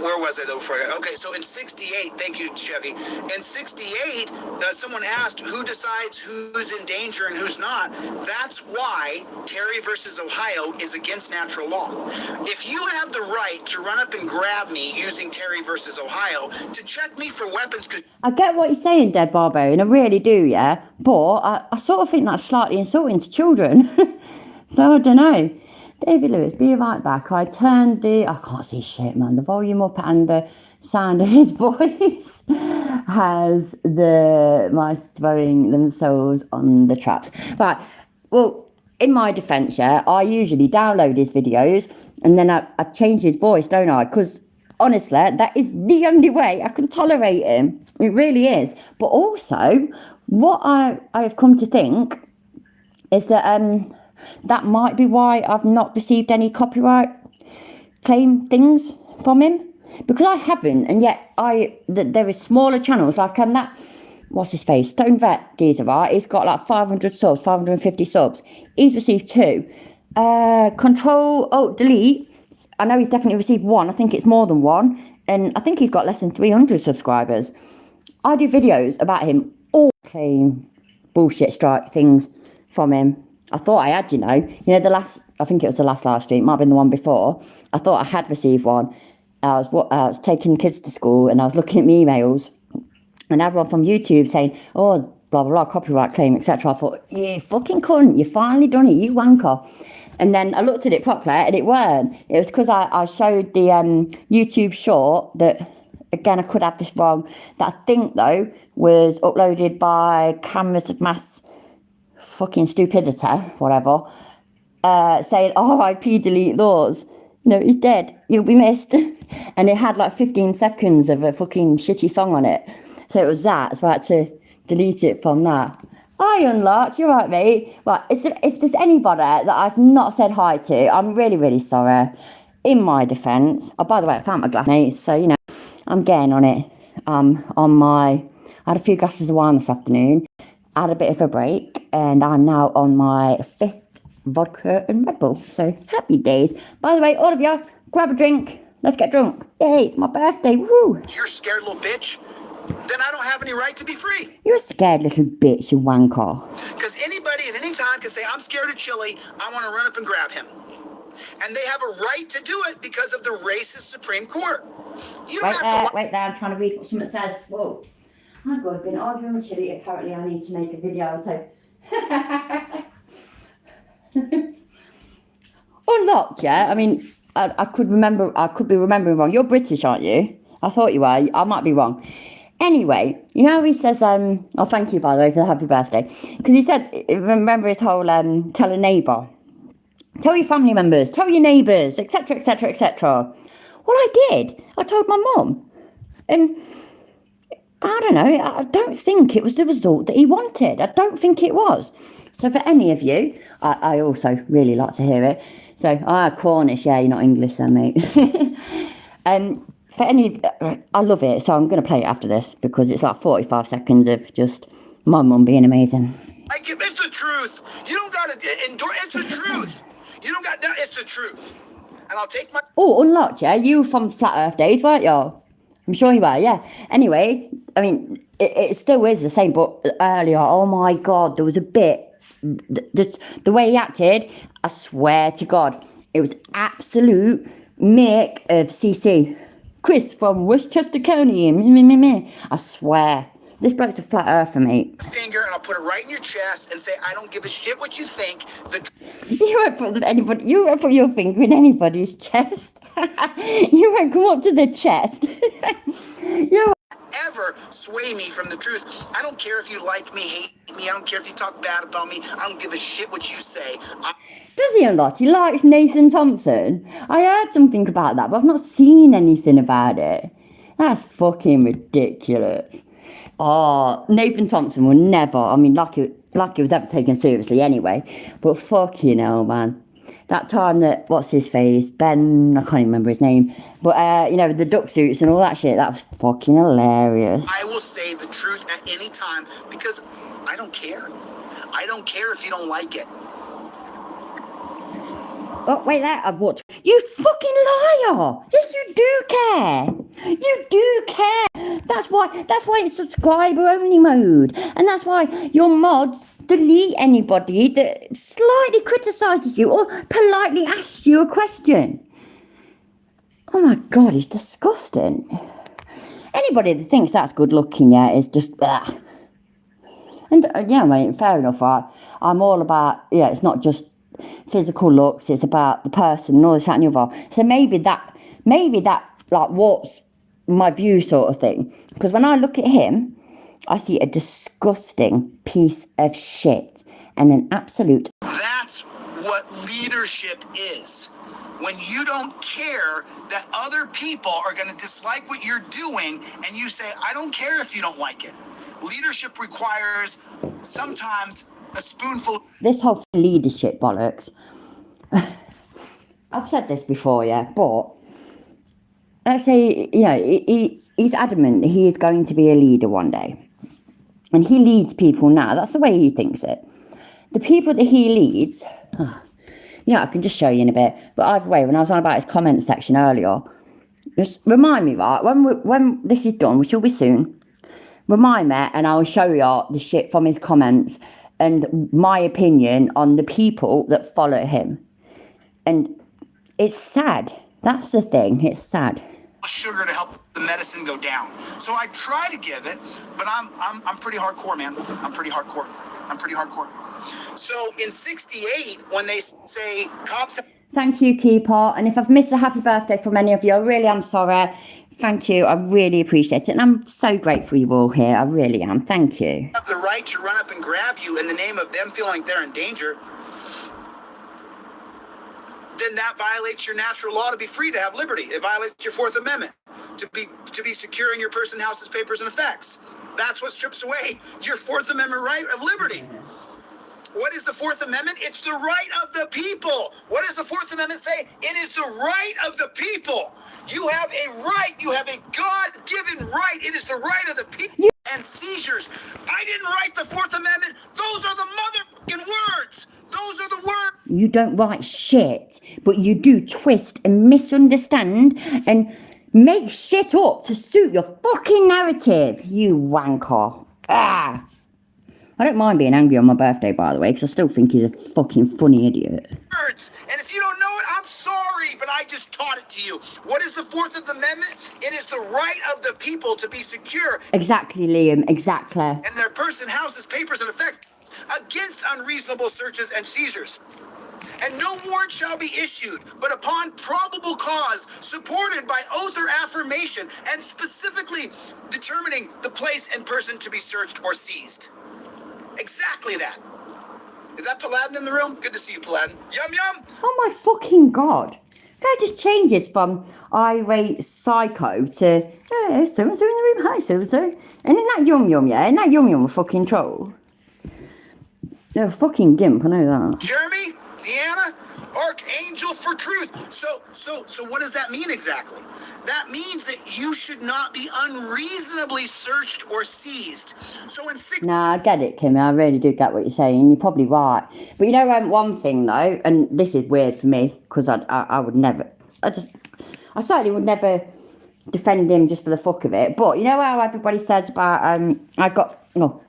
where was I though before I got, okay, so in 68, thank you, Chevy. In 68, someone asked who decides who's in danger and who's not. That's why Terry versus Ohio is against natural law. If you have the right to run up and grab me using Terry versus Ohio to check me for weapons, I get what you're saying, Dead Barbarian, I really do, yeah? But I sort of think that's slightly insulting to children. So I don't know. David Lewis, be right back. I can't see shit, man. The volume up and the sound of his voice has the mice throwing themselves on the traps. Right, well, in my defence, yeah, I usually download his videos and then I change his voice, don't I? Because honestly, that is the only way I can tolerate him. It really is. But also, what I have come to think is that that might be why I've not received any copyright claim things from him, because I haven't, and yet there is smaller channels like that, what's his face, Stone Vet geezer, right? He's got like 500 subs, 550 subs. He's received 2. Control Alt Delete, I know he's definitely received 1. I think it's more than 1, and I think he's got less than 300 subscribers. I do videos about him, all claim bullshit strike things from him. I thought I had, I think it was the last live stream, it might have been the one before. I thought I had received one. I was taking kids to school and I was looking at my emails and everyone from YouTube saying, oh, blah, blah, blah, copyright claim, etc. I thought, you fucking cunt, you finally done it, you wanker. And then I looked at it properly and it weren't. It was because I showed the YouTube short that, again, I could have this wrong, that I think, though, was uploaded by Cameras of Mass fucking Stupidity, whatever, saying, R.I.P. delete laws. No, he's dead. You'll be missed. And it had like 15 seconds of a fucking shitty song on it. So it was that. So I had to delete it from that. Hi, Unlocked. You're right, mate. Right, if there's anybody that I've not said hi to, I'm really, really sorry. In my defence. Oh, by the way, I found my glass, mate. So, you know, I'm getting on it. I had a few glasses of wine this afternoon. I had a bit of a break. And I'm now on my 5th vodka and Red Bull. So, happy days. By the way, all of you, grab a drink. Let's get drunk. Yay, it's my birthday. Woo! If you're a scared little bitch, then I don't have any right to be free. You're a scared little bitch, you wanker. Because anybody at any time can say, I'm scared of chili, I want to run up and grab him. And they have a right to do it because of the racist Supreme Court. You don't have to... Wait there, I'm trying to read what someone says. Whoa. I've been arguing with Chili. Apparently I need to make a video. So... Unlocked, yeah? I mean, I could be remembering wrong. You're British, aren't you? I thought you were. I might be wrong. Anyway, you know how he says, oh, thank you, by the way, for the happy birthday. Because he said, remember his whole, tell a neighbour. Tell your family members, tell your neighbours, etc., etc., etc. Well, I did. I told my mum. And I don't know, I don't think it was the result that he wanted. I don't think it was. So for any of you, I also really like to hear it. So, Cornish, yeah, you're not English then, mate. For any, I love it, so I'm going to play it after this because it's like 45 seconds of just my mum being amazing. It's the truth. You don't got to endorse. It's the truth. You don't got, it's the truth. And I'll take my... Oh, Unlocked, yeah? You were from Flat Earth Days, weren't you? I'm sure you were, yeah. Anyway, I mean, it still is the same, but earlier, oh my God, there was a bit, the way he acted, I swear to God, it was absolute mick of CC. Chris from Westchester County, I swear. This bloke's a flat earther, mate. Finger, and I'll put it right in your chest and say, I don't give a shit what you think. You won't put your finger in anybody's chest. You won't come up to the chest. You ever sway me from the truth. I don't care if you like me, hate me. I don't care if you talk bad about me. I don't give a shit what you say. Does he a lot? He likes Nathan Thompson. I heard something about that, but I've not seen anything about it. That's fucking ridiculous. Oh, Nathan Thompson will never, I mean, like it was ever taken seriously anyway, but fucking hell, man. That time that, what's his face, Ben, I can't even remember his name, but, you know, the duck suits and all that shit, that was fucking hilarious. I will say the truth at any time because I don't care. I don't care if you don't like it. Oh, wait there, what? You fucking liar! Yes, you do care! You do care! That's why it's subscriber only mode. And that's why your mods delete anybody that slightly criticises you or politely asks you a question. Oh my God, he's disgusting. Anybody that thinks that's good looking, yeah, is just, ugh. And yeah, mate, fair enough, right? I'm all about, yeah, it's not just physical looks, it's about the person and all this, that and the other. So maybe that like warps my view sort of thing. Because when I look at him, I see a disgusting piece of shit and an absolute... That's what leadership is. When you don't care that other people are going to dislike what you're doing and you say, I don't care if you don't like it. Leadership requires sometimes a spoonful. This whole leadership bollocks. I've said this before, yeah, but let's say, you know, he's adamant he is going to be a leader one day. And he leads people now. That's the way he thinks it. The people that he leads, you know, I can just show you in a bit. But either way, when I was on about his comment section earlier, just remind me, right, when this is done, which will be soon, remind me and I'll show you the shit from his comments and my opinion on the people that follow him. And it's sad. That's the thing. It's sad. Sugar to help the medicine go down. So I try to give it, but I'm pretty hardcore, man. I'm pretty hardcore. So in 68, when they say cops have Thank you, Keeper. And if I've missed a happy birthday from any of you, I really am sorry. Thank you. I really appreciate it. And I'm so grateful you're all here. I really am. Thank you. the right to run up and grab you in the name of them feeling they're in danger, then that violates your natural law to be free to have liberty. It violates your Fourth Amendment to be secure in your person, houses, papers, and effects. That's what strips away your Fourth Amendment right of liberty. What is the Fourth Amendment? It's the right of the people. What does the Fourth Amendment say? It is the right of the people. You have a right. You have a God-given right. It is the right of the people. And seizures. I didn't write the Fourth Amendment. Those are the motherfucking words. Those are the words. You don't write shit, but you do twist and misunderstand and make shit up to suit your fucking narrative, you wanker. Ah. I don't mind being angry on my birthday, by the way, because I still think he's a fucking funny idiot. And if you don't know it, I'm sorry, but I just taught it to you. What is the Fourth Amendment? It is the right of the people to be secure. Exactly, Liam, exactly. And their person, houses, papers, and effects against unreasonable searches and seizures. And no warrant shall be issued, but upon probable cause, supported by oath or affirmation, and specifically determining the place and person to be searched or seized. Exactly that. Is that Paladin in the room? Good to see you, Paladin. Yum yum. Oh my fucking god. That just changes from irate psycho to, hey, so-and-so in the room, hi, so-and-so. And in that yum-yum, yeah? And that yum-yum a fucking troll. They're a fucking gimp, I know that. Jeremy, Deanna, Archangel for truth. So what does that mean exactly? That means that you should not be unreasonably searched or seized. So in Nah, I get it, Kimmy. I really do get what you're saying. You're probably right. But you know, one thing though, and this is weird for me, because I would never, I certainly would never defend him just for the fuck of it. But you know how everybody says about,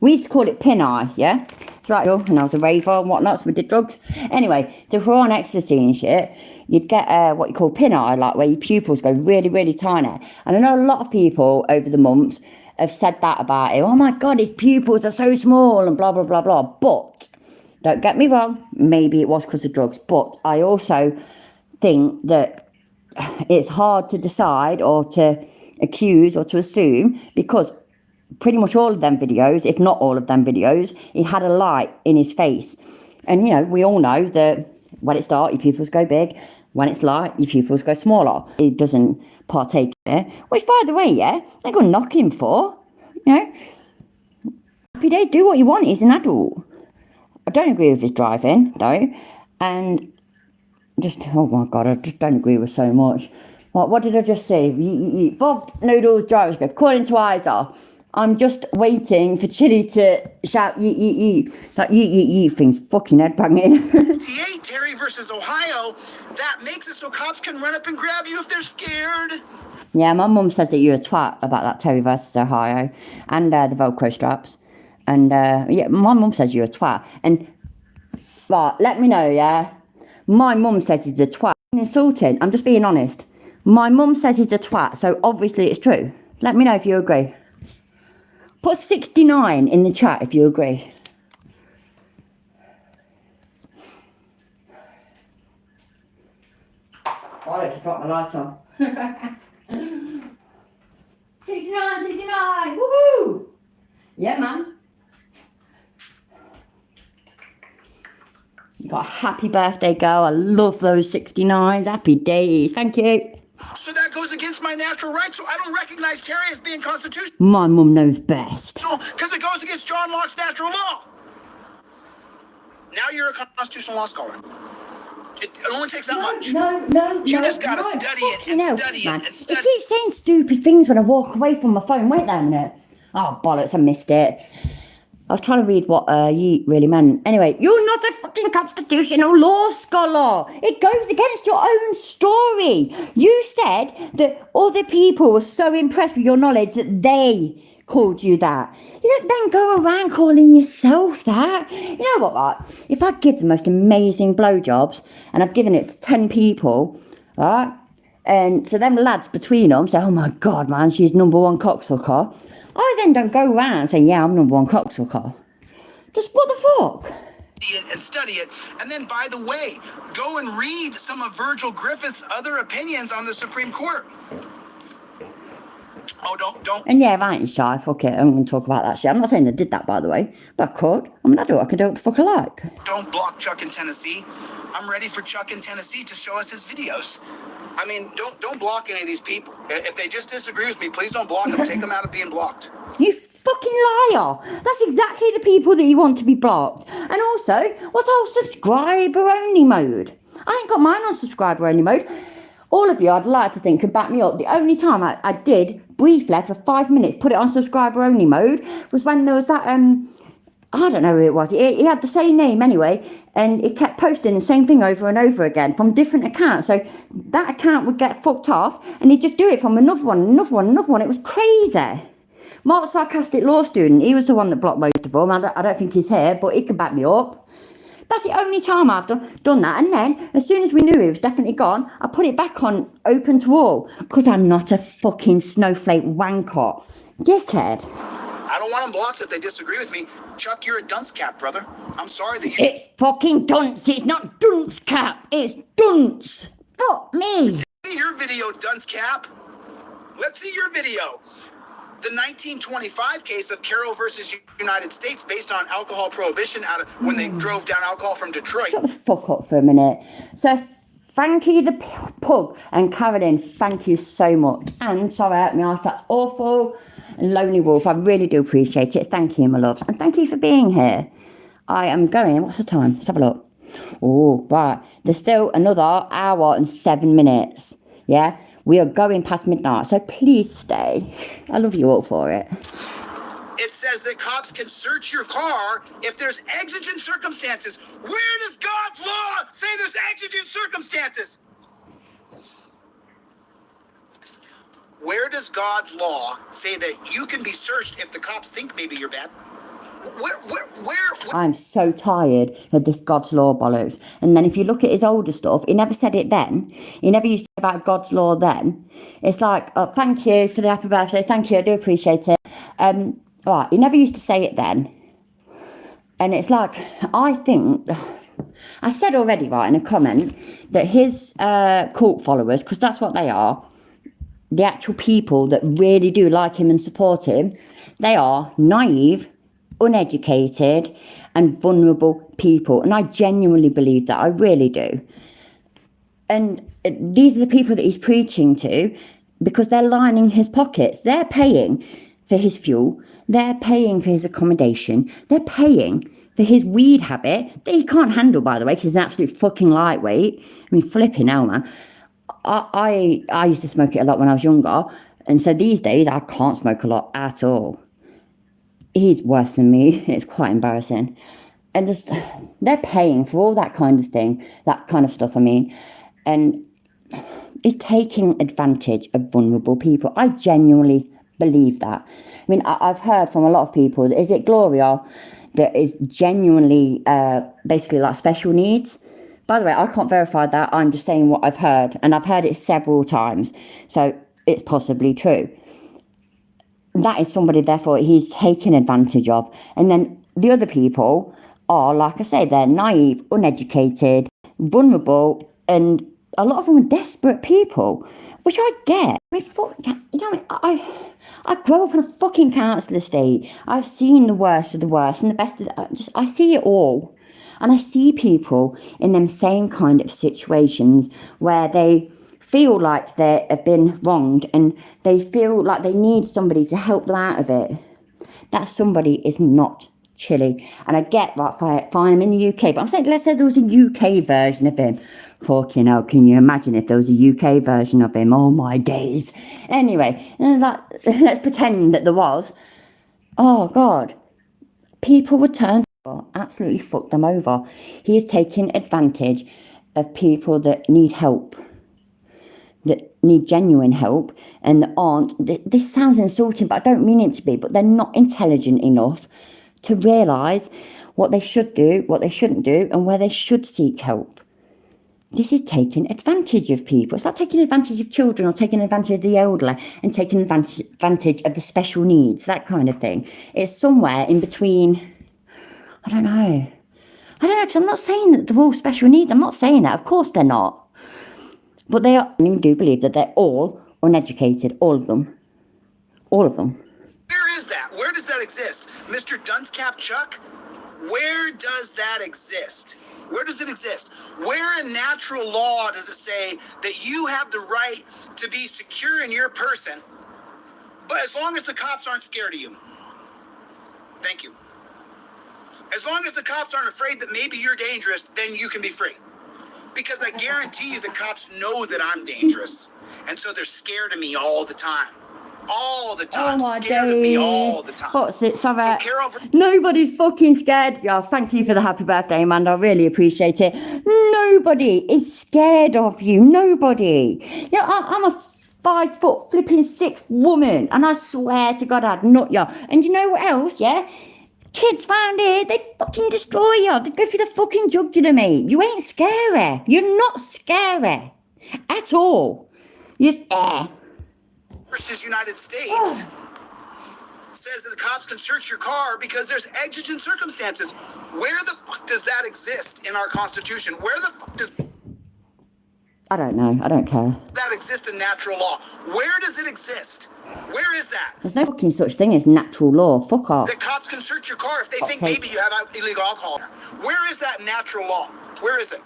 we used to call it pin eye, yeah? It's like, and I was a raver and whatnot, so we did drugs. Anyway, so if we're on ecstasy and shit, you'd get what you call pin eye, like where your pupils go really, really tiny. And I know a lot of people over the months have said that about him. Oh my God, his pupils are so small and blah, blah, blah, blah. But, don't get me wrong, maybe it was because of drugs. But I also think that it's hard to decide or to accuse or to assume, because pretty much all of them videos, if not all of them videos, he had a light in his face. And, you know, we all know that when it's dark, your pupils go big. When it's light, your pupils go smaller. He doesn't partake in it. Which, by the way, yeah, they're going to knock him for. You know? Happy days, do what you want. He's an adult. I don't agree with his driving, though. And just, oh my God, I just don't agree with so much. What did I just say? Bob Noodles drivers go, according to Isa, I'm just waiting for Chili to shout yeet, yeet, yeet. That yeet, yeet, yeet thing's fucking headbanging. 58, Terry versus Ohio, that makes it so cops can run up and grab you if they're scared. Yeah, my mum says that you're a twat about that Terry versus Ohio and the Velcro straps. And yeah, my mum says you're a twat. And, right, let me know, yeah? My mum says he's a twat. Insulting, I'm just being honest. My mum says he's a twat, so obviously it's true. Let me know if you agree. Put 69 in the chat if you agree. Oh, let's drop my light on. 69, 69, woohoo! Yeah, man. You got a happy birthday, girl. I love those 69s. Happy days. Thank you. So that goes against my natural right, so I don't recognize Terry as being constitutional. My mum knows best. Because it goes against John Locke's natural law. Now you're a constitutional law scholar. It only takes that much. No. You just gotta study it and study it and study it. They keep saying stupid things when I walk away from my phone. Wait there a minute. Oh, bollocks, I missed it. I was trying to read what Yeet really meant. Anyway, you're not a fucking constitutional law scholar. It goes against your own story. You said that other people were so impressed with your knowledge that they called you that. You don't then go around calling yourself that. You know what, right? If I give the most amazing blowjobs and I've given it to 10 people, right? And so them lads between them say, oh my God, man, she's #1 cocksucker. I then don't go around saying, yeah, I'm #1 cocksucker. Just what the fuck? it and study it. And then, by the way, go and read some of Virgil Griffith's other opinions on the Supreme Court. Oh, don't. And yeah, right, shy, fuck it, I'm going to talk about that shit. I'm not saying I did that, by the way, but I could. I mean, I do what I can do what the fuck I like. Don't block Chuck in Tennessee. I'm ready for Chuck in Tennessee to show us his videos. I mean, don't block any of these people. If they just disagree with me, please don't block them. Take them out of being blocked. You fucking liar. That's exactly the people that you want to be blocked. And also, what's our subscriber only mode? I ain't got mine on subscriber only mode. All of you, I'd like to think, can back me up. The only time I did, briefly, for 5 minutes, put it on subscriber only mode, was when there was that, I don't know who it was. He had the same name anyway, and he kept posting the same thing over and over again from different accounts. So that account would get fucked off, and he'd just do it from another one, another one, another one. It was crazy. Mark, sarcastic law student, he was the one that blocked most of them. I don't think he's here, but he can back me up. That's the only time I've done that. And then, as soon as we knew he was definitely gone, I put it back on open to all. Because I'm not a fucking snowflake wanker. Dickhead. I don't want them blocked if they disagree with me. Chuck, you're a dunce cap, brother. I'm sorry that you... It's fucking dunce. It's not dunce cap. It's dunce. Fuck me. See your video, dunce cap. Let's see your video. The 1925 case of Carroll versus United States based on alcohol prohibition out of when they drove down alcohol from Detroit. Shut the fuck up for a minute. So, Frankie the Pug and Carolyn, thank you so much. And sorry, I me ask that awful and lonely wolf. I really do appreciate it. Thank you, my loves. And thank you for being here. I am going. What's the time? Let's have a look. Oh, right. There's still another hour and 7 minutes. Yeah? We are going past midnight, so please stay. I love you all for it. It says that cops can search your car if there's exigent circumstances. Where does God's law say there's exigent circumstances? Where does God's law say that you can be searched if the cops think maybe you're bad? Where? I'm so tired of this God's law bollocks. And then if you look at his older stuff, he never said it then. He never used to say about God's law then. It's like, oh, thank you for the happy birthday. Thank you, I do appreciate it. Right, he never used to say it then. And it's like, I think, I said already, right, in a comment, that his cult followers, because that's what they are, the actual people that really do like him and support him, they are naive, uneducated and vulnerable people. And I genuinely believe that. I really do. And these are the people that he's preaching to because they're lining his pockets. They're paying for his fuel. They're paying for his accommodation. They're paying for his weed habit that he can't handle, by the way, because he's an absolute fucking lightweight. I mean, flipping hell, man. I used to smoke it a lot when I was younger. And so these days, I can't smoke a lot at all. He's worse than me. It's quite embarrassing. And just, they're paying for all that kind of thing, that kind of stuff, I mean. And he's taking advantage of vulnerable people. I genuinely believe that. I mean, I've heard from a lot of people, is it Gloria that is genuinely basically like special needs? By the way, I can't verify that. I'm just saying what I've heard. And I've heard it several times. So it's possibly true. That is somebody, therefore, he's taken advantage of. And then the other people are, like I say, they're naive, uneducated, vulnerable, and a lot of them are desperate people, which I get. I mean, you know, I grew up in a fucking council estate. I've seen the worst of the worst and the best of the, I see it all. And I see people in them same kind of situations where they feel like they have been wronged and they feel like they need somebody to help them out of it. That somebody is not Chile. And I get that, fine, I'm in the UK, but I'm saying, let's say there was a UK version of him. Fucking hell, can you imagine if there was a UK version of him? Oh my days. Anyway, let's pretend that there was. Oh God. People would turn, absolutely fuck them over. He is taking advantage of people that need help, that need genuine help, and that aren't, this sounds insulting, but I don't mean it to be, but they're not intelligent enough to realise what they should do, what they shouldn't do, and where they should seek help. This is taking advantage of people. It's like taking advantage of children or taking advantage of the elderly and taking advantage of the special needs, that kind of thing. It's somewhere in between, I don't know. I don't know, because I'm not saying that they're all special needs. I'm not saying that. Of course they're not. But they are, I do believe that they're all uneducated. All of them. All of them. Where is that? Where does that exist? Mr. Dunscap Chuck? Where does that exist? Where does it exist? Where in natural law does it say that you have the right to be secure in your person, but as long as the cops aren't scared of you? Thank you. As long as the cops aren't afraid that maybe you're dangerous, then you can be free. Because I guarantee you the cops know that I'm dangerous. And so they're scared of me all the time. All the time. Oh my Scared of me all the time. What's it? Sorry. So Carol, Nobody's fucking scared. Yeah, thank you for the happy birthday, Amanda. I really appreciate it. Nobody is scared of you. Nobody. Yeah, I'm a 5 foot flipping 6 woman, and I swear to God I'd nut you. And you know what else? Yeah. Kids round here, they fucking destroy you. They go through the fucking jugular, mate. You ain't scary. You're not scary. At all. You're just there. versus United States says that the cops can search your car because there's exigent circumstances. Where the fuck does that exist in our Constitution? Where the fuck does I don't know. I don't care. that exist in natural law? Where does it exist? Where is that? There's no fucking such thing as natural law. Fuck off. The cops can search your car if they think sake. maybe you have illegal alcohol. Where is that natural law? Where is it?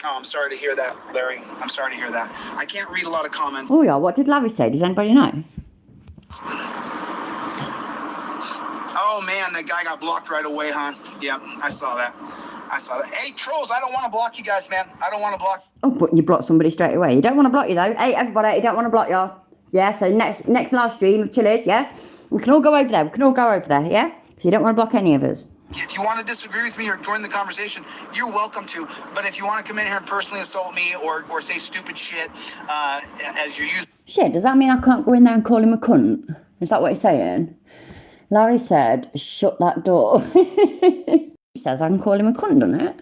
Oh, I'm sorry to hear that, Larry. I'm sorry to hear that. I can't read a lot of comments. Oh yeah, what did Larry say? Does anybody know? Oh man, that guy got blocked right away, huh? Yeah, I saw that. I saw that. Hey, trolls, I don't want to block you guys, man. I don't want to block. Oh, but you block somebody straight away. You don't want to block you though. Hey, everybody, you don't want to block you. Yeah, so next live stream of Chili's, yeah? We can all go over there. We can all go over there, yeah? So you don't want to block any of us. If you want to disagree with me or join the conversation, you're welcome to. But if you want to come in here and personally assault me or say stupid shit as you're using... Shit, does that mean I can't go in there and call him a cunt? Is that what he's saying? Larry said, shut that door. He says I can call him a cunt, doesn't it?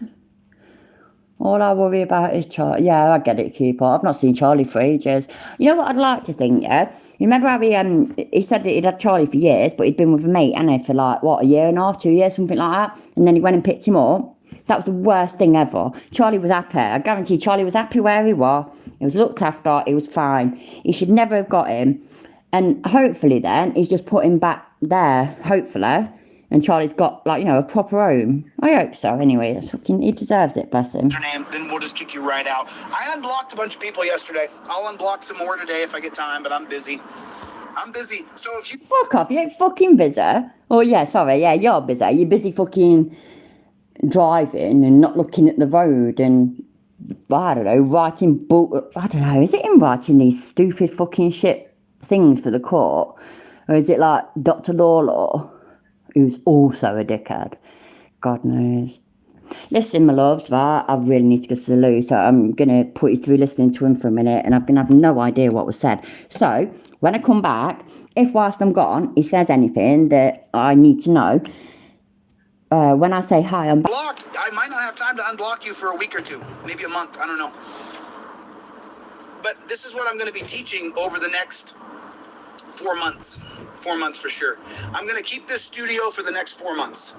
All I worry about is Charlie. Yeah, I get it, Keeper. I've not seen Charlie for ages. You know what I'd like to think, yeah? You remember how he said that he'd had Charlie for years, but he'd been with a mate, hadn't he, for like, what, a year and a half, 2 years, something like that? And then he went and picked him up. That was the worst thing ever. Charlie was happy. I guarantee Charlie was happy where he was. He was looked after. He was fine. He should never have got him. And hopefully then, he's just put him back there, hopefully. And Charlie's got, like, you know, a proper home. I hope so, anyway. That's fucking, he deserves it, bless him. Your name, then we'll just kick you right out. I unblocked a bunch of people yesterday. I'll unblock some more today if I get time, but I'm busy. I'm busy. So if you... Fuck off, you ain't fucking busy. Oh, yeah, sorry, yeah, you're busy. You're busy fucking driving and not looking at the road and, I don't know, writing book... I don't know, is it him writing these stupid fucking shit things for the court? Or is it like Dr. Lawlaw, who's also a dickhead? God knows. Listen, my loves, right, I really need to go to the loo, so I'm going to put you through listening to him for a minute, and I've been having no idea what was said. So, when I come back, if whilst I'm gone, he says anything that I need to know, when I say hi, I'm blocked. I might not have time to unblock you for a week or two, maybe a month, I don't know. But this is what I'm going to be teaching over the next 4 months. 4 months for sure. I'm going to keep this studio for the next 4 months.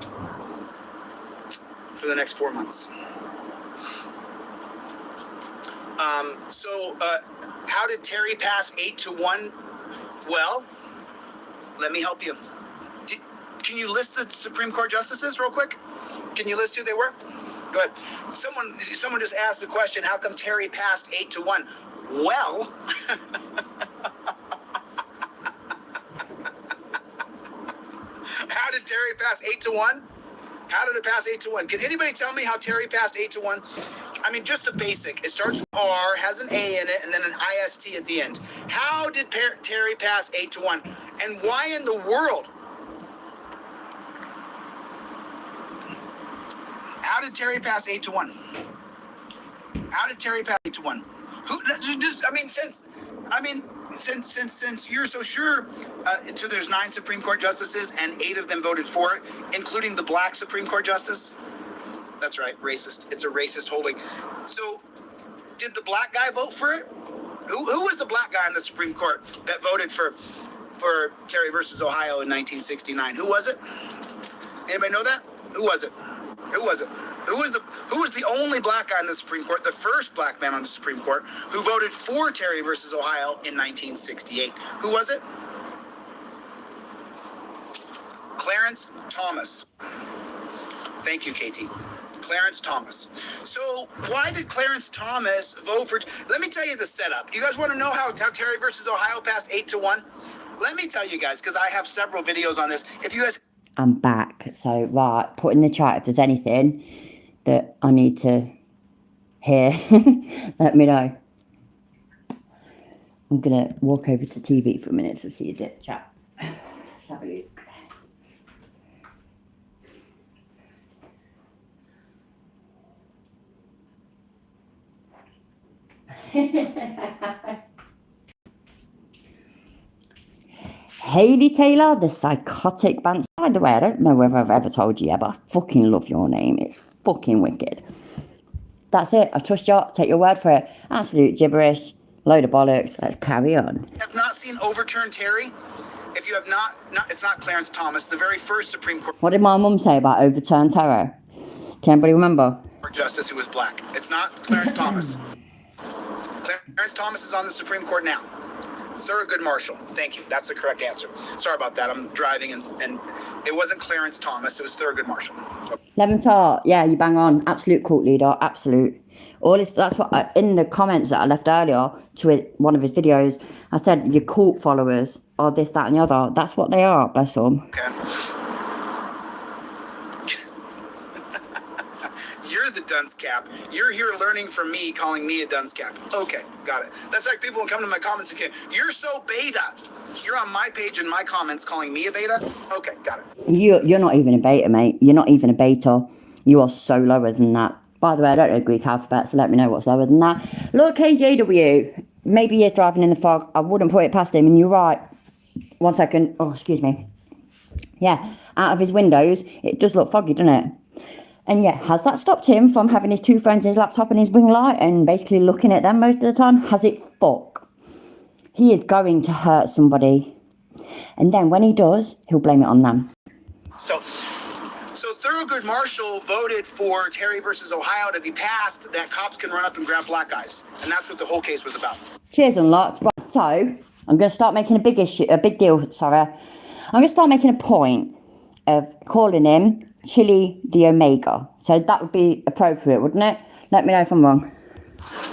For the next 4 months. How did Terry pass 8-1? Well, let me help you. Can you list the Supreme Court justices real quick? Can you list who they were? Go ahead. Someone just asked the question, how come Terry passed 8-1? Well, how did Terry pass 8-1? How did it pass 8-1? Can anybody tell me how Terry passed 8-1? I mean, just the basic. It starts with R, has an A in it, and then an IST at the end. How did Terry pass 8-1? And why in the world? How did Terry pass 8-1? How did Terry pass 8-1? Who? Just, since you're so sure, so there's 9 Supreme Court justices and 8 of them voted for it, including the black Supreme Court justice. That's right, racist. It's a racist holding. So, did the black guy vote for it? Who was the black guy in the Supreme Court that voted for Terry versus Ohio in 1969? Who was it? Anybody know that? Who was it? Who was it? Who was the only black guy in the Supreme Court, the first black man on the Supreme Court, who voted for Terry versus Ohio in 1968? Who was it? Clarence Thomas. Thank you, KT. Clarence Thomas. So why did Clarence Thomas vote for? Let me tell you the setup. You guys want to know how Terry versus Ohio passed 8-1? Let me tell you guys, because I have several videos on this. If you guys, I'm back. So, right, put in the chat if there's anything that I need to hear. Let me know. I'm going to walk over to TV for a minute to see the chat. Let's have a look. Hayley Taylor, the psychotic band. By the way, I don't know whether I've ever told you yet, but I fucking love your name. It's fucking wicked. That's it. I trust you. Take your word for it. Absolute gibberish. Load of bollocks. Let's carry on. have not seen overturn Terry. If you have not, it's not Clarence Thomas, the very first Supreme Court What did my mum say about overturned terror? Can anybody remember? justice who was black. It's not Clarence Thomas. Clarence Thomas is on the Supreme Court now. Thurgood Marshall. Thank you. That's the correct answer. Sorry about that. I'm driving and it wasn't Clarence Thomas. It was Thurgood Marshall. Lemon Tart. Yeah, you bang on. Absolute cult leader. Absolute. All this. That's what in the comments that I left earlier to one of his videos, I said your cult followers are this, that, and the other. That's what they are. Bless them. Okay. You're the dunce cap. You're here learning from me, calling me a dunce cap. Okay, got it. That's like people who come to my comments again. You're so beta. You're on my page in my comments calling me a beta. Okay, got it. You're not even a beta, mate. You're not even a beta. You are so lower than that. By the way, I don't know Greek alphabet, so let me know what's lower than that. Look, KJW. Maybe he's driving in the fog. I wouldn't put it past him, and you're right. 1 second. Oh, excuse me. Yeah, out of his windows, it does look foggy, doesn't it? And yeah, has that stopped him from having his two phones, his laptop and his ring light and basically looking at them most of the time? Has it? Fuck. He is going to hurt somebody. And then when he does, he'll blame it on them. So Thurgood Marshall voted for Terry versus Ohio to be passed that cops can run up and grab black guys. And that's what the whole case was about. Cheers, Unlocked. Right, so I'm going to start making a big deal, sorry. I'm going to start making a point of calling him Chili the Omega. So that would be appropriate, wouldn't it? Let me know if I'm wrong.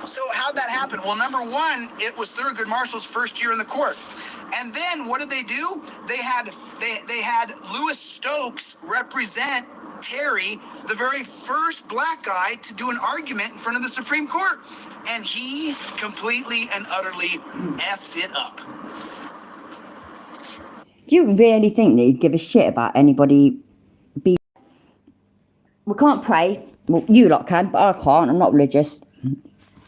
So how'd that happen? Well, number one, it was Thurgood Marshall's first year in the court. And then what did they do? They had Louis Stokes represent Terry, the very first black guy to do an argument in front of the Supreme Court. And he completely and utterly effed it up. Do you really think that he'd give a shit about anybody be... We can't pray. Well, you lot can, but I can't. I'm not religious.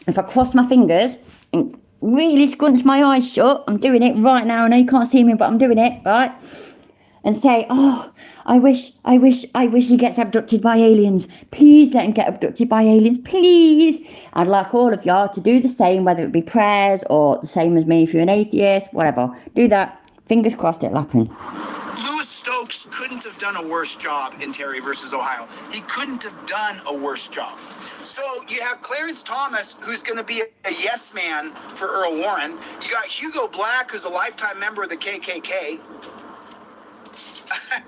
If I cross my fingers and really scrunch my eyes shut, I'm doing it right now. I know you can't see me, but I'm doing it, right? And say, oh, I wish he gets abducted by aliens. Please let him get abducted by aliens, please. I'd like all of y'all to do the same, whether it be prayers or the same as me if you're an atheist, whatever. Do that. Fingers crossed it'll happen. Louis Stokes couldn't have done a worse job in Terry versus Ohio. He couldn't have done a worse job. So you have Clarence Thomas, who's going to be a yes man for Earl Warren. You got Hugo Black, who's a lifetime member of the KKK.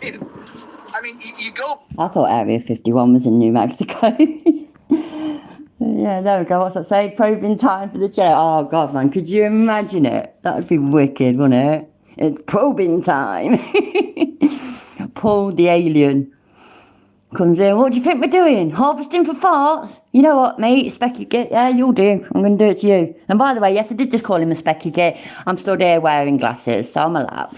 I mean, you go... I thought Area 51 was in New Mexico. Yeah, there we go. What's that say? Probing time for the chair. Oh, God, man. Could you imagine it? That would be wicked, wouldn't it? It's probing time. Paul the alien comes in. What do you think we're doing? Harvesting for farts? You know what, mate? Specky git. Yeah, you'll do. I'm going to do it to you. And by the way, yes, I did just call him a specky git. I'm still there wearing glasses, so I'm allowed.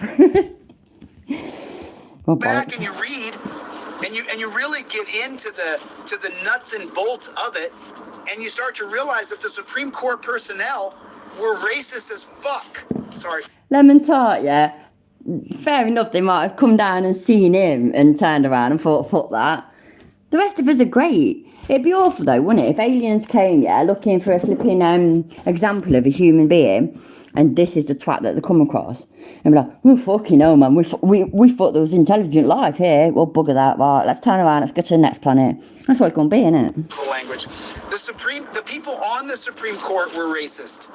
Oh, back and you read, and you really get into the nuts and bolts of it, and you start to realize that the Supreme Court personnel were racist as fuck. Sorry. Lemon Tart, yeah. Fair enough, they might have come down and seen him and turned around and thought, fuck that. The rest of us are great. It'd be awful though, wouldn't it? If aliens came, yeah, looking for a flipping example of a human being, and this is the twat that they come across, and be like, oh, fucking hell, man, we thought there was intelligent life here. Well, bugger that, right, let's turn around, let's go to the next planet. That's what it's going to be, isn't it? Language. The people on the Supreme Court were racist.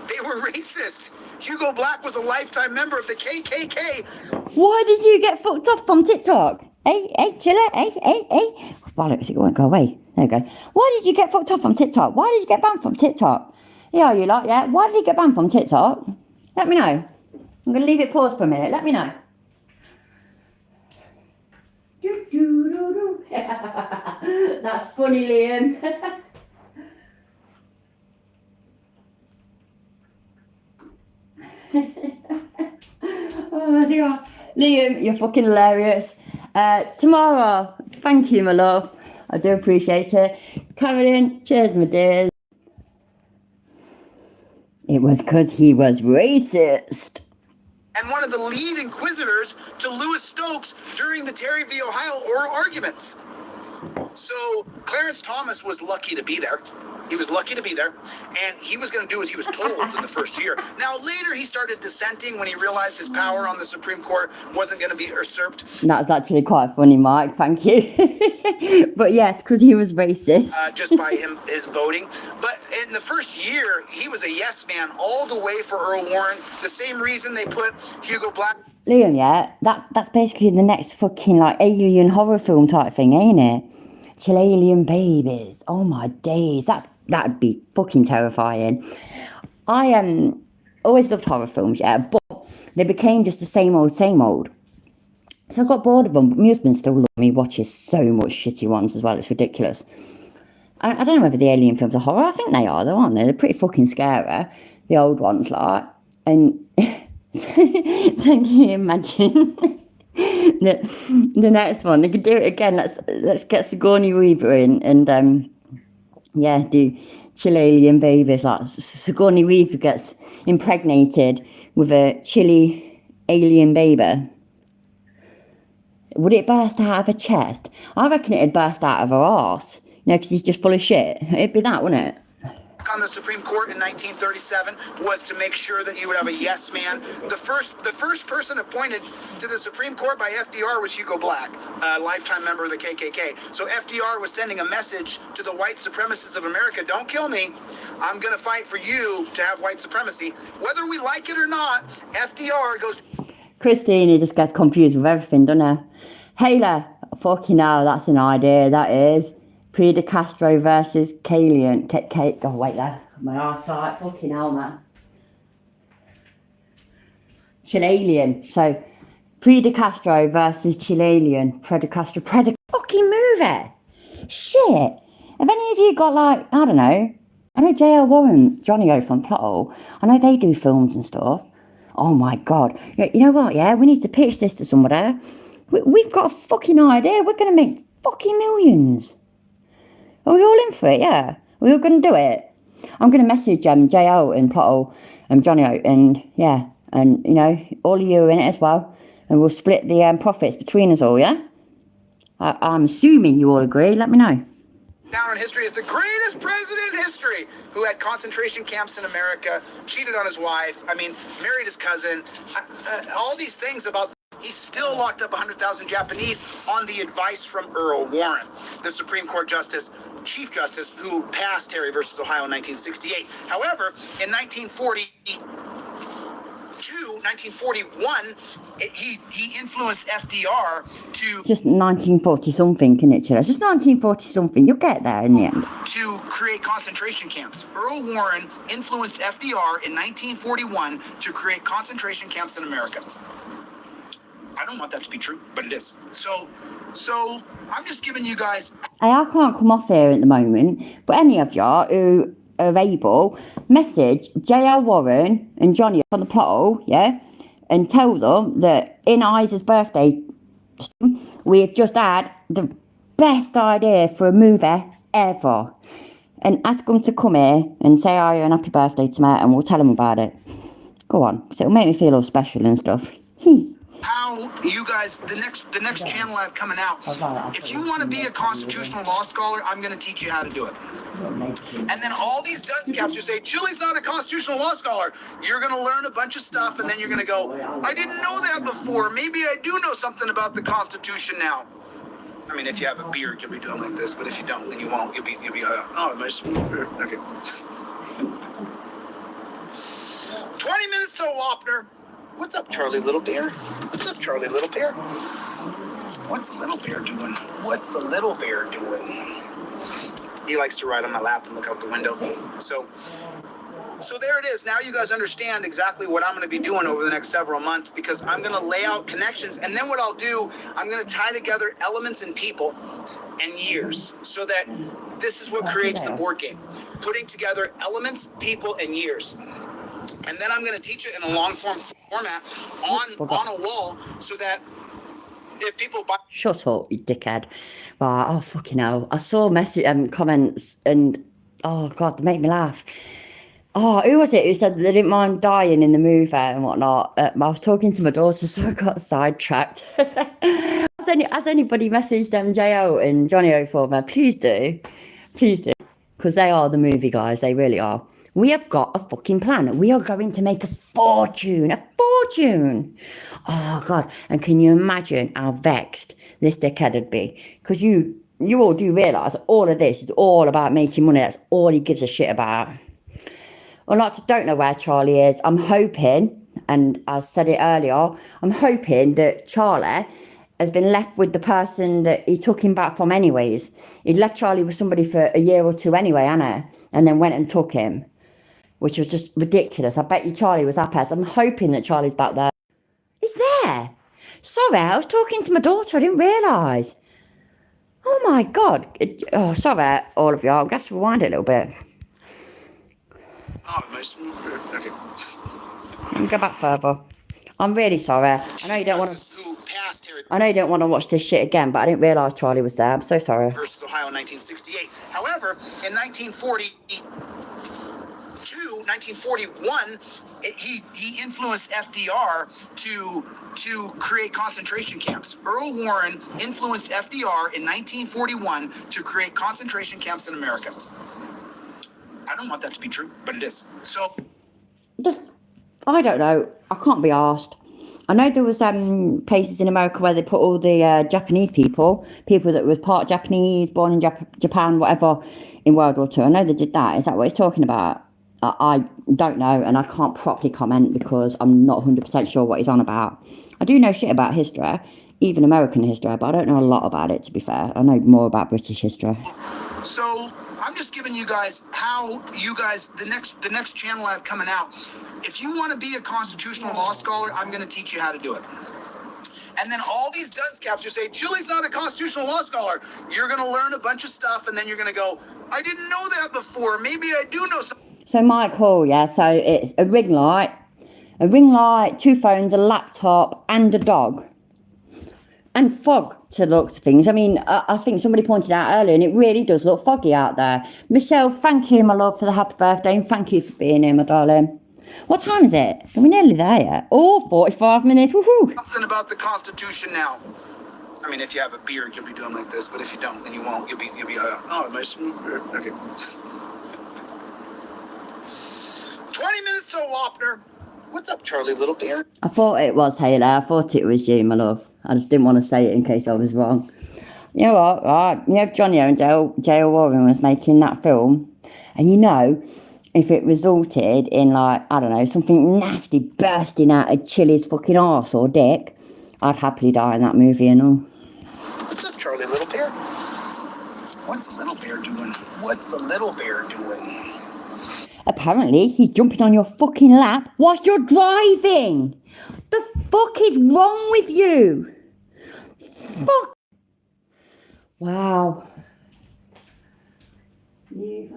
They were racist. Hugo Black was a lifetime member of the KKK. Why did you get fucked off from TikTok? Hey, chiller, hey. Bollocks, it won't go away. There you go. Why did you get fucked off from TikTok? Why did you get banned from TikTok? Yeah, you lot, yeah? Why did you get banned from TikTok? Let me know. I'm going to leave it paused for a minute. Let me know. That's funny, Liam. Oh dear. Liam, you're fucking hilarious. Tomorrow, thank you, my love. I do appreciate it. Carolyn, cheers, my dears. It was because he was racist. And one of the lead inquisitors to Louis Stokes during the Terry v. Ohio oral arguments. So Clarence Thomas was lucky to be there. He was lucky to be there, and he was going to do as he was told in the first year. Now, later he started dissenting when he realized his power on the Supreme Court wasn't going to be usurped. That's actually quite funny, Mike. Thank you. But yes, because he was racist. Just by his voting. But in the first year, he was a yes man all the way for Earl Warren. The same reason they put Hugo Black. Liam, yeah, that's basically the next fucking like alien horror film type thing, ain't it? Chilean babies. Oh my days, that'd be fucking terrifying. I always loved horror films, yeah, but they became just the same old. So I got bored of them. But my husband still loves me, watches so much shitty ones as well. It's ridiculous. I don't know whether the alien films are horror. I think they are, though, aren't they? They're pretty fucking scary. The old ones, like. And so can you imagine the next one? They could do it again. Let's get Sigourney Weaver in and do Chilean babies. Like Sigourney Weaver gets impregnated with a Chile alien baby. Would it burst out of her chest? I reckon it'd burst out of her arse. You know, because he's just full of shit. It'd be that, wouldn't it? On the Supreme Court in 1937 was to make sure that you would have a yes man. The first person appointed to the Supreme Court by FDR was Hugo Black, a lifetime member of the KKK. So FDR was sending a message to the white supremacists of America: don't kill me. I'm going to fight for you to have white supremacy. Whether we like it or not, FDR goes... Christine just gets confused with everything, doesn't her? Hayla, fucking hell, that's an idea, that is. Pre de Castro versus Kalian. Oh, wait there. My eyesight. Fucking hell, man. Chilean. So, Pre de Castro versus Chilean. Pre de Castro. Fucking move it. Shit. Have any of you got, like, I don't know. I know J.L. Warren, Johnny O from Plottle. I know they do films and stuff. Oh, my God. You know what, yeah? We need to pitch this to somebody. We've got a fucking idea. We're going to make fucking millions. Are we all in for it? Yeah. We're all going to do it. I'm going to message JL and Plottle and Johnny O and yeah. And, you know, all of you are in it as well. And we'll split the profits between us all, yeah? I'm assuming you all agree. Let me know. Down in history as the greatest president in history who had concentration camps in America, cheated on his wife, married his cousin, all these things about... He still locked up 100,000 Japanese on the advice from Earl Warren, the Supreme Court Justice, Chief Justice, who passed Terry versus Ohio in 1968. However, in 1941, he influenced FDR to... Just 1940 something, isn't it, Chilla? It's just 1940 something. You'll get there in the end. To create concentration camps. Earl Warren influenced FDR in 1941 to create concentration camps in America. I don't want that to be true, but it is. So I'm just giving you guys... I can't come off here at the moment, but any of y'all who are able, message J.L. Warren and Johnny on the Plottle, yeah, and tell them that in Isa's birthday, we've just had the best idea for a movie ever. And ask them to come here and say hi and happy birthday to me, and we'll tell them about it. Go on, because it'll make me feel all special and stuff. how you guys, the next channel I have coming out. If you want to be a constitutional law scholar, I'm going to teach you how to do it. And then all these dunce caps who say, Chili's not a constitutional law scholar, you're going to learn a bunch of stuff, and then you're going to go, I didn't know that before. Maybe I do know something about the Constitution now. I mean, if you have a beard, you'll be doing like this, but if you don't, then you won't. You'll be oh, nice. Okay. 20 minutes till Wapner. What's up, Charlie Little Bear? What's up, Charlie Little Bear? What's the little bear doing? What's the little bear doing? He likes to ride on my lap and look out the window. So there it is. Now you guys understand exactly what I'm going to be doing over the next several months, because I'm going to lay out connections. And then what I'll do, I'm going to tie together elements and people and years, so that this is what creates the board game. Putting together elements, people, and years. And then I'm going to teach it in a long form format on a wall, so that if people buy... Shut up, you dickhead. Right, oh, fucking hell. I saw comments and, oh, God, they make me laugh. Oh, who was it who said they didn't mind dying in the movie and whatnot? I was talking to my daughter, so I got sidetracked. Has anybody messaged Jo and Johnny O for me? Please do. Please do. Because they are the movie guys. They really are. We have got a fucking plan. We are going to make a fortune. A fortune. Oh, God. And can you imagine how vexed this dickhead would be? Because you all do realise all of this is all about making money. That's all he gives a shit about. Well, I don't know where Charlie is. I'm hoping, and I said it earlier, I'm hoping that Charlie has been left with the person that he took him back from anyways. He'd left Charlie with somebody for a year or two anyway, Anna, and then went and took him, which was just ridiculous. I bet you Charlie was happy. I'm hoping that Charlie's back there. He's there. Sorry, I was talking to my daughter. I didn't realise. Oh, my God. Oh, sorry, all of you. I'll just rewind it a little bit. Oh, nice. Okay. Let me go back further. I'm really sorry. I know you don't want to watch this shit again, but I didn't realise Charlie was there. I'm so sorry. Versus Ohio in 1968. However, in 1941, he influenced FDR to create concentration camps. Earl Warren influenced FDR in 1941 to create concentration camps in America. I don't want that to be true, but it is. So, I don't know. I can't be asked. I know there was places in America where they put all the Japanese people that were part Japanese, born in Japan, whatever, in World War II. I know they did that. Is that what he's talking about? I don't know, and I can't properly comment because I'm not 100% sure what he's on about. I do know shit about history, even American history, but I don't know a lot about it, to be fair. I know more about British history. So I'm just giving you guys how you guys, the next channel I have coming out. If you want to be a constitutional law scholar, I'm going to teach you how to do it. And then all these dunce caps who say, Chili's not a constitutional law scholar, you're going to learn a bunch of stuff, and then you're going to go, I didn't know that before. Maybe I do know something. So Michael, yeah, so it's a ring light, 2 phones, a laptop, and a dog. And fog to look to things. I mean, I think somebody pointed out earlier, and it really does look foggy out there. Michelle, thank you, my love, for the happy birthday, and thank you for being here, my darling. What time is it? Are we nearly there yet? Oh, 45 minutes, woohoo! Something about the Constitution now. I mean, if you have a beard, you'll be doing like this, but if you don't, then you won't. You'll be oh, nice. Okay. 20 minutes till Wapner. What's up, Charlie Little Bear? I thought it was Hayla. I thought it was you, my love. I just didn't want to say it in case I was wrong. You know what, right? You know, if Johnny and J.L. Warren was making that film, and you know, if it resulted in, like, I don't know, something nasty bursting out of Chili's fucking arse or dick, I'd happily die in that movie and all. What's up, Charlie Little Bear? What's the little bear doing? What's the little bear doing? Apparently, he's jumping on your fucking lap whilst you're driving. The fuck is wrong with you? Fuck. Wow. You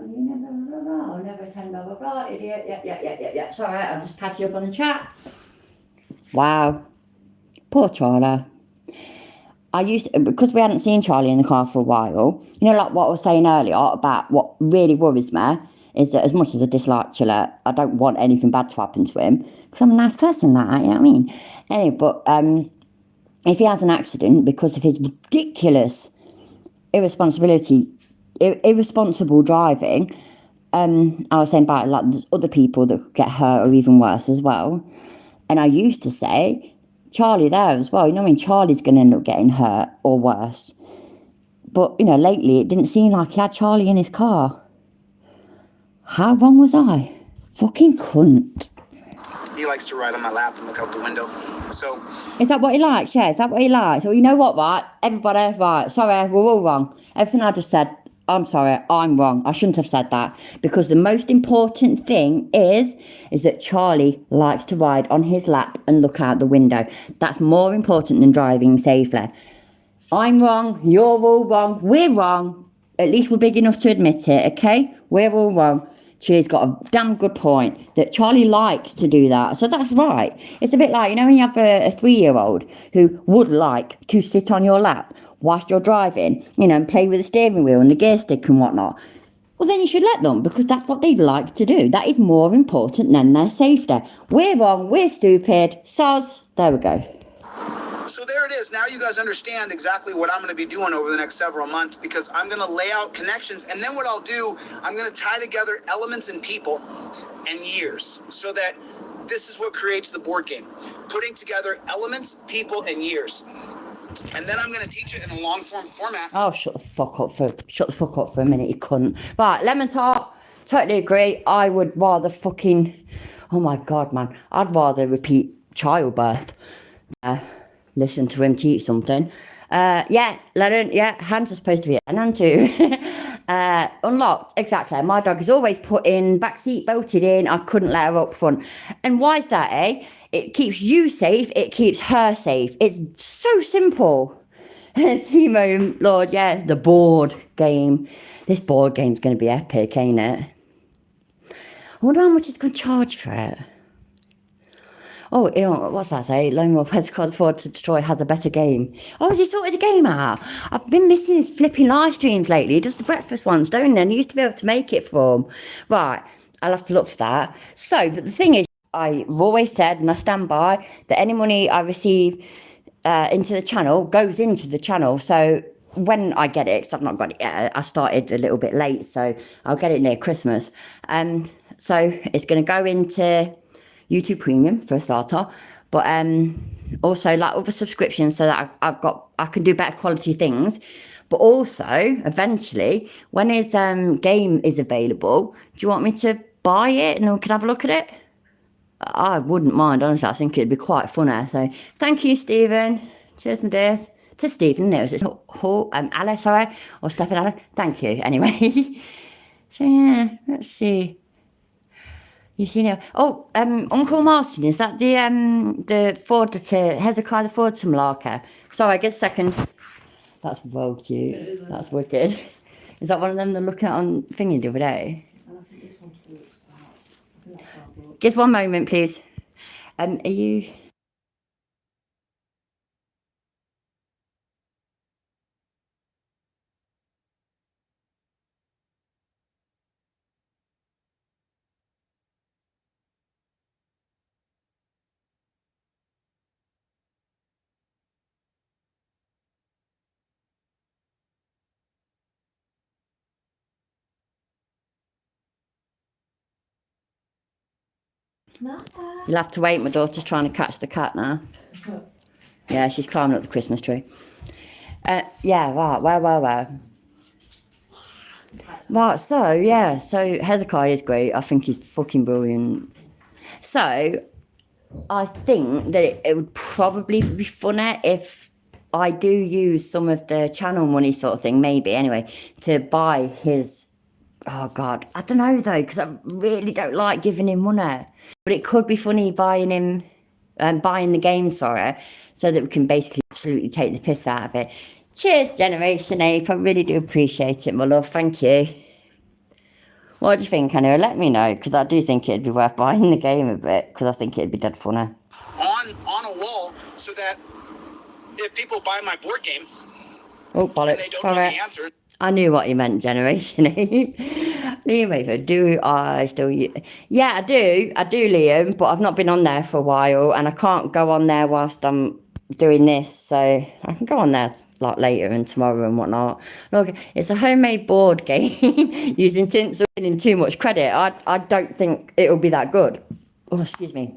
never attend blah blah blah, idiot. Yeah. Sorry, I'll just catch you up on the chat. Wow. Poor Charlie. Because we hadn't seen Charlie in the car for a while, you know, like what I was saying earlier about what really worries me is that as much as I dislike Chile, I don't want anything bad to happen to him because I'm a nice person like that, you know what I mean? Anyway, but if he has an accident because of his ridiculous irresponsible driving, I was saying about like there's other people that could get hurt or even worse as well. And I used to say Charlie there as well. You know, I mean, Charlie's going to end up getting hurt or worse. But, you know, lately it didn't seem like he had Charlie in his car. How wrong was I? Fucking cunt. He likes to ride on my lap and look out the window. So Is that what he likes? Yeah, is that what he likes? Well, you know what, right? Everybody, right, sorry, we're all wrong. Everything I just said, I'm sorry, I'm wrong. I shouldn't have said that. Because the most important thing is that Charlie likes to ride on his lap and look out the window. That's more important than driving safely. I'm wrong, you're all wrong, we're wrong. At least we're big enough to admit it, okay? We're all wrong. She's got a damn good point that Charlie likes to do that. So that's right. It's a bit like, you know, when you have a 3-year-old who would like to sit on your lap whilst you're driving, you know, and play with the steering wheel and the gear stick and whatnot. Well, then you should let them, because that's what they like to do. That is more important than their safety. We're wrong, we're stupid, soz. There we go. So there it is. Now you guys understand exactly what I'm going to be doing over the next several months, because I'm going to lay out connections. And then what I'll do, I'm going to tie together elements and people and years, so that this is what creates the board game. Putting together elements, people, and years. And then I'm going to teach it in a long form format. Oh, shut the fuck up for a minute, you cunt. Right, lemon tart, totally agree. I would rather fucking, oh my God, man. I'd rather repeat childbirth. Listen to him teach something. Yeah, Lennon, yeah, hands are supposed to be an and too. Unlocked, exactly. My dog is always put in, backseat bolted in. I couldn't let her up front. And why is that, eh? It keeps you safe, it keeps her safe. It's so simple. Timo, Lord, yeah, the board game. This board game's going to be epic, ain't it? I wonder how much it's going to charge for it. Oh, you know, what's that say? Lone Wolf has can't afford to destroy has a better game. Oh, has he sorted a game out? I've been missing his flipping live streams lately. He does the breakfast ones, don't he? And he used to be able to make it for him. Right, I'll have to look for that. So, but the thing is, I've always said, and I stand by, that any money I receive into the channel goes into the channel. So when I get it, because I've not got it yet, I started a little bit late, so I'll get it near Christmas. So it's going to go into YouTube Premium for a starter, but also like other subscriptions, so that I can do better quality things. But also eventually, when his game is available, do you want me to buy it and then we can have a look at it? I wouldn't mind, honestly. I think it'd be quite funny. So thank you, Stephen. Cheers, my dears. To Stephen, it was Alice, sorry, or Stephen Allen. Thank you. Anyway, so yeah, let's see. You see now? Oh, Uncle Martin, is that the Ford Hezekiah the Ford Simulator? Sorry, I guess second. That's well cute. That's wicked. Is that one of them they're looking at on thingy the other day? Just one moment, please. Are you? You'll have to wait. My daughter's trying to catch the cat now. Yeah, she's climbing up the Christmas tree. Yeah, right. Well. Right, so, yeah. So, Hezekiah is great. I think he's fucking brilliant. So, I think that it would probably be funner if I do use some of the channel money sort of thing, maybe, anyway, to buy his... Oh, God. I don't know, though, because I really don't like giving him money. But it could be funny buying him... buying the game, sorry, so that we can basically absolutely take the piss out of it. Cheers, Generation Ape. I really do appreciate it, my love. Thank you. What do you think, anyway? Let me know, because I do think it'd be worth buying the game a bit, because I think it'd be dead funny. On a wall, so that if people buy my board game, oh, and bollocks, they don't sorry. know the answer. I knew what you meant, Generation Ape. Liam, do I still... Yeah, I do, Liam, but I've not been on there for a while, and I can't go on there whilst I'm doing this, so I can go on there like later and tomorrow and whatnot. Look, it's a homemade board game using tinsel and too much credit. I don't think it'll be that good. Oh, excuse me.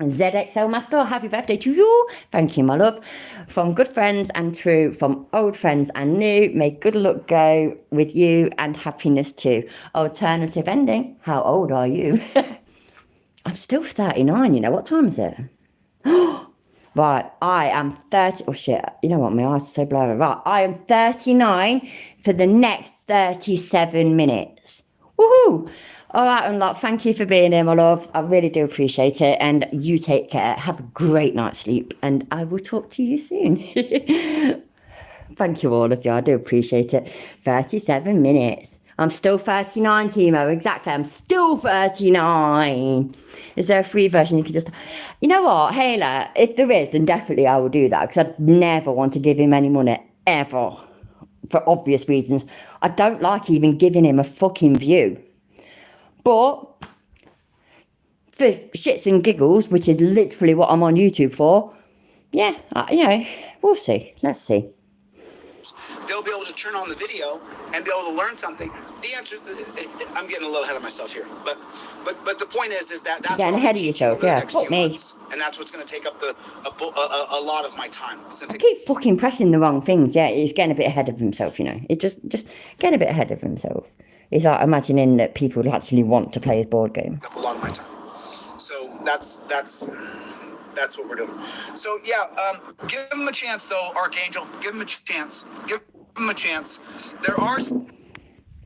ZXL Master, happy birthday to you. Thank you, my love. From good friends and true, from old friends and new, may good luck go with you and happiness too. Alternative ending, how old are you? I'm still 39, you know. What time is it? Right, I am 30. Oh shit, you know what? My eyes are so blurry. Right, I am 39 for the next 37 minutes. Woohoo! All right, Unlock, thank you for being here, my love. I really do appreciate it. And you take care. Have a great night's sleep. And I will talk to you soon. Thank you, all of you. I do appreciate it. 37 minutes. I'm still 39, Timo. Exactly. I'm still 39. Is there a free version you can just... You know what, Hayla? If there is, then definitely I will do that. Because I'd never want to give him any money. Ever. For obvious reasons. I don't like even giving him a fucking view. But for shits and giggles, which is literally what I'm on YouTube for, yeah, you know, we'll see. Let's see. They'll be able to turn on the video and be able to learn something. The answer, I'm getting a little ahead of myself here, but the point is that that's Getting what ahead I'm of teaching yourself, over the yeah. next Fuck few me. months, and that's what's going to take up a lot of my time. It's going to I take keep fucking pressing the wrong things. Yeah, he's getting a bit ahead of himself, you know. It just getting a bit ahead of himself. He's like imagining that people actually want to play his board game. up a lot of my time. So that's what we're doing. So yeah, give him a chance though, Archangel. Give him a chance. Give him a chance. There are.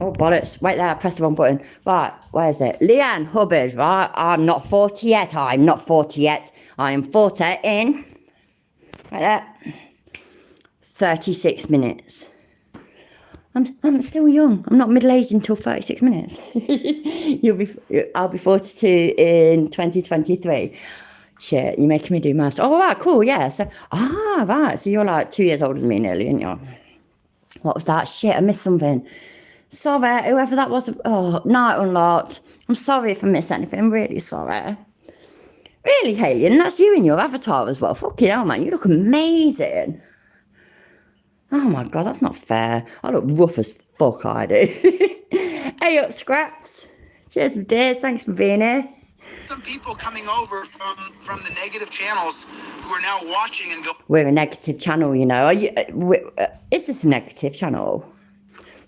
Oh, bollocks. Wait there, I pressed the wrong button. Right, where is it? Leanne Hubbard, right? I'm not 40 yet. I'm not 40 yet. I am 40 in... Right there. 36 minutes. I'm still young. I'm not middle-aged until 36 minutes. I'll be 42 in 2023. Shit, you're making me do maths. Oh, right, cool, yeah. So, right. So you're like 2 years older than me nearly, aren't you? What was that? Shit, I missed something. Sorry, whoever that was. Oh, Night Unlocked. I'm sorry if I missed anything. I'm really sorry. Really, Haley? And that's you in your avatar as well. Fucking hell, man. You look amazing. Oh my God, that's not fair. I look rough as fuck, I do. Hey up, Scraps. Cheers, my dears. Thanks for being here. Some people coming over from the negative channels who are now watching and go. We're a negative channel, you know. Is this a negative channel?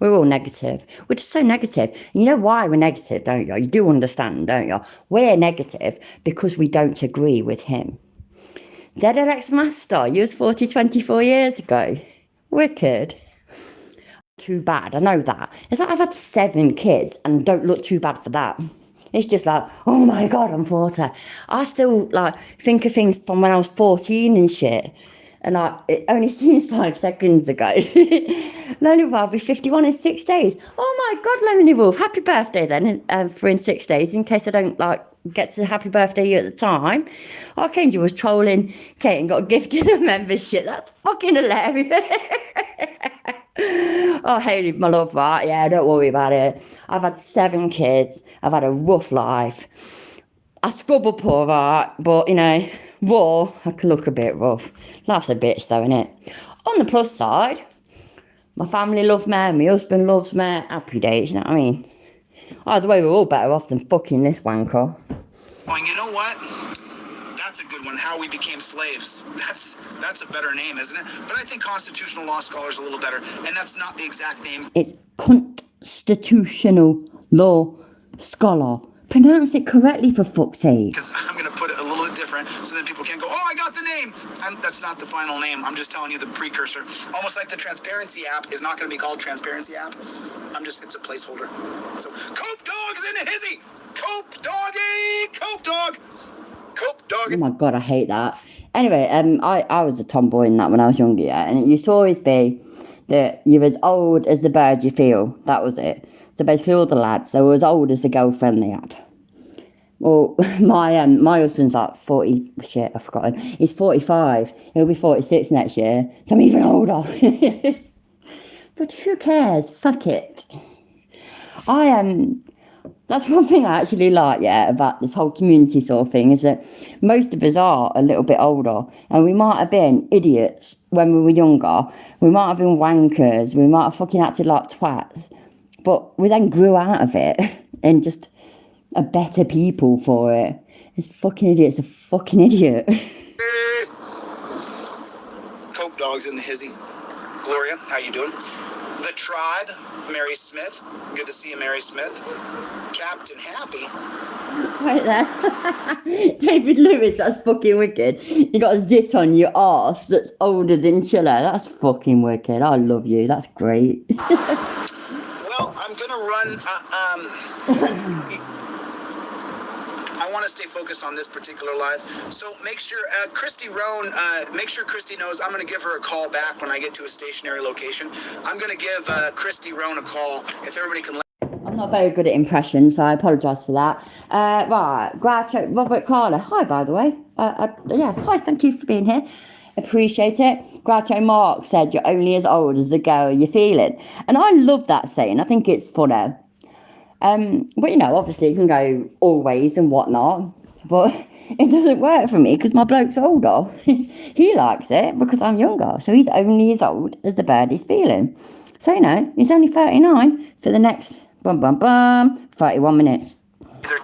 We're all negative. We're just so negative. You know why we're negative, don't you? You do understand, don't you? We're negative because we don't agree with him. Dead Alex Master, you was 24 years ago. Wicked. Too bad, I know that. It's like I've had 7 kids and don't look too bad for that. It's just like, oh my God, I'm 40. I still like think of things from when I was 14 and shit. And like, it only seems 5 seconds ago. Lonely Wolf, I'll be 51 in 6 days. Oh my God, Lonely Wolf, happy birthday then for in 6 days, in case I don't like get to happy birthday you at the time. Archangel was trolling Kate and got gifted a membership. That's fucking hilarious. Oh, Haley, my love, right? Yeah, don't worry about it. I've had 7 kids. I've had a rough life. I scrub up all right, but, you know, raw, I can look a bit rough. Life's a bitch, though, innit? On the plus side, my family love me, my husband loves me. Happy days, you know what I mean? Either way, we're all better off than fucking this wanker. Oh, and you know what? That's a good one. How we became slaves. That's a better name, isn't it? But I think constitutional law scholar is a little better, and that's not the exact name. It's constitutional law scholar. Pronounce it correctly, for fuck's sake. Because I'm going to put it a little bit different, so then people can't go, oh, I got the name. And that's not the final name. I'm just telling you the precursor. Almost like the Transparency app is not going to be called Transparency app. It's a placeholder. So, Cope Dog's in a hizzy. Cope Doggy. Cope Dog. Cope Dog. Oh my God, I hate that. Anyway, I was a tomboy in that when I was younger, yeah, and it used to always be that you're as old as the bird you feel. That was it. So basically all the lads, they were as old as the girlfriend they had. Well, my husband's like 40, shit, I've forgotten. He's 45. He'll be 46 next year. So I'm even older. But who cares? Fuck it. I That's one thing I actually like, yeah, about this whole community sort of thing, is that most of us are a little bit older, and we might have been idiots when we were younger, we might have been wankers, we might have fucking acted like twats, but we then grew out of it and just are better people for it. This fucking idiot's a fucking idiot. Coke Dog's in the hizzy. Gloria, how you doing? The Tribe, Mary Smith. Good to see you, Mary Smith. Captain Happy. Right there. David Lewis, that's fucking wicked. You got a zit on your arse that's older than Chiller. That's fucking wicked. I love you. That's great. Well, I'm gonna run. I want to stay focused on this particular live, so make sure Christy Roan. Make sure Christy knows I'm gonna give her a call back when I get to a stationary location. I'm gonna give Christy Roan a call if everybody can. I'm not very good at impressions, so I apologise for that. Right, Groucho, Robert Carla. Hi, by the way. Yeah, hi, thank you for being here. Appreciate it. Groucho Mark said, "You're only as old as the girl you're feeling." And I love that saying. I think it's funny. But you know, obviously you can go always and whatnot, but it doesn't work for me because my bloke's older. He likes it because I'm younger, so he's only as old as the bird he's feeling. So, you know, he's only 39 for the next 31 minutes. Either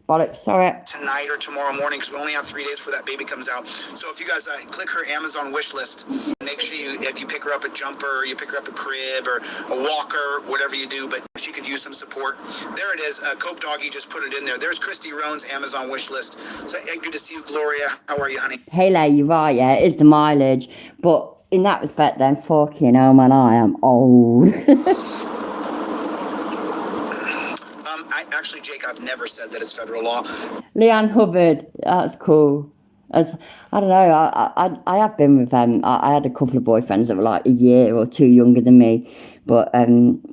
Bollocks, sorry. tonight or tomorrow morning, because we only have 3 days before that baby comes out. So if you guys click her Amazon wish list, make sure if you pick her up a jumper, or you pick her up a crib or a walker, whatever you do, but she could use some support. There it is. Cope Doggy just put it in there. There's Christy Roan's Amazon wish list. So good to see you, Gloria. How are you, honey? Hey, you're right, yeah, it is the mileage. But in that respect, then, fucking hell, man, I am old. Actually, Jake, I've never said that it's federal law. Leanne Hubbard, that's cool. I don't know, I have been with them. I had a couple of boyfriends that were like a year or two younger than me. But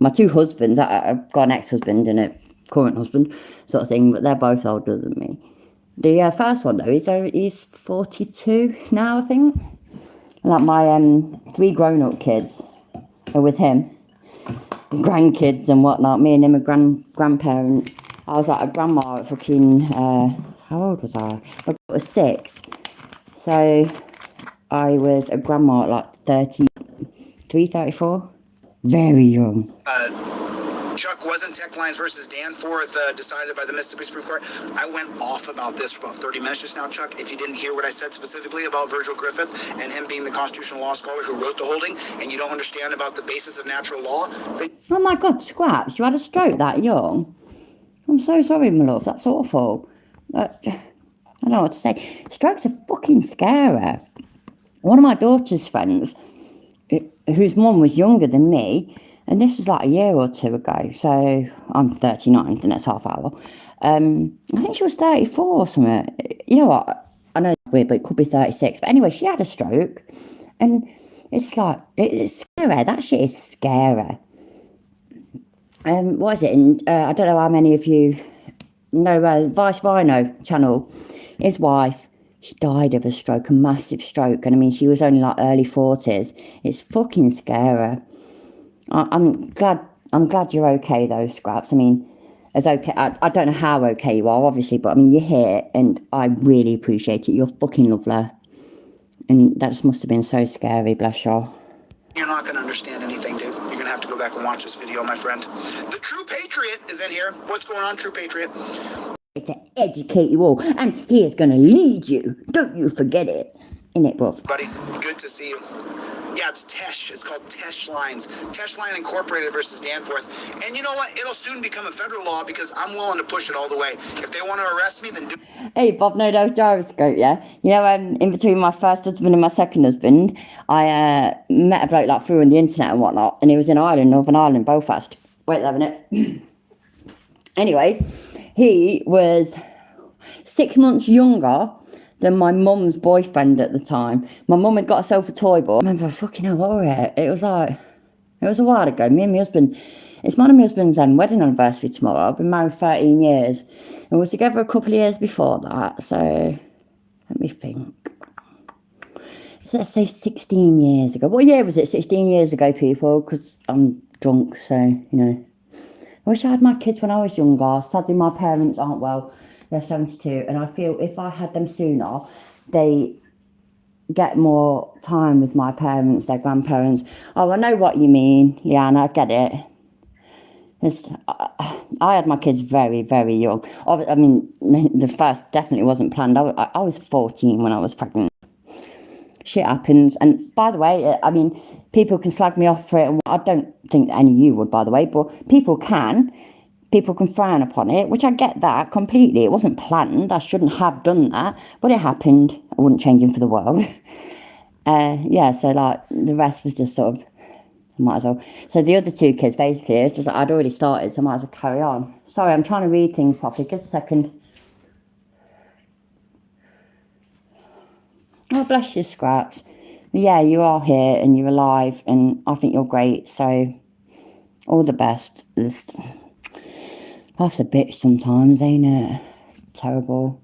my two husbands, I've got an ex-husband and a current husband sort of thing, but they're both older than me. The first one, though, he's 42 now, I think. And like my 3 grown-up kids are with him. Grandkids and whatnot. Me and him are grandparents. I was like a grandma at fucking, how old was I? I was 6. So I was a grandma at like 33, 34. Very young. Chuck, wasn't Tech Lines versus Danforth decided by the Mississippi Supreme Court? I went off about this for about 30 minutes just now, Chuck. If you didn't hear what I said specifically about Virgil Griffith and him being the constitutional law scholar who wrote the holding, and you don't understand about the basis of natural law, Oh my God, Scraps, you had a stroke that young? I'm so sorry, my love, that's awful. I don't know what to say. Strokes are fucking scary. One of my daughter's friends, whose mum was younger than me, and this was like a year or two ago, so I'm 39 for the next half hour. I think she was 34 or something. You know what? I know it's weird, but it could be 36. But anyway, she had a stroke, and it's like, it's scary. That shit is scary. What is it? And I don't know how many of you know Vice Rhino channel. His wife, she died of a stroke, a massive stroke. And I mean, she was only like early 40s. It's fucking scary. I'm glad you're okay though, Scraps. I mean, as okay, I don't know how okay you are, obviously, but I mean, you're here and I really appreciate it. You're fucking lovely. And that just must have been so scary, bless you. you're not going to understand anything, dude. You're going to have to go back and watch this video, my friend. The True Patriot is in here. What's going on, True Patriot? To educate you all, and he is going to lead you. Don't you forget it. Innit, bruv? Buddy, good to see you. Yeah, it's Tesh. It's called Tesh Lines. Tesh Line Incorporated versus Danforth. And you know what? It'll soon become a federal law because I'm willing to push it all the way. If they want to arrest me, then do. Hey, Bob, no, that was gyroscope, yeah? You know, in between my first husband and my second husband, I met a bloke like through on the internet and whatnot, and he was in Ireland, Northern Ireland, Belfast. Wait there a minute. Anyway, he was 6 months younger than my mum's boyfriend at the time. My mum had got herself a toy boy. I remember, fucking hell, what were it? It was a while ago. Me and my husband, it's my husband's wedding anniversary tomorrow. I've been married 13 years. And we were together a couple of years before that. So, let me think. So let's say 16 years ago. What year was it? 16 years ago, people? Because I'm drunk, so, you know. I wish I had my kids when I was younger. Sadly, my parents aren't well. They're 72. And I feel if I had them sooner, they get more time with my parents, their grandparents. Oh, I know what you mean. Yeah, and I get it. I had my kids very, very young. I mean, the first definitely wasn't planned. I was 14 when I was pregnant. Shit happens. And by the way, I mean, people can slag me off for it. And I don't think any of you would, by the way, but people can. People can frown upon it, which I get that completely. It wasn't planned. I shouldn't have done that, but it happened. I wouldn't change him for the world. Yeah, so like the rest was just sort of, might as well. So the other two kids, basically, it's just I'd already started, so I might as well carry on. Sorry, I'm trying to read things properly. Just a second. Oh, bless you, Scraps. Yeah, you are here and you're alive, and I think you're great. So all the best. That's a bitch sometimes, ain't it? It's terrible.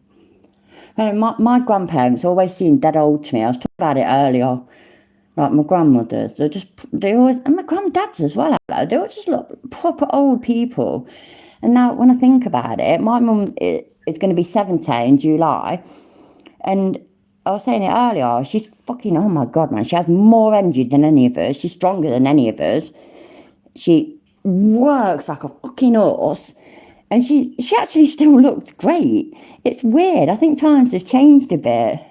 My grandparents always seemed dead old to me. I was talking about it earlier. Like my grandmothers, they always, and my granddads as well, they all just look proper old people. And now when I think about it, my mum is going to be 70 in July. And I was saying it earlier, she's fucking, oh my God, man, she has more energy than any of us. She's stronger than any of us. She works like a fucking horse. And she actually still looks great. It's weird. I think times have changed a bit.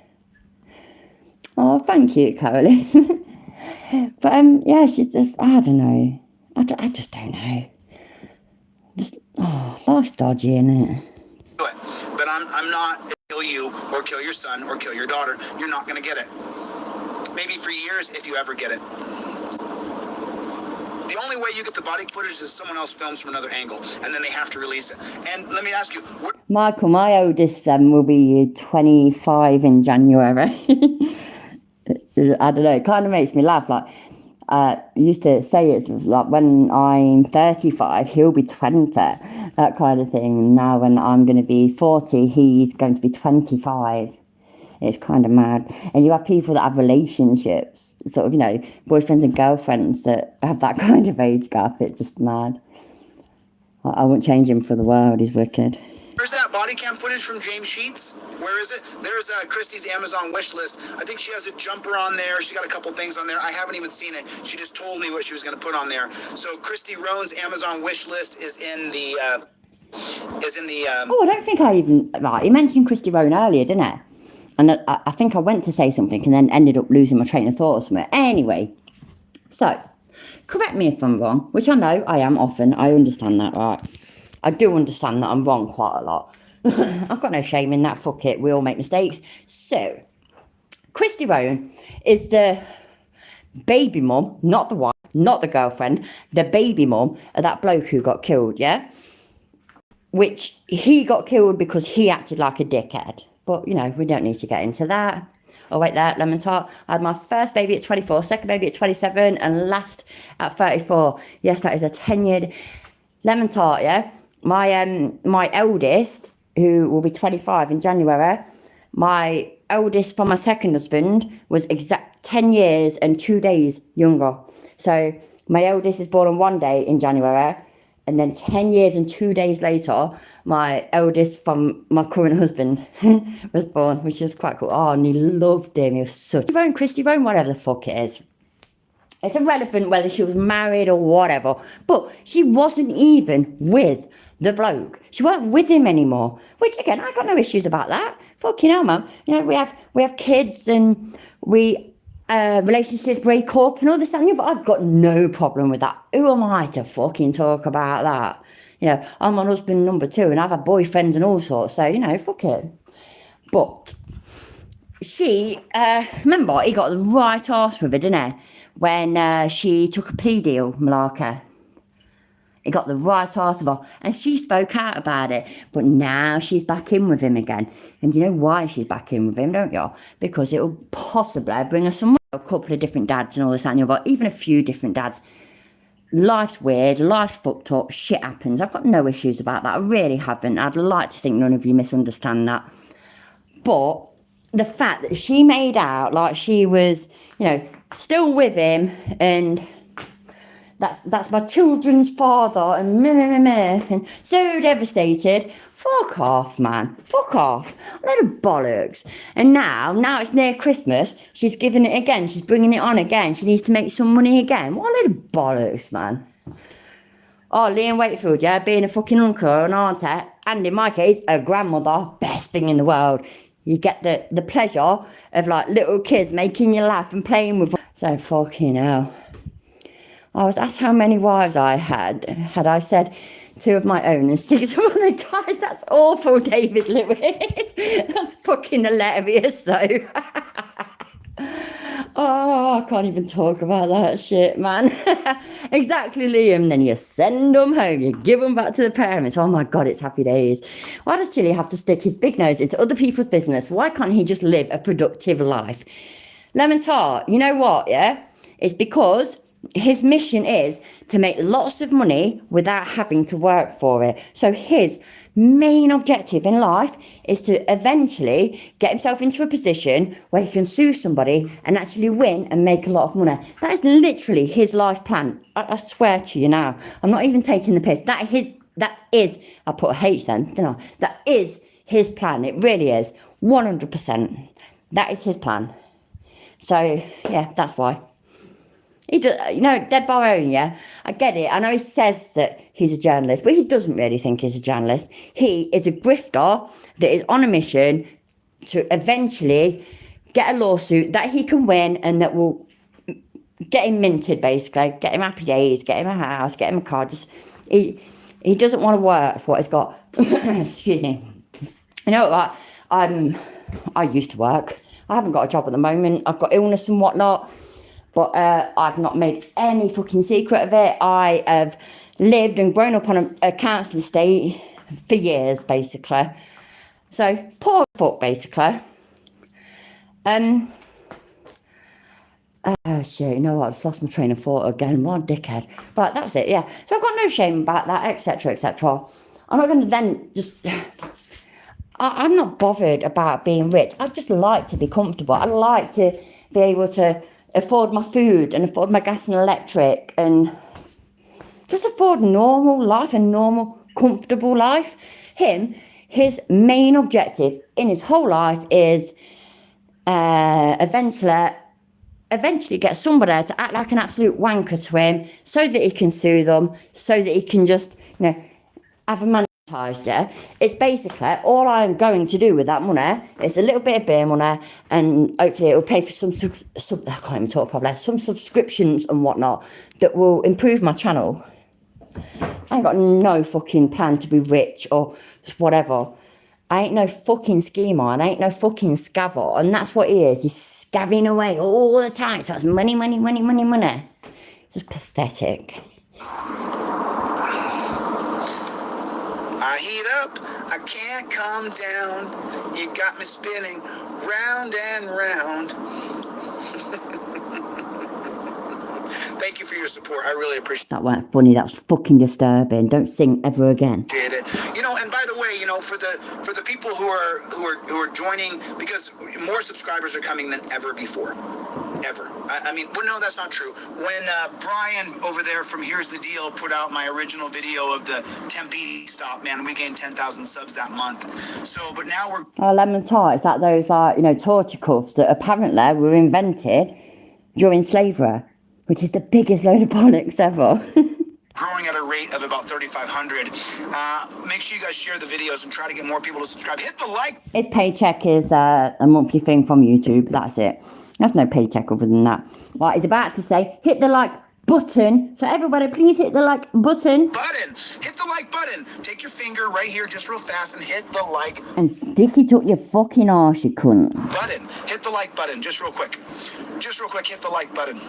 Oh, thank you, Caroline. But yeah, she's just, I don't know. I just don't know. Just, life's dodgy, innit? But I'm not kill you or kill your son or kill your daughter. You're not going to get it. Maybe for years, if you ever get it. The only way you get the body footage is someone else films from another angle, and then they have to release it. And let me ask you, Michael, my oldest will be 25 in January. I don't know, it kind of makes me laugh. Like, I used to say it's like when I'm 35, he'll be 20, that kind of thing. Now when I'm going to be 40, he's going to be 25. It's kind of mad. And you have people that have relationships, sort of, you know, boyfriends and girlfriends that have that kind of age gap. It's just mad. I wouldn't change him for the world. He's wicked. where's that body cam footage from James Sheets? Where is it? There's Christy's Amazon wish list. I think she has a jumper on there. She got a couple things on there. I haven't even seen it. She just told me what she was going to put on there. So Christy Roan's Amazon wish list is in the... Oh, I don't think I even... Right, you mentioned Christy Roan earlier, didn't it? And I think I went to say something and then ended up losing my train of thought or something. Anyway, so, correct me if I'm wrong, which I know I am often. I understand that, right? I do understand that I'm wrong quite a lot. I've got no shame in that. Fuck it, we all make mistakes. So, Christy Roan is the baby mum, not the wife, not the girlfriend, the baby mum of that bloke who got killed, yeah? Which he got killed because he acted like a dickhead. But, you know, we don't need to get into that. Oh, wait, that lemon tart. I had my first baby at 24, second baby at 27, and last at 34. Yes, that is a 10-year lemon tart, yeah? My eldest, who will be 25 in January, my eldest from my second husband was exact 10 years and 2 days younger. So my eldest is born on one day in January, and then 10 years and 2 days later, my eldest from my current husband was born, which is quite cool. Oh, and he loved him. He was such Christy Roan, whatever the fuck it is. It's irrelevant whether she was married or whatever, but she wasn't even with the bloke. She weren't with him anymore, which again, I got no issues about that. Fucking hell, man. You know, we have kids and we... relationships break up and all this and I've got no problem with that. Who am I to fucking talk about that? You know, I'm on husband number 2 and I've had boyfriends and all sorts, so, you know, fuck it. But she, remember, he got the right arse with her, didn't he? When she took a plea deal, Malaka. He got the right arse of her, and she spoke out about it. But now she's back in with him again. And do you know why she's back in with him, don't you? Because it will possibly bring her some a couple of different dads and all this and the other, even a few different dads. Life's weird, life's fucked up, shit happens. I've got no issues about that. I really haven't. I'd like to think none of you misunderstand that. But the fact that she made out like she was, you know, still with him and That's my children's father, and meh, meh, meh, meh, and so devastated. Fuck off, man. Fuck off. Load of bollocks. And now it's near Christmas. She's giving it again. She's bringing it on again. She needs to make some money again. What a load of bollocks, man. Oh, Liam Wakefield, yeah, being a fucking uncle and auntie, and in my case, a grandmother, best thing in the world. You get the pleasure of like little kids making you laugh and playing with. So fucking hell. I was asked how many wives I had. Had I said 2 of my own and 6 of other guys? That's awful, David Lewis. That's fucking hilarious, so. Oh, I can't even talk about that shit, man. Exactly, Liam. Then you send them home. You give them back to the parents. Oh, my God, it's happy days. Why does Chili have to stick his big nose into other people's business? Why can't he just live a productive life? Lemon Tart, you know what, yeah? It's because his mission is to make lots of money without having to work for it. So his main objective in life is to eventually get himself into a position where he can sue somebody and actually win and make a lot of money. That is literally his life plan. I swear to you now. I'm not even taking the piss. That is, I put a H then, didn't I? That is his plan. It really is. 100%. That is his plan. So, yeah, that's why. He does, you know, Dead Bar Own, yeah? I get it. I know he says that he's a journalist, but he doesn't really think he's a journalist. He is a grifter that is on a mission to eventually get a lawsuit that he can win and that will get him minted, basically. Get him happy days, get him a house, get him a car. Just, he doesn't want to work for what he's got. Excuse me. You know what? I used to work. I haven't got a job at the moment. I've got illness and whatnot. But I've not made any fucking secret of it. I have lived and grown up on a council estate for years, basically. So, poor fuck, basically. Oh, shit, you know what? I've lost my train of thought again. What a dickhead. Right, that's it, yeah. So I've got no shame about that, etc., etc. I'm not going to then just... I'm not bothered about being rich. I just like to be comfortable. I like to be able to afford my food and afford my gas and electric and just afford normal life and normal, comfortable life. His main objective in his whole life is eventually get somebody to act like an absolute wanker to him so that he can sue them, so that he can just, you know, have a monetized, yeah? It's basically all I'm going to do with that money is a little bit of beer money, and hopefully it will pay for some I can't even talk properly, some subscriptions and whatnot that will improve my channel. I ain't got no fucking plan to be rich or whatever. I ain't no fucking schemer and I ain't no fucking scaver, and that's what he is. He's scavving away all the time, so it's money, money, money, money, money. Just pathetic. I heat up, I can't calm down. You got me spinning round and round. Thank you for your support. I really appreciate That weren't funny. That was fucking disturbing. Don't sing ever again. it. You know, and by the way, you know, for the people who are joining, because more subscribers are coming than ever before. Ever. I mean, well, no, that's not true. When Brian over there from Here's the Deal put out my original video of the Tempe stop, man, we gained 10,000 subs that month. So, but now we're... Oh, lemon tart. Is that those, like, you know, torture cuffs that apparently were invented during slavery, which is the biggest load of bollocks ever. growing at a rate of about 3,500. Make sure you guys share the videos and try to get more people to subscribe. Hit the like. His paycheck is a monthly thing from YouTube. That's it. That's no paycheck other than that. Right, he's about to say, hit the like button. So everybody, please hit the like button. Hit the like button. Take your finger right here just real fast and hit the like. And stick it up your fucking arse, you cunt. Button. Hit the like button just real quick. Just real quick, hit the like button.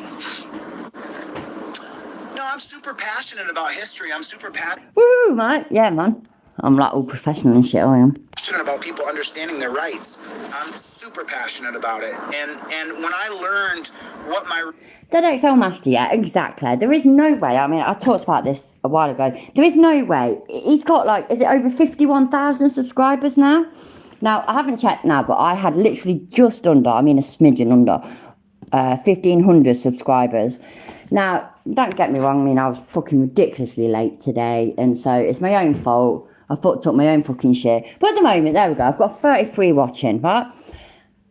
No, I'm super passionate about history. I'm super passionate. Woo, mate. Yeah, man. I'm like all professional and shit, I am. Passionate about people understanding their rights. I'm super passionate about it. And when I learned what my... Dead XL Master, yeah, exactly. There is no way. I mean, I talked about this a while ago. There is no way. He's got like, is it over 51,000 subscribers now? Now, I haven't checked now, but I had literally just under, I mean a smidgen under, 1,500 subscribers. Now, don't get me wrong, I mean, I was fucking ridiculously late today, and so it's my own fault. I fucked up my own fucking shit. But at the moment, there we go, I've got 33 watching, right?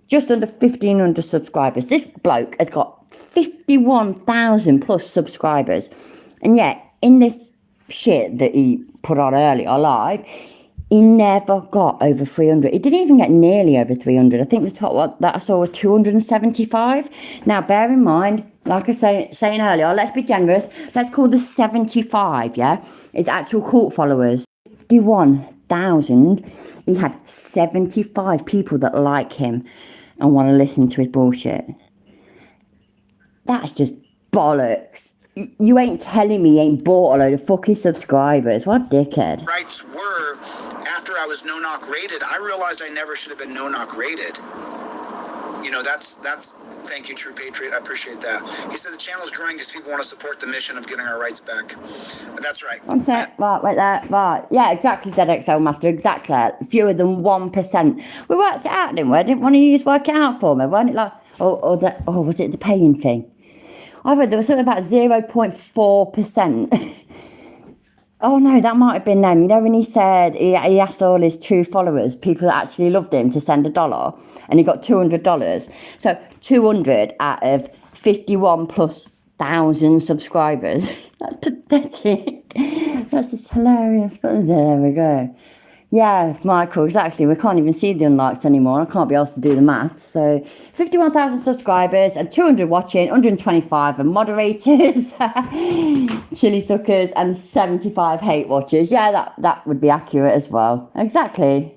Just under 1,500 subscribers. This bloke has got 51,000 plus subscribers. And yet, in this shit that he put on earlier live, he never got over 300. He didn't even get nearly over 300. I think the top one that I saw was 275. Now, bear in mind, like I saying earlier, let's be generous. Let's call the 75, yeah? His actual cult followers. 51,000. He had 75 people that like him and want to listen to his bullshit. That's just bollocks. You ain't telling me he ain't bought a load of fucking subscribers. What a dickhead. Rights were, after I was no-knock rated, I realized I never should have been no-knock rated. You know, that's, thank you, True Patriot, I appreciate that. He said the channel's growing because people want to support the mission of getting our rights back. That's right. One sec, right, wait there, right. Yeah, exactly, ZXL Master, exactly. Fewer than 1%. We worked it out, didn't we? Didn't one of you just work it out for me? Weren't it like, or was it the paying thing? I read there was something about 0.4%. Oh no, that might have been them. You know when he said he asked all his true followers, people that actually loved him, to send $1, and he got $200. So 200 out of 51,000+ subscribers. That's pathetic. That's just hilarious. But there we go. Yeah, Michael, exactly. We can't even see the unlikes anymore. I can't be asked to do the maths. So 51,000 subscribers and 200 watching, 125 and moderators, chili suckers, and 75 hate watchers. Yeah, that would be accurate as well. Exactly.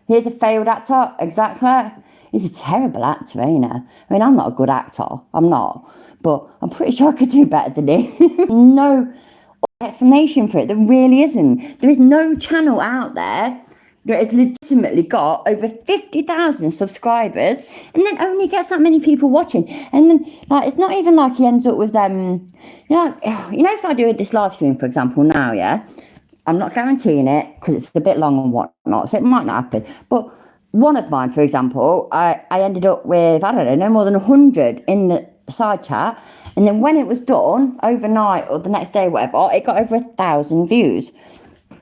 Here's a failed actor. Exactly. He's a terrible actor, ain't he? I mean, I'm not a good actor. I'm not. But I'm pretty sure I could do better than him. No explanation for it. There really isn't. There is no channel out there that has legitimately got over 50,000 subscribers and then only gets that many people watching. And then, like, it's not even like he ends up with them. You know, if I do this live stream, for example, now, yeah, I'm not guaranteeing it because it's a bit long and whatnot, so it might not happen. But one of mine, for example, I ended up with, I don't know, no more than 100 in the side chat. And then when it was done, overnight or the next day, whatever, it got over 1,000 views.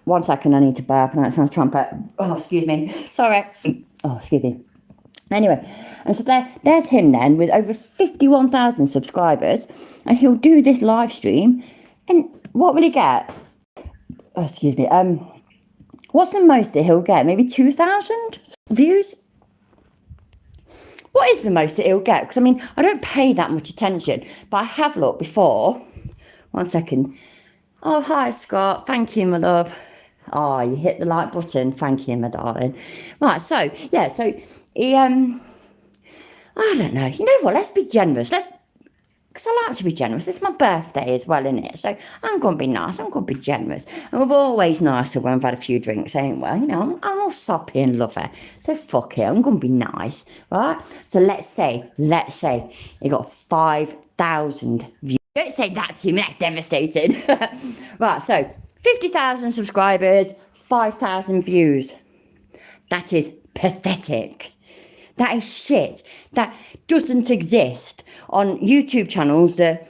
1 second, I need to burp and that sounds trumpet. Oh, excuse me. Sorry. Oh, excuse me. Anyway, and so there's him then with over 51,000 subscribers, and he'll do this live stream. And what will he get? Oh, excuse me. What's the most that he'll get? Maybe 2,000 views? What is the most that he'll get? Because, I mean, I don't pay that much attention, but I have looked before. 1 second. Oh, hi, Scott. Thank you, my love. Oh, you hit the like button. Thank you, my darling. Right, so, yeah, so he, I don't know. You know what? Let's be generous. Because I like to be generous. It's my birthday as well, isn't it? So I'm going to be nice. I'm going to be generous. And we're always nicer when we've had a few drinks, ain't we? You know, I'm all soppy and lovey. So fuck it. I'm going to be nice, right? So let's say you got 5,000 views. Don't say that to me. That's devastating. Right, so 50,000 subscribers, 5,000 views. That is pathetic. That is shit. That doesn't exist on YouTube channels that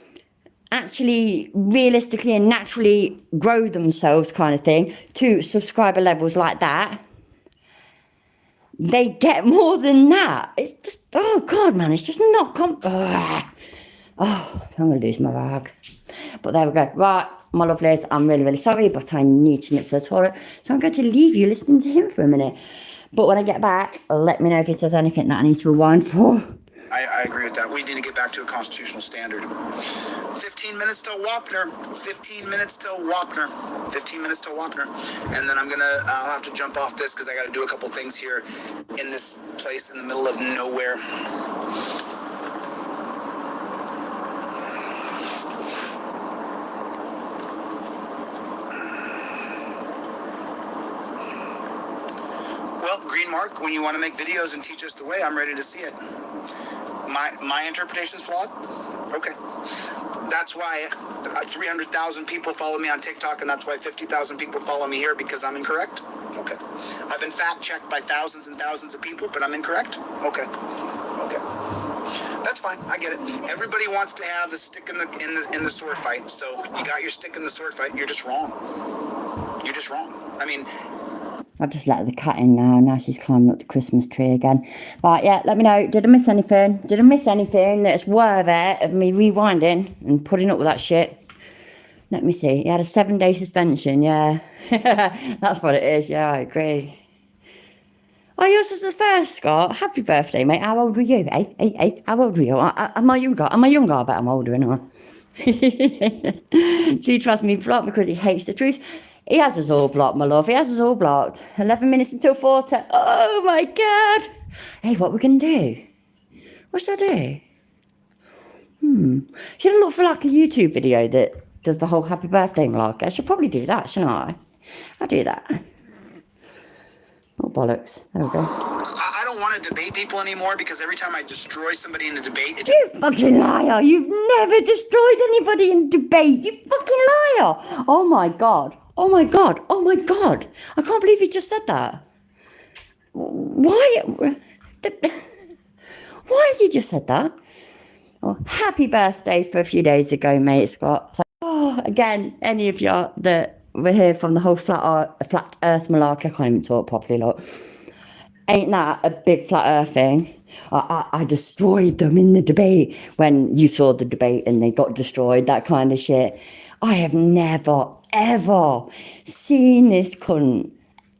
actually realistically and naturally grow themselves, kind of thing, to subscriber levels like that. They get more than that. It's just, oh God, man, it's just not oh, I'm going to lose my rag. But there we go. Right, my lovelies, I'm really, really sorry, but I need to nip to the toilet. So I'm going to leave you listening to him for a minute. But when I get back, let me know if he says anything that I need to rewind for. I agree with that. We need to get back to a constitutional standard. 15 minutes till Wapner. 15 minutes till Wapner. 15 minutes till Wapner. And then I'll have to jump off this because I got to do a couple things here in this place in the middle of nowhere. Well, Green Mark, when you want to make videos and teach us the way, I'm ready to see it. My interpretation's flawed? Okay. That's why 300,000 people follow me on TikTok, and that's why 50,000 people follow me here, because I'm incorrect? Okay. I've been fact-checked by thousands and thousands of people, but I'm incorrect? Okay. Okay. That's fine. fine. I get it. Everybody wants to have the stick in the sword fight. So you got your stick in the sword fight. You're just wrong. You're just wrong. I mean, I've just let the cat in now. Now she's climbing up the Christmas tree again. Right, yeah, let me know. Did I miss anything? Did I miss anything that's worthy of me rewinding and putting up with that shit? Let me see. He had a 7-day suspension, yeah. That's what it is, yeah, I agree. Oh, yours is the first, Scott. Happy birthday, mate. How old were you? Hey, how old were you? Am I younger? Am I younger? I bet I'm older, ain't I? She trusts me blocked because he hates the truth. He has us all blocked, my love. He has us all blocked. 11 minutes until 40. Oh, my God. Hey, what we going to do? What should I do? Should I look for, like, a YouTube video that does the whole happy birthday vlog? I should probably do that, shouldn't I? I'll do that. Oh, bollocks. There we go. I don't want to debate people anymore because every time I destroy somebody in a debate, it You fucking liar. You've never destroyed anybody in debate. You fucking liar. Oh, my God. Oh, my God. Oh, my God. I can't believe you just said that. Why? Why has he just said that? Oh, happy birthday for a few days ago, mate, Scott. So, again, any of you that were here from the whole flat earth malarkey, I can't even talk properly, look. Ain't that a big flat earth thing? I destroyed them in the debate when you saw the debate and they got destroyed, that kind of shit. I have never, ever seen this cunt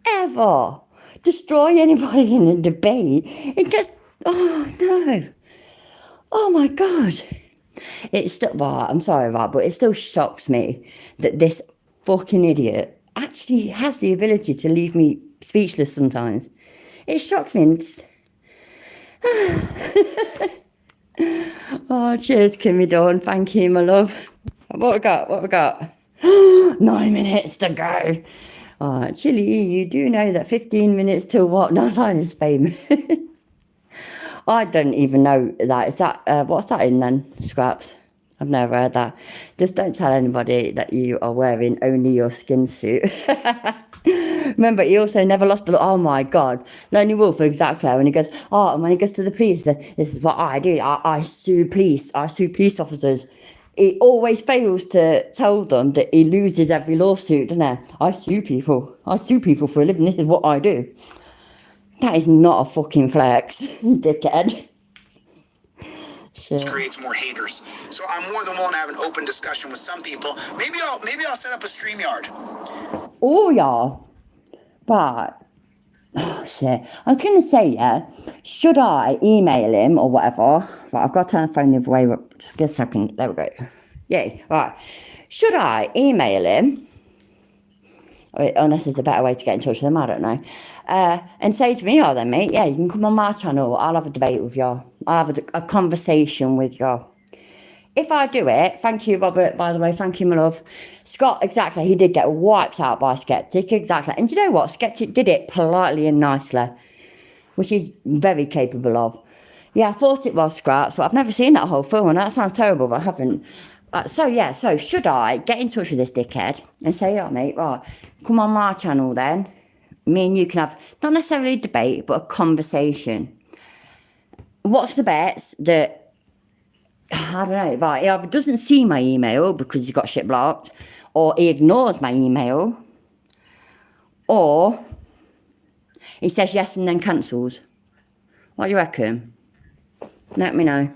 ever destroy anybody in a debate. It just, oh no. Oh my God. It's still, well, I'm sorry, right, but it still shocks me that this fucking idiot actually has the ability to leave me speechless sometimes. It shocks me. And oh, cheers, Kimmy Dawn. Thank you, my love. What we got? 9 minutes to go. Oh, actually, you do know that 15 minutes till what? Nine is famous. I don't even know that. Is that, what's that in then, Scraps? I've never heard that. Just don't tell anybody that you are wearing only your skin suit. Remember, he also never lost a look. Oh my God. Lonely Wolf, exactly. When he goes, and when he goes to the police, this is what I do. I sue police. I sue police officers. He always fails to tell them that he loses every lawsuit, doesn't he? I sue people. I sue people for a living. This is what I do. That is not a fucking flex, dickhead. Shit. creates more haters. So I'm more than willing to have an open discussion with some people. Maybe I'll set up a StreamYard. Oh, yeah. But, oh, shit. I was going to say, yeah, should I email him or whatever? Right, I've got to turn the phone the other way. Just give a second. There we go. Yay. Right. Should I email him? Unless there's a better way to get in touch with him, I don't know. And say to me, oh, then, mate, yeah, you can come on my channel. I'll have a debate with you. I'll have a conversation with you. If I do it, thank you, Robert, by the way, thank you, my love. Scott, exactly, he did get wiped out by Skeptic, exactly. And you know what? Skeptic did it politely and nicely, which he's very capable of. Yeah, I thought it was Scraps, but I've never seen that whole film, and that sounds terrible, but I haven't. So should I get in touch with this dickhead and say, oh, mate, right, come on my channel then. Me and you can have, not necessarily a debate, but a conversation. What's the bets that, I don't know, right, he either doesn't see my email because he's got shit blocked, or he ignores my email, or he says yes and then cancels. What do you reckon? Let me know.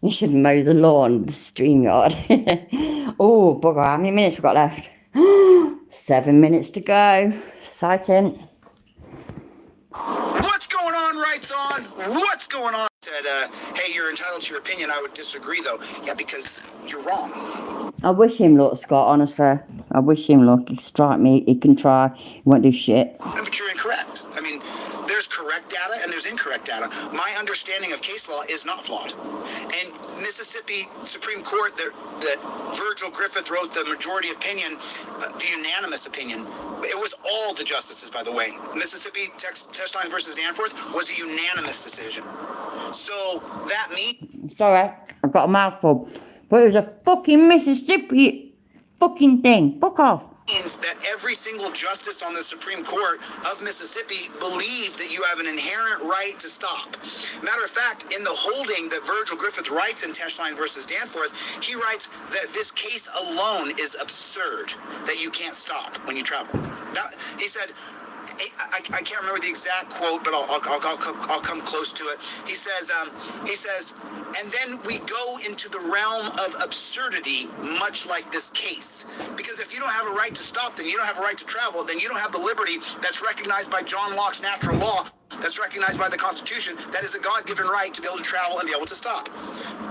You should mow the lawn, the StreamYard. Oh, bugger, how many minutes we got left? 7 minutes to go. Exciting. What's going on, Rights On? What's going on? Said, hey, you're entitled to your opinion. I would disagree, though. Yeah, because you're wrong. I wish him luck, Scott, honestly. I wish him luck. He can strike me, he can try, he won't do shit. No, but you're incorrect. I mean, there's correct data and there's incorrect data. My understanding of case law is not flawed. And Mississippi Supreme Court, that Virgil Griffith wrote the majority opinion, the unanimous opinion. It was all the justices, by the way. Mississippi Textline versus Danforth was a unanimous decision. So that means... Sorry, I've got a mouthful. But it was a fucking Mississippi fucking thing. Fuck off. Means that every single justice on the Supreme Court of Mississippi believed that you have an inherent right to stop. Matter of fact, in the holding that Virgil Griffith writes in Teschline versus Danforth, he writes that this case alone is absurd, that you can't stop when you travel. Now, he said, I can't remember the exact quote, but I'll come close to it. He says, and then we go into the realm of absurdity, much like this case. Because if you don't have a right to stop, then you don't have a right to travel, then you don't have the liberty that's recognized by John Locke's natural law, that's recognized by the Constitution, that is a God-given right to be able to travel and be able to stop.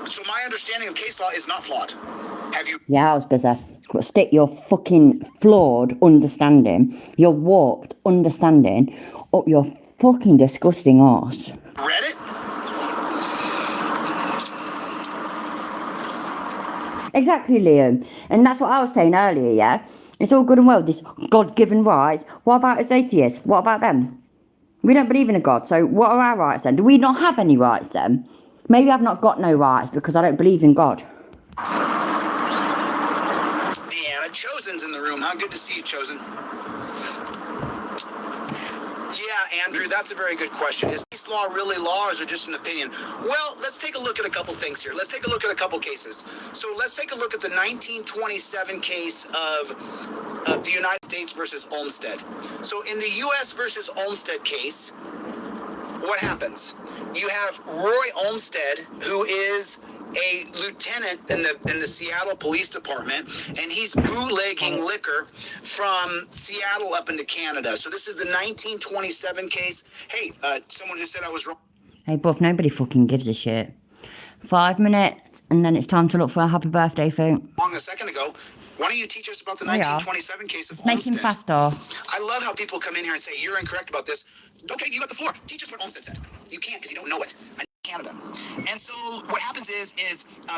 So my understanding of case law is not flawed. Have you... Yeah, I was busy. But stick your fucking flawed understanding, your warped understanding, up your fucking disgusting arse. read it? Exactly, Liam. And that's what I was saying earlier, yeah? It's all good and well, this God-given rights. What about us atheists? What about them? We don't believe in a God, so what are our rights then? Do we not have any rights then? Maybe I've not got no rights because I don't believe in God. Deanna, Chosen's in the room. How good to see you, Chosen. Yeah, Andrew, that's a very good question. Is case law really law, or is it just an opinion? Well, let's take a look at a couple things here. Let's take a look at a couple cases. So let's take a look at the 1927 case of the United States versus Olmsted. So in the U.S. versus Olmsted case, what happens? You have Roy Olmsted, who is a lieutenant in the Seattle Police Department, and he's bootlegging liquor from Seattle up into Canada. So this is the 1927 case. Hey, someone who said I was wrong. Hey, buff, nobody fucking gives a shit. 5 minutes, and then it's time to look for a happy birthday phone. A second ago. Why don't you teach us about the 1927 case of Make him Olmsted? faster. I love how people come in here and say, you're incorrect about this. Okay, you got the floor. Teach us what Olmsted said. You can't because you don't know it. I know Canada. And so what happens is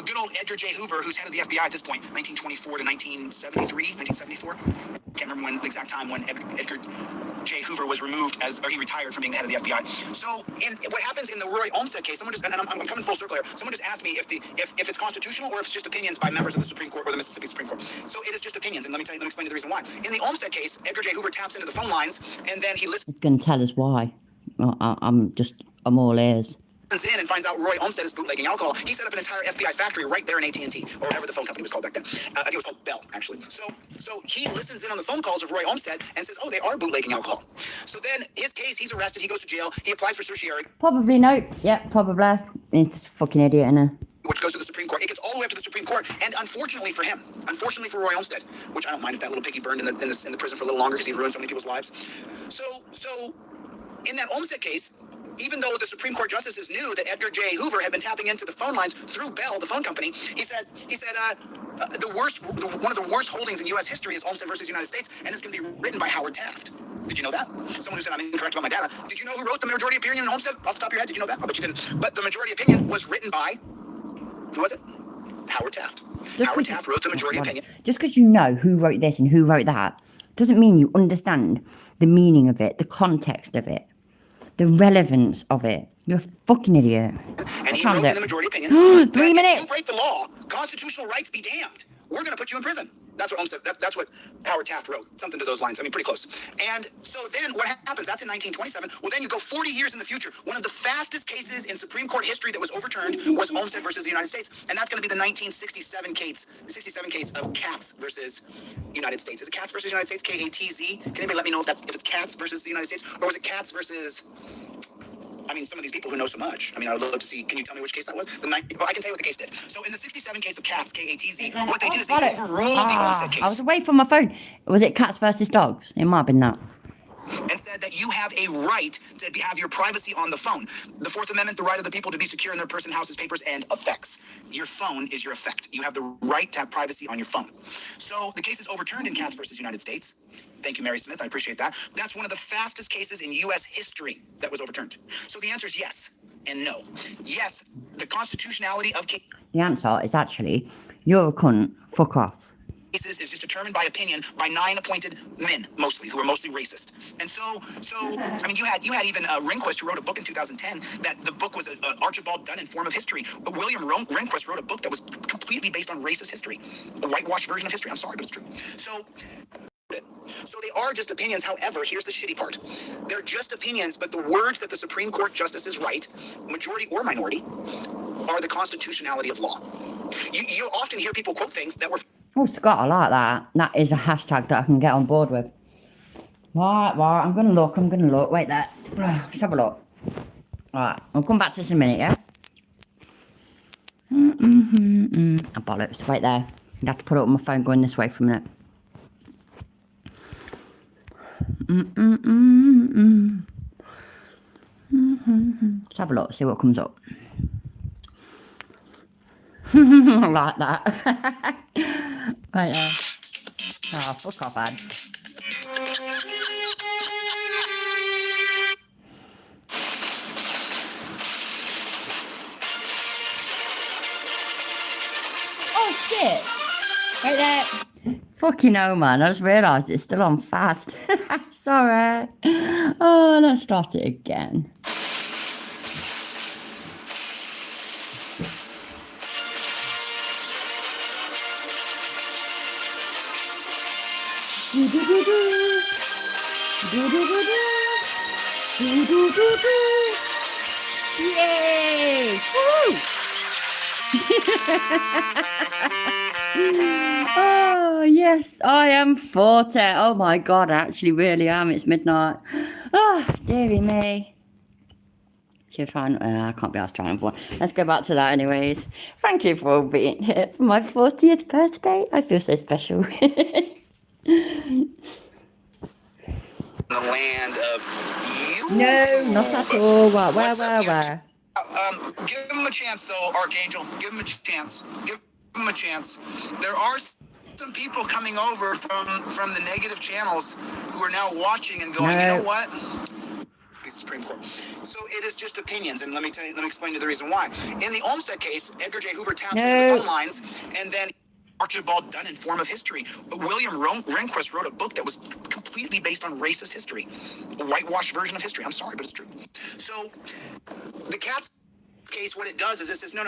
good old Edgar J. Hoover, who's head of the FBI at this point, 1924 to 1973, 1974. Can't remember when the exact time when Edgar J. Hoover was removed or he retired from being the head of the FBI. So what happens in the Roy Olmsted case, someone just, and I'm coming full circle here, someone just asked me if it's constitutional or if it's just opinions by members of the Supreme Court or the Mississippi Supreme Court. So it is just opinions, and let me explain you the reason why. In the Olmsted case, Edgar J. Hoover taps into the phone lines, and then he listens. He's going to tell us why. I'm all ears. In and finds out Roy Olmsted is bootlegging alcohol. He set up an entire FBI factory right there in AT&T, or whatever the phone company was called back then. I think it was called Bell, actually. So he listens in on the phone calls of Roy Olmsted and says, oh, they are bootlegging alcohol. So then his case, he's arrested, he goes to jail, he applies for certiorari. Probably no. Yeah, probably. It's a fucking idiot, innit? Which goes to the Supreme Court. It gets all the way up to the Supreme Court, and unfortunately for him, unfortunately for Roy Olmsted, which I don't mind if that little piggy burned in the prison for a little longer because he ruined so many people's lives. So in that Olmsted case, even though the Supreme Court justices knew that Edgar J. Hoover had been tapping into the phone lines through Bell, the phone company, he said one of the worst holdings in U.S. history is Olmsted versus United States, and it's going to be written by Howard Taft. Did you know that? Someone who said I'm incorrect about my data. Did you know who wrote the majority opinion in Olmsted? Off the top of your head, did you know that? I bet you didn't. But the majority opinion was written by, who was it? Howard Taft. Howard Taft wrote the majority opinion. Just because you know who wrote this and who wrote that doesn't mean you understand the meaning of it, the context of it, the relevance of it. You're a fucking idiot. And he wrote in the majority opinion. 3 minutes. If you break the law, constitutional rights be damned. We're going to put you in prison. That's what Olmsted, that's what Howard Taft wrote. Something to those lines. I mean, pretty close. And so then what happens? That's in 1927. Well, then you go 40 years in the future. One of the fastest cases in Supreme Court history that was overturned was Olmsted versus the United States. And that's going to be the 1967 case, of Katz versus United States. Is it Katz versus United States? K-A-T-Z? Can anybody let me know if it's Katz versus the United States? Or was it Katz versus... I mean, some of these people who know so much. I mean, I would love to see. Can you tell me which case that was? I can tell you what the case did. So in the 67 case of Katz, K-A-T-Z, what they did is they overruled the Olmsted case. I was away from my phone. Was it cats versus dogs? It might have been that. And said that you have a right to have your privacy on the phone. The Fourth Amendment, the right of the people to be secure in their person, houses, papers, and effects. Your phone is your effect. You have the right to have privacy on your phone. So the case is overturned in Katz versus United States. Thank you, Mary Smith. I appreciate that. That's one of the fastest cases in U.S. history that was overturned. So the answer is yes and no. Yes, the constitutionality of the answer is actually, you're a cunt. Fuck off. Cases is just determined by opinion by 9 appointed men, mostly, who are mostly racist. And so I mean, you had even Rehnquist, who wrote a book in 2010 that the book was Archibald Dunn in Form of History. William Rehnquist wrote a book that was completely based on racist history, a whitewashed version of history. I'm sorry, but it's true. So they are just opinions. However, here's the shitty part. They're just opinions, but the words that the Supreme Court justices write, majority or minority, are the constitutionality of law. You'll often hear people quote things that were... Oh, Scott, I like that. That is a hashtag that I can get on board with. Right, I'm going to look. Wait there. Let's have a look. Alright, I'll come back to this in a minute, yeah? Oh, bollocks. Wait there. You have to put it on my phone going this way for a minute. Let's have a look, see what comes up. I like that. Right there. Oh, fuck off, Ad. Oh, shit. Right there. Fucking hell, man. I just realised it's still on fast. Sorry. Oh, let's start it again. Do do do do. Do do do do. Do do do do. Yay! Woo! Oh, yes, I am 40. Oh my God, I actually really am. It's midnight. Oh, dearie me. Should find, I can't be asked to try and one. Let's go back to that anyways. Thank you for being here for my 40th birthday. I feel so special. The land of you. No, not at all. Where? Give him a chance, though, Archangel. Give him a chance. Give him a chance. There are some people coming over from the negative channels who are now watching and going, No. you know what? Supreme Court. So it is just opinions, and let me explain to you the reason why. In the Olmsted case, Edgar J. Hoover taps into the phone lines, and then Archibald Dunn in Form of History. William Rehnquist wrote a book that was completely based on racist history, a whitewashed version of history. I'm sorry, but it's true. So the Katz case, what it does is it says, no.